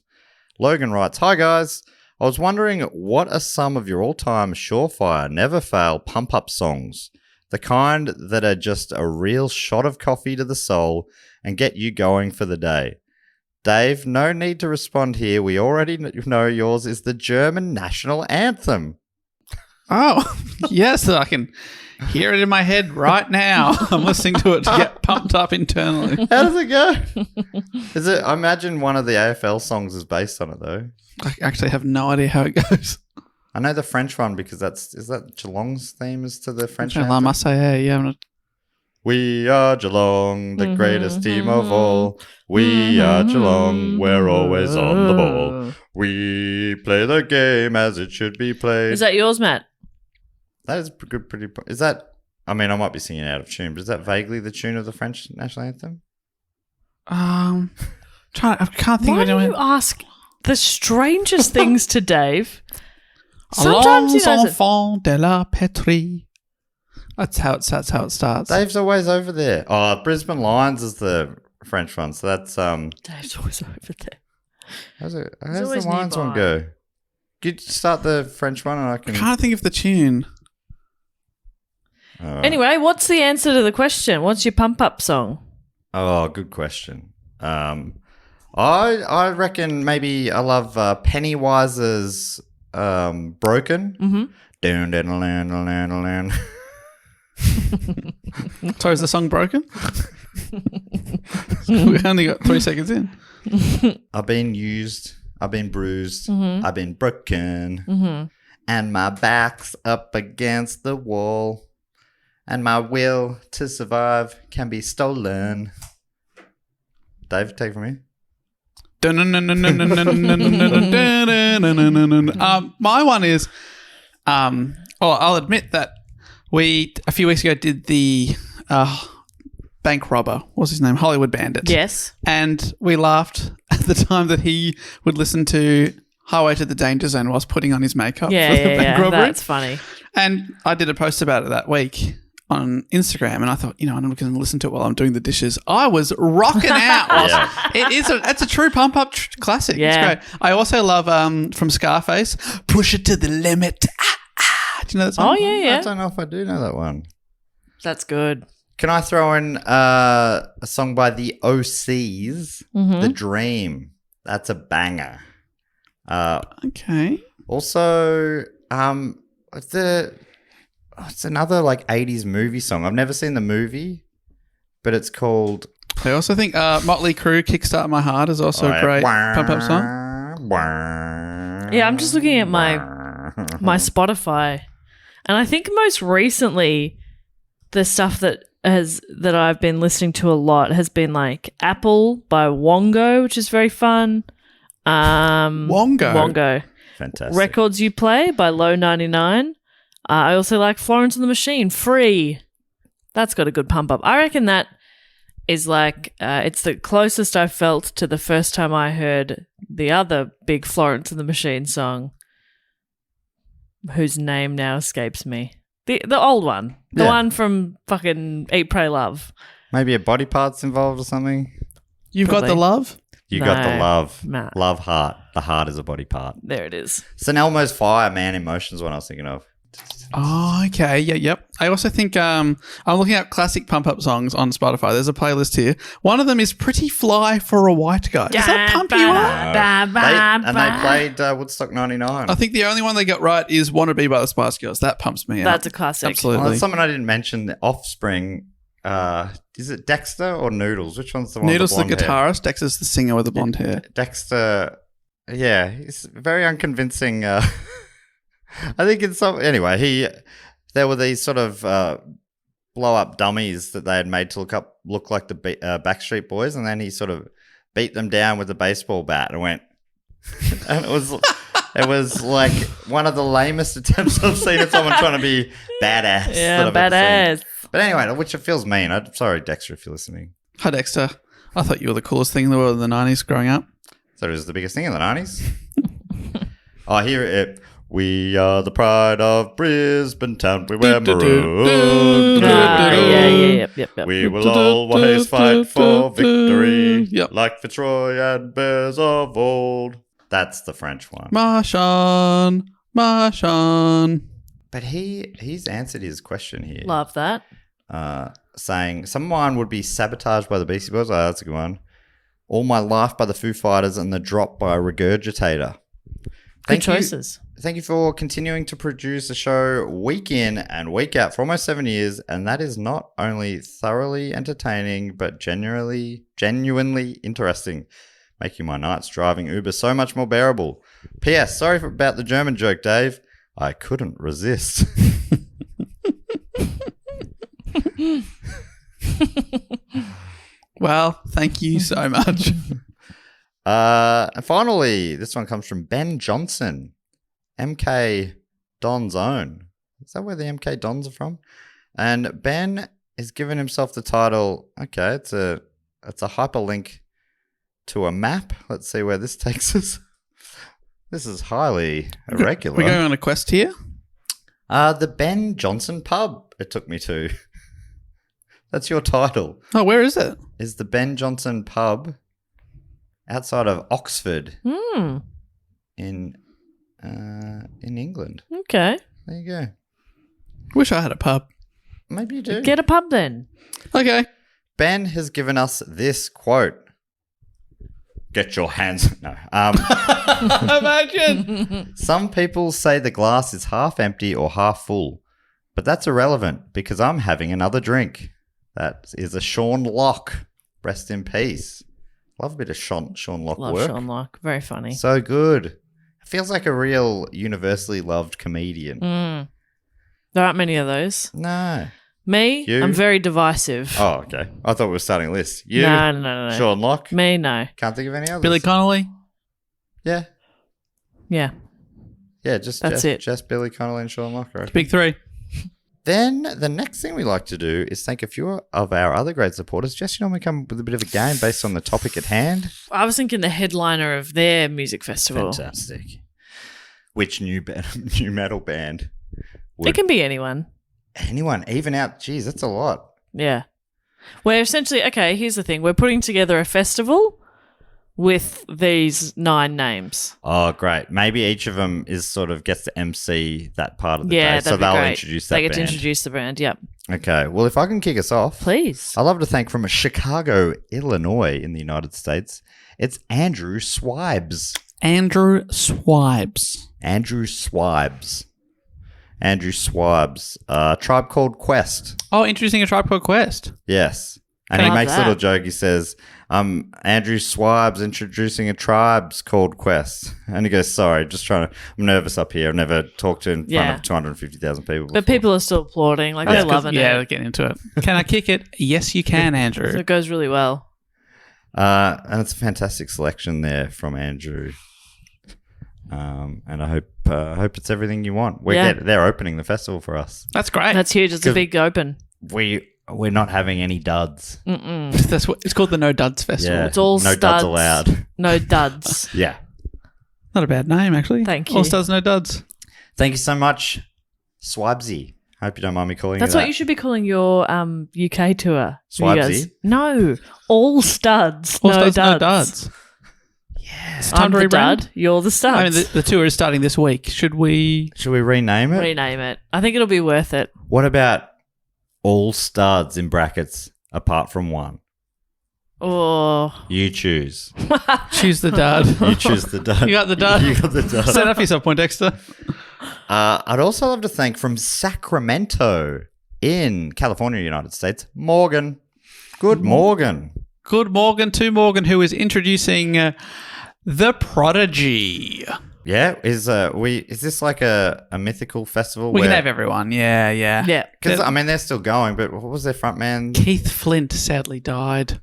Logan writes, Hi guys. I was wondering, what are some of your all-time surefire, never-fail pump-up songs? The kind that are just a real shot of coffee to the soul and get you going for the day. Dave, no need to respond here. We already know yours is the German national anthem. Oh, yes, I can hear it in my head right now. I'm listening to it to get pumped up internally. How does it go? Is it? I imagine one of the AFL songs is based on it, though. I actually have no idea how it goes. I know the French one because is that Geelong's theme is to the French La anthem? Marseillaise, yeah. We are Geelong, the greatest team of all. We are Geelong, we're always on the ball. We play the game as it should be played. Is that yours, Matt? That is good. Is that? I mean, I might be singing out of tune, but is that vaguely the tune of the French national anthem? I can't think Why of do anyone. you ask the strangest things to Dave? Allons he knows it. enfants de la patrie. That's how it starts. Dave's always over there. Oh, Brisbane Lions is the French one, so that's Dave's always over there. How's the always Lions one nearby. go? Could you start the French one and I can... Can't think of the tune. Anyway, what's the answer to the question? What's your pump-up song? Oh, good question. I reckon maybe I love Pennywise's Broken. Mm-hmm. Down, down, down, down, down. So is the song broken? We only got 3 seconds in. I've been used, I've been bruised, Mm-hmm. I've been broken, Mm-hmm. and my back's up against the wall, and my will to survive can be stolen. Dave, take it from here. My one is, I'll admit that we a few weeks ago did the bank robber. What was his name? Hollywood Bandit. Yes. And we laughed at the time that he would listen to Highway to the Danger Zone whilst putting on his makeup Yeah, for the yeah, bank yeah. robbery. That's funny. And I did a post about it that week on Instagram, and I thought, I'm going to listen to it while I'm doing the dishes. I was rocking out. It's a true pump up classic. Yeah. It's great. I also love from Scarface, "Push It to the Limit." Do you know that song? Oh, yeah, I yeah. don't know if I do know that one. That's good. Can I throw in a song by the OCs, Mm-hmm. The Dream? That's a banger. Okay. Also, it's another like 80s movie song. I've never seen the movie, but it's called... I also think Motley Crue, "Kickstart My Heart" is also a great pump up song. Yeah, I'm just looking at my Spotify, and I think most recently the stuff that I've been listening to a lot has been like "Apple" by Wongo, which is very fun. Wongo. Fantastic. "Records You Play" by Low 99. I also like "Florence and the Machine," "Free." That's got a good pump up. I reckon that is like it's the closest I felt to the first time I heard the other big Florence and the Machine song, whose name now escapes me. The old one. The one from fucking Eat, Pray, Love. Maybe a body part's involved or something. You've got the Probably. love? You got the No. love. Nah. Love heart. The heart is a body part. There it is. St. Elmo's Fire, Man in Motion's one I was thinking of. Oh, okay. Yeah, yep. I also think I'm looking at classic pump up songs on Spotify. There's a playlist here. One of them is "Pretty Fly for a White Guy." Does that pump you up? They played Woodstock 99. I think the only one they got right is "Wanna Be" by the Spice Girls. That pumps me up. That's a classic. Absolutely. Well, there's something I didn't mention. The Offspring. Is it Dexter or Noodles? Which one's the one? Noodles, with the blonde hair? guitarist. Dexter's the singer with the blonde hair. Dexter. Yeah, he's very unconvincing. I think it's some. Anyway, there were these sort of blow up dummies that they had made to look like the Backstreet Boys, and then he sort of beat them down with a baseball bat and went. And it was like one of the lamest attempts I've seen of someone trying to be badass. Yeah, that I've ever seen. badass. But anyway, which it feels mean. I'm sorry, Dexter, if you're listening. Hi, Dexter. I thought you were the coolest thing in the world in the 90s growing up. So it was the biggest thing in the 90s. Oh, here it. We are the pride of Brisbane town. We wear maroon. Yep. We will always fight for victory, Yep. like Fitzroy and bears of old. That's the French one. Marchand. But he's answered his question here, Love that. saying someone would be Sabotaged by the Beastie Boys. Oh, that's a good one. All My Life by the Foo Fighters and The Drop by Regurgitator. Good choices. Thank you for continuing to produce the show week in and week out for almost 7 years, and that is not only thoroughly entertaining, but genuinely interesting, making my nights driving Uber so much more bearable. P.S. Sorry about the German joke, Dave. I couldn't resist. Well, thank you so much. And finally, this one comes from Ben Johnson, MK Don's own. Is that where the MK Dons are from? And Ben has given himself the title. Okay, it's a hyperlink to a map. Let's see where this takes us. This is highly irregular. We're going on a quest here. The Ben Johnson pub it took me to. That's your title. Oh, where is it? Is the Ben Johnson pub outside of Oxford in England. Okay. There you go. Wish I had a pub. Maybe you do. Get a pub then. Okay. Ben has given us this quote. Get your hands. No. Imagine. Some people say the glass is half empty or half full, but that's irrelevant because I'm having another drink. That is a Sean Locke. Rest in peace. Love a bit of Sean Locke Love work. Sean Locke. Very funny. So good. It feels like a real universally loved comedian. There aren't many of those. No. Me, You? I'm very divisive. Oh, okay. I thought we were starting a list. You? No. Sean Locke? Me, no. Can't think of any others. Billy Connolly. Yeah. Yeah. Yeah, That's it. Just Billy Connolly and Sean Locke. I reckon. Big three. Then the next thing we like to do is thank a few of our other great supporters. Jess, you normally come up with a bit of a game based on the topic at hand. I was thinking the headliner of their music festival. Fantastic. Which new metal band? It can be anyone. Anyone, even out. Geez, that's a lot. Yeah. We're essentially, okay, here's the thing. We're putting together a festival with these 9 names. Oh, great. Maybe each of them is sort of gets to MC that part of the Yeah, day. that'd So be they'll great. introduce that They get band. to introduce the band, yep. Okay. Well, if I can kick us off. Please. I'd love to thank from Chicago, Illinois in the United States. It's Andrew Swibes. Andrew Swibes. Andrew Swibes. Tribe Called Quest. Oh, introducing a Tribe Called Quest. Yes. And I he love makes a that. little joke. He says, Andrew Swibes introducing a Tribes Called Quest. And he goes, sorry, I'm nervous up here. I've never talked in front of 250,000 people before. But people are still applauding. Like, they're loving Yeah, they're it. getting into it. Can I kick it? Yes, you can, So Andrew. it goes really well. And it's a fantastic selection there from Andrew. And I hope it's everything you want. They're opening the festival for us. That's great. That's huge. It's a big open. We're not having any duds. That's what it's called, the No Duds Festival. Yeah. It's all no studs. duds allowed. No duds. Yeah. Not a bad name, actually. Thank you. All Stars, No Duds. Thank you so much, Swibesy. Hope you don't mind me calling That's you what that. you should be calling your UK tour. You Swibesy? guys- No. All studs. All No Stars, duds. No Duds. It's time I'm to the rebrand. dud. You're the studs. I mean, the tour is starting this week. Should we? Should we rename it? Rename it. I think it'll be worth it. What about all studs in brackets apart from one? Oh. You choose. Choose the dud. You choose the dud. You got the dud. You got the dud. Set up yourself, Poindexter. I'd also love to thank from Sacramento in California, United States, Morgan. Good Morgan. Good Morgan to Morgan, who is introducing The Prodigy. Yeah, is this like a mythical festival? We can have everyone. Yeah. Yeah. Because I mean they're still going, but what was their front man? Keith Flint sadly died.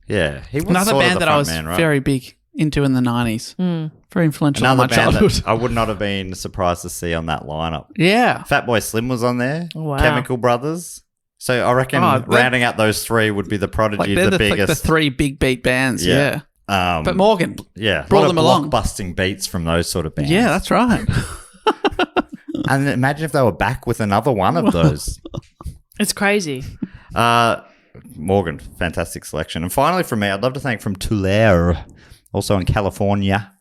Yeah, he was Another sort of band the that I front was man, right? very big into in the 90s. Very influential in Another my band childhood. that I would not have been surprised to see on that lineup. Yeah. Fatboy Slim was on there. Wow. Chemical Brothers. So I reckon rounding out those three would be the Prodigy, They're the biggest. like the 3 big beat bands. Yeah. Yeah. But Morgan. Yeah, brought a lot them of along. blockbusting beats from those sort of bands. Yeah, that's right. And imagine if they were back with another one of those. It's crazy. Morgan, fantastic selection. And finally from me, I'd love to thank from Tulare, also in California,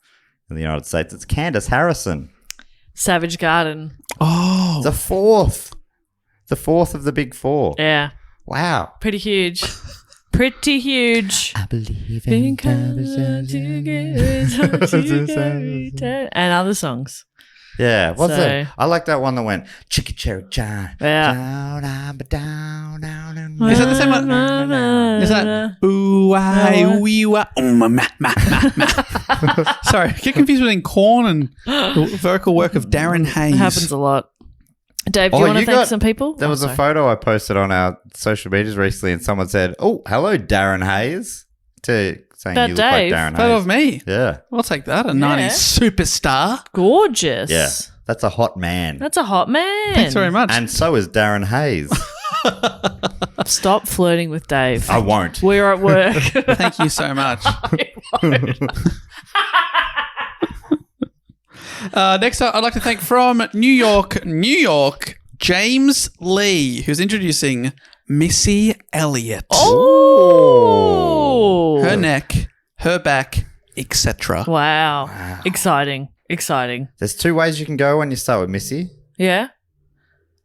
in the United States, it's Candace Harrison. Savage Garden. Oh. The fourth of the big 4. Yeah. Wow. Pretty huge. Pretty huge. I believe in And other songs. Yeah, what's So- it? I like that one that went Chicky Cherry John. Yeah. Down, down. Is that the same one? Is that ooh I wee wah ma ma ma ma? Sorry, I get confused between Korn and the vocal work of Darren Hayes. It happens a lot. Dave, do Oh, you want to you thank got- some people? There was a photo I posted on our social medias recently, and someone said, "Oh, hello, Darren Hayes," saying That you look Dave? like Darren Photo Hayes. of me. Yeah, I'll take that. A 90s superstar. Gorgeous. yeah, that's a hot man, That's a hot man. Thanks very much. and so is Darren Hayes. Stop flirting with Dave. I won't. We're at work. Thank you so much. Next up, I'd like to thank from New York, James Lee, who's introducing Missy Elliott. Oh. Her neck, her back, etc. Wow. Exciting. There's 2 ways you can go when you start with Missy. Yeah.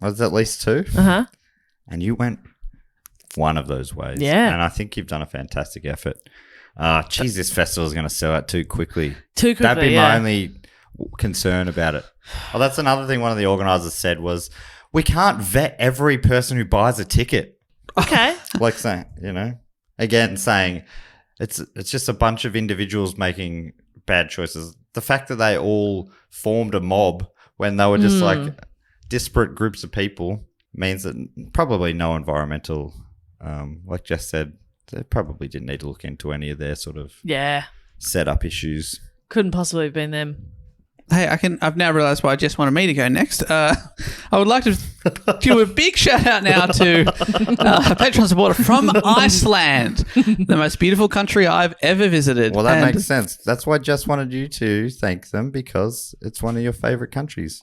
Well, there's at least 2, Uh-huh. and you went one of those ways. Yeah. and I think you've done a fantastic effort. Geez, this festival is going to sell out too quickly. Too quickly, That'd be yeah. my only concern about it. Oh, that's another thing one of the organisers said was, we can't vet every person who buys a ticket. Okay. Like saying, again, saying it's just a bunch of individuals making bad choices. The fact that they all formed a mob when they were just like disparate groups of people means that probably no environmental, like Jess said, they probably didn't need to look into any of their sort of setup issues. Couldn't possibly have been them. Hey, I've now realised why Jess wanted me to go next. I would like to do a big shout out now to a Patreon supporter from Iceland, the most beautiful country I've ever visited. Well, that makes sense. That's why Jess wanted you to thank them, because it's one of your favourite countries.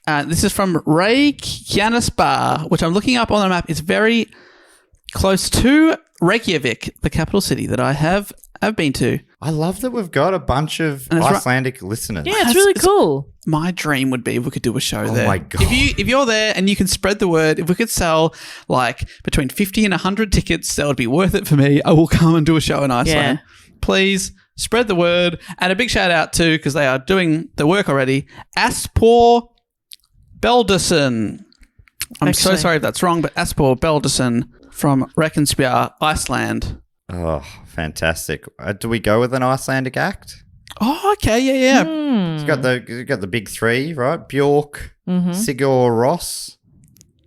This is from Reykjanesbær, which I'm looking up on the map. It's very close to Reykjavik, the capital city that I have been to. I love that we've got a bunch of Icelandic listeners. Yeah, it's really cool. My dream would be if we could do a show there. Oh my God. If you're there and you can spread the word, if we could sell like between 50 and 100 tickets, that would be worth it for me. I will come and do a show in Iceland. Yeah. Please spread the word. And a big shout out to, because they are doing the work already, Aspor Belderson. I'm so sorry if that's wrong, but Aspor Belderson from Reykjanesbær, Iceland. Oh, fantastic. Do we go with an Icelandic act? Oh, okay. Yeah. You've got the big three, right? Bjork, Sigur Rós.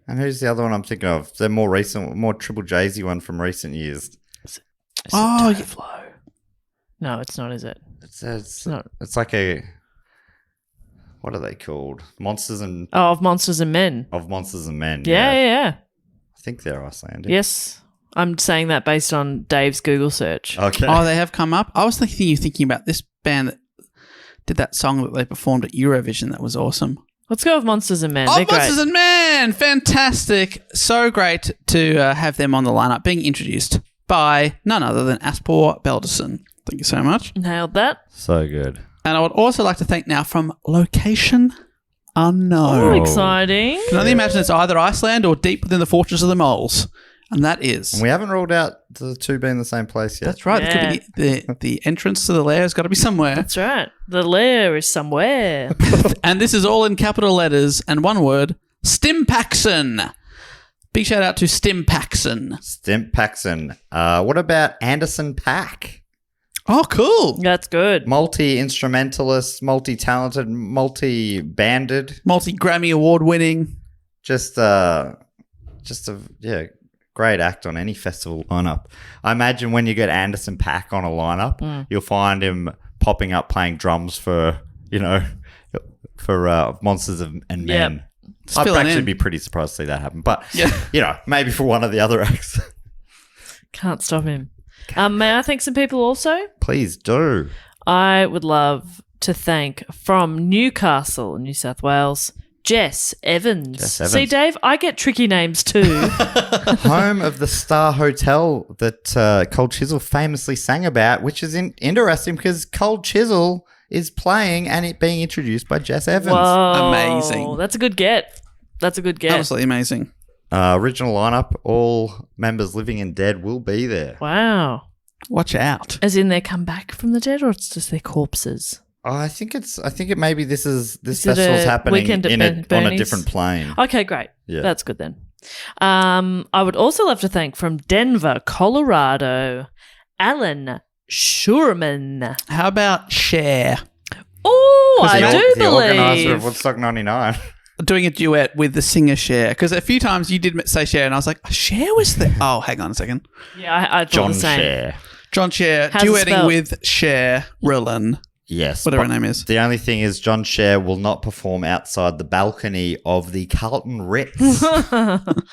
And who's the other one I'm thinking of? The more recent, more Triple Jay-Z one from recent years. Flow. No, it's not, is it? It's not. It's like a... What are they called? Monsters and... Oh, of Monsters and Men. Of Monsters and Men. Yeah. I think they're Icelandic. Yes. I'm saying that based on Dave's Google search. Okay. Oh, they have come up. I was thinking about this band that did that song that they performed at Eurovision. That was awesome. Let's go with Monsters and Men. Oh, They're Monsters great. and Men! Fantastic. So great to have them on the lineup, being introduced by none other than Aspor Belderson. Thank you so much. Nailed that. So good. And I would also like to thank now from Location Unknown. Oh, exciting. Can only imagine it's either Iceland or deep within the Fortress of the Moles. And that is... And we haven't ruled out the two being the same place yet. That's right. Yeah. It could be the entrance to the lair has got to be somewhere. That's right. The lair is somewhere. And this is all in capital letters and one word, Stimpaxon. Big shout out to Stimpaxon. Stimpaxon. What about Anderson Paak? Oh, cool. That's good. Multi-instrumentalist, multi-talented, multi-banded. Multi-Grammy award winning. Just a great act on any festival lineup. I imagine when you get Anderson Paak on a lineup, you'll find him popping up playing drums for Monsters and Men. Yep. I'd filling actually in. be pretty surprised to see that happen. But, maybe for one of the other acts. Can't stop him. May I thank some people also? Please do. I would love to thank from Newcastle, New South Wales, Jess Evans. See, Dave, I get tricky names too. Home of the Star Hotel that Cold Chisel famously sang about, which is interesting because Cold Chisel is playing and it being introduced by Jess Evans. Whoa, Amazing. That's a good get. Absolutely amazing. Original lineup, all members living and dead will be there. Wow. Watch out. As in they come back from the dead, or it's just their corpses? I think it maybe this Is it festival's a happening weekend at on a Bernie's? different plane. Okay, great. Yeah. That's good then. I would also love to thank from Denver, Colorado, Alan Schurman. How about Cher Oh, I do the organizer believe. of Woodstock 99. doing a duet with the singer Cher? Because a few times you did say Cher and I was like, Cher was there. Oh, hang on a second. Yeah, I thought John the same. Cher. John Cher How's it duetting spelled? with Cher Rillan, Yes. whatever her but name is. The only thing is John Cher will not perform outside the balcony of the Carlton Ritz.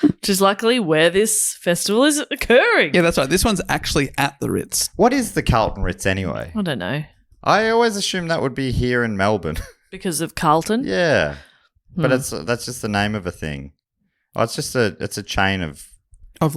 Which is luckily where this festival is occurring. Yeah, that's right. This one's actually at the Ritz. What is the Carlton Ritz anyway? I don't know. I always assume that would be here in Melbourne. Because of Carlton? Yeah. But that's just the name of a thing. Oh, it's a chain of Of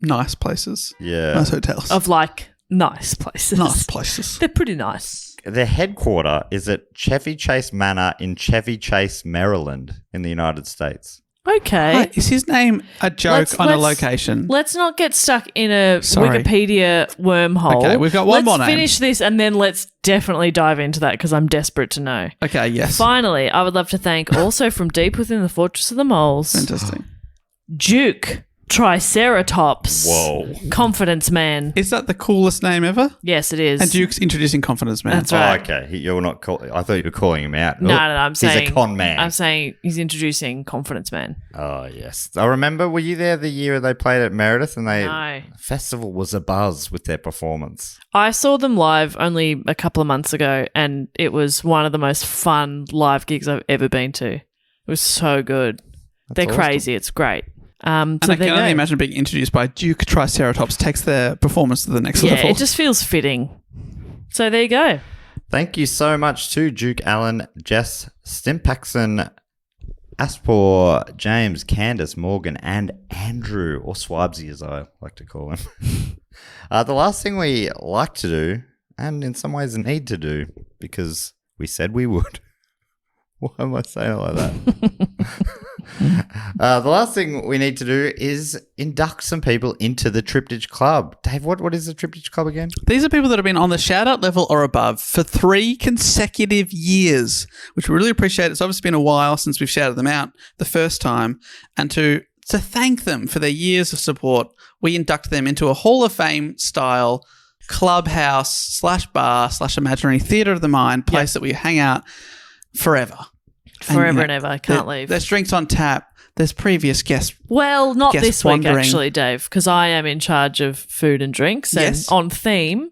nice places. yeah. Nice hotels. Of nice places. nice places. They're pretty nice. Their headquarter is at Chevy Chase Manor in Chevy Chase, Maryland, in the United States. Okay. Hi, is his name a joke on a let's- location? Let's not get stuck in a Sorry. Wikipedia wormhole. Okay, we've got one more Let's name. finish this and then let's definitely dive into that because I'm desperate to know. Okay, yes. Finally, I would love to thank also from deep within the Fortress of the Moles, Interesting. Duke Triceratops. Whoa. Confidence Man. Is that the coolest name ever? Yes, it is. And Duke's introducing Confidence Man. That's right. Oh, okay. You're not I thought you were calling him out. No, Oh, I'm saying he's a con man. I'm saying he's introducing Confidence Man. Oh, yes. I remember, were you there the year they played at Meredith and No. festival was abuzz with their performance? I saw them live only a couple of months ago, and it was one of the most fun live gigs I've ever been to. It was so good. They're awesome. crazy. It's great. And So I can there you only go. imagine being introduced by Duke Triceratops takes their performance to the next Yeah, level. it just feels fitting. So there you go. Thank you so much to Duke Allen, Jess Stimpaxon, Aspor, James, Candace, Morgan, and Andrew, or Swabsy as I like to call him. The last thing we like to do, and in some ways need to do, because we said we would. Why am I saying it like that? The last thing we need to do is induct some people into the Triptych Club. Dave, what is the Triptych Club again? These are people that have been on the shout-out level or above for 3 consecutive years, which we really appreciate. It's obviously been a while since we've shouted them out the first time. And to thank them for their years of support, we induct them into a Hall of Fame-style clubhouse / bar / imaginary theatre of the mind place that we hang out forever. Forever and ever. I can't leave. There's drinks on tap. There's previous guests. Well, not Guess this week, wondering- actually, Dave, because I am in charge of food and drinks. And Yes. on theme,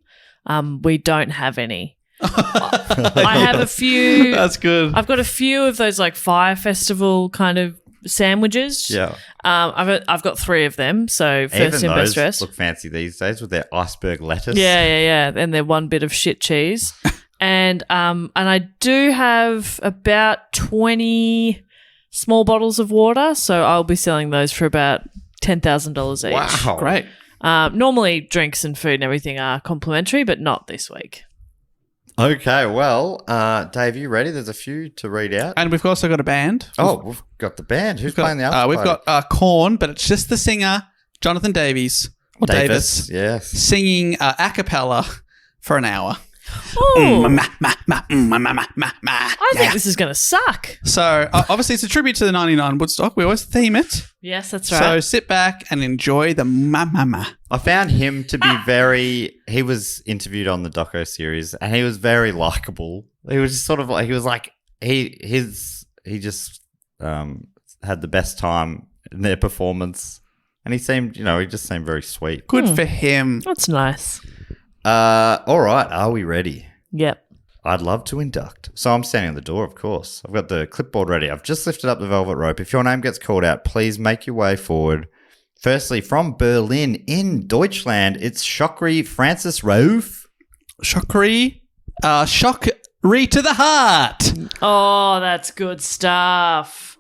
we don't have any. I have a few. That's good. I've got a few of those like fire festival kind of sandwiches. Yeah. I've got 3 of them. So first Even in, best those dressed. look fancy these days with their iceberg lettuce. Yeah. And they're one bit of shit cheese. And I do have about 20 small bottles of water, so I'll be selling those for about $10,000 each. Wow. Great. Normally drinks and food and everything are complimentary, but not this week. Okay, well, Dave, you ready? There's a few to read out. And we've also got a band. Oh, we've got the band. Who's playing the after We've party? got Korn, but it's just the singer, Jonathan Davies, or Davis, Yes. singing a cappella for an hour. Oh, I I think this is going to suck. So, obviously, it's a tribute to the 99 Woodstock. We always theme it. Yes, that's So, right. sit back and enjoy the ma. I found him to be he was interviewed on the doco series and he was very likable. He was just sort of like, he was like, he just had the best time in their performance. And he seemed, he just seemed very sweet. Good for him. That's nice. All right. Are we ready? Yep. I'd love to induct. So I'm standing at the door, of course. I've got the clipboard ready. I've just lifted up the velvet rope. If your name gets called out, please make your way forward. Firstly, from Berlin in Deutschland, it's Shokri Francis Rauf. Shockery to the heart. Oh, that's good stuff.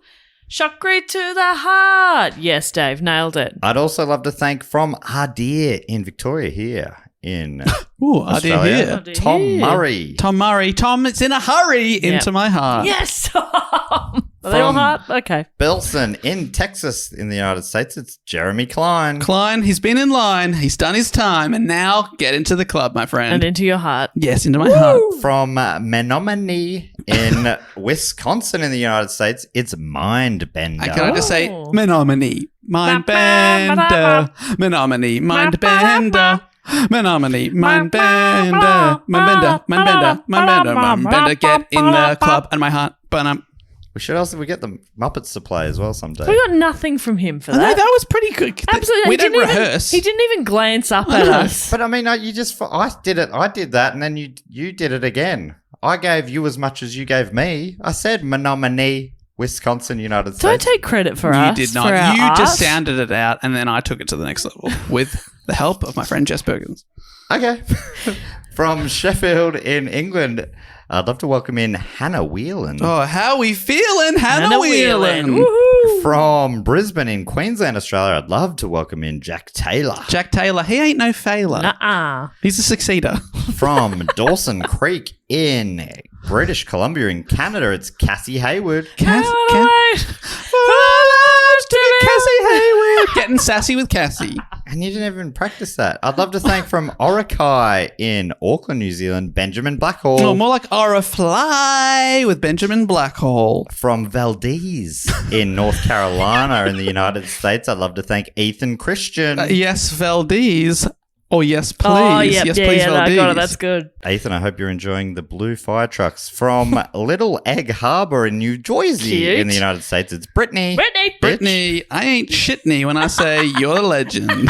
Shockery to the heart. Yes, Dave, nailed it. I'd also love to thank from Hardeer in Victoria here in Ooh, I did Australia. hear. Hardeer. Tom Murray. Tom Murray. Tom, it's in a hurry into my heart. Yes. Are they all heart? Okay. Belson in Texas in the United States, it's Jeremy Klein. Klein, he's been in line. He's done his time. And now get into the club, my friend. And into your heart. Yes, into my heart. From Menominee in Wisconsin in the United States, it's Mindbender. And can I just say, Oh. Menominee, Mindbender, Menominee, Mindbender. Menominee, Mindbender, Mindbender, get in the club and my heart. We should also get the Muppets to play as well someday. We got nothing from him for I know, that. that was pretty good. Absolutely. We He don't didn't rehearse. He didn't even glance up I at know. us. But I mean, I did it. I did that, and then you did it again. I gave you as much as you gave me. I said Menominee, Wisconsin, United Don't States. take credit for You us. did for our not. You art. just sounded it out, and then I took it to the next level with the help of my friend Jess Perkins. Okay. From Sheffield in England, I'd love to welcome in Hannah Whelan. Oh, how we feeling, Hannah Hannah Whelan? Whelan. Woohoo. From Brisbane in Queensland, Australia, I'd love to welcome in Jack Taylor. Jack Taylor, he ain't no failer. Nuh-uh. He's a succeeder. From Dawson Creek in British Columbia in Canada, it's Cassie Hayward. Cass- Caroline. Cassie Hayward. Getting sassy with Cassie. And you didn't even practice that. I'd love to thank from Orokai in Auckland, New Zealand, Benjamin Blackhall. Oh, more like Aura Fly with Benjamin Blackhall. From Valdez in North Carolina in the United States, I'd love to thank Ethan Christian. Yes, Valdez. Oh, yes, please. Oh, yep, yes, yeah, please, yeah, Valdez. I got it. That's good. Ethan, I hope you're enjoying the blue fire trucks. From Little Egg Harbor in New Jersey Cute. in the United States, it's Brittany. Brittany, I ain't shitting thee when I say you're a legend.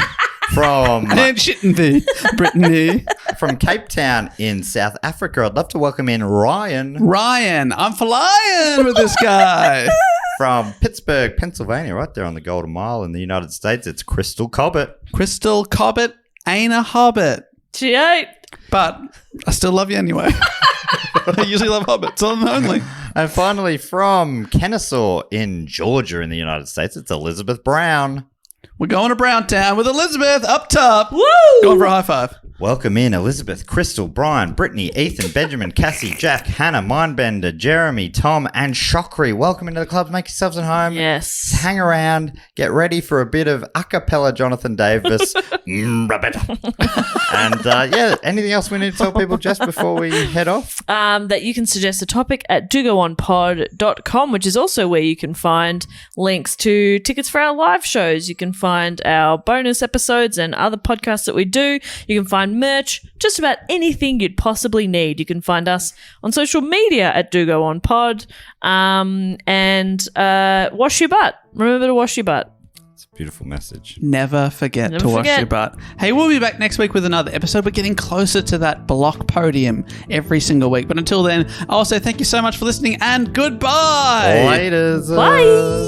From I ain't shitting thee, Brittany. From Cape Town in South Africa, I'd love to welcome in Ryan. Ryan, I'm flying with this guy. From Pittsburgh, Pennsylvania, right there on the Golden Mile in the United States, it's Crystal Cobbett. Crystal Cobbett ain't a hobbit, She ain't. but I still love you anyway. I usually love hobbits only. And finally, from Kennesaw in Georgia in the United States, it's Elizabeth Brown. We're going to Browntown with Elizabeth up top. Woo! Going for a high five. Welcome in Elizabeth, Crystal, Brian, Brittany, Ethan, Benjamin, Cassie, Jack, Hannah, Mindbender, Jeremy, Tom, and Shokri. Welcome into the club. Make yourselves at home. Yes. Hang around. Get ready for a bit of a cappella Jonathan Davis. Rabbit. And yeah, anything else we need to tell people just before we head off? That you can suggest a topic at dogoonpod.com, which is also where you can find links to tickets for our live shows. You can find our bonus episodes and other podcasts that we do. You can find merch, just about anything you'd possibly need. You can find us on social media at dogoonpod. And wash your butt. Remember to wash your butt. It's a beautiful message. Never forget to wash your butt. Hey, we'll be back next week with another episode. We're getting closer to that block podium every single week. But until then, I'll say thank you so much for listening and goodbye. Laters. Bye.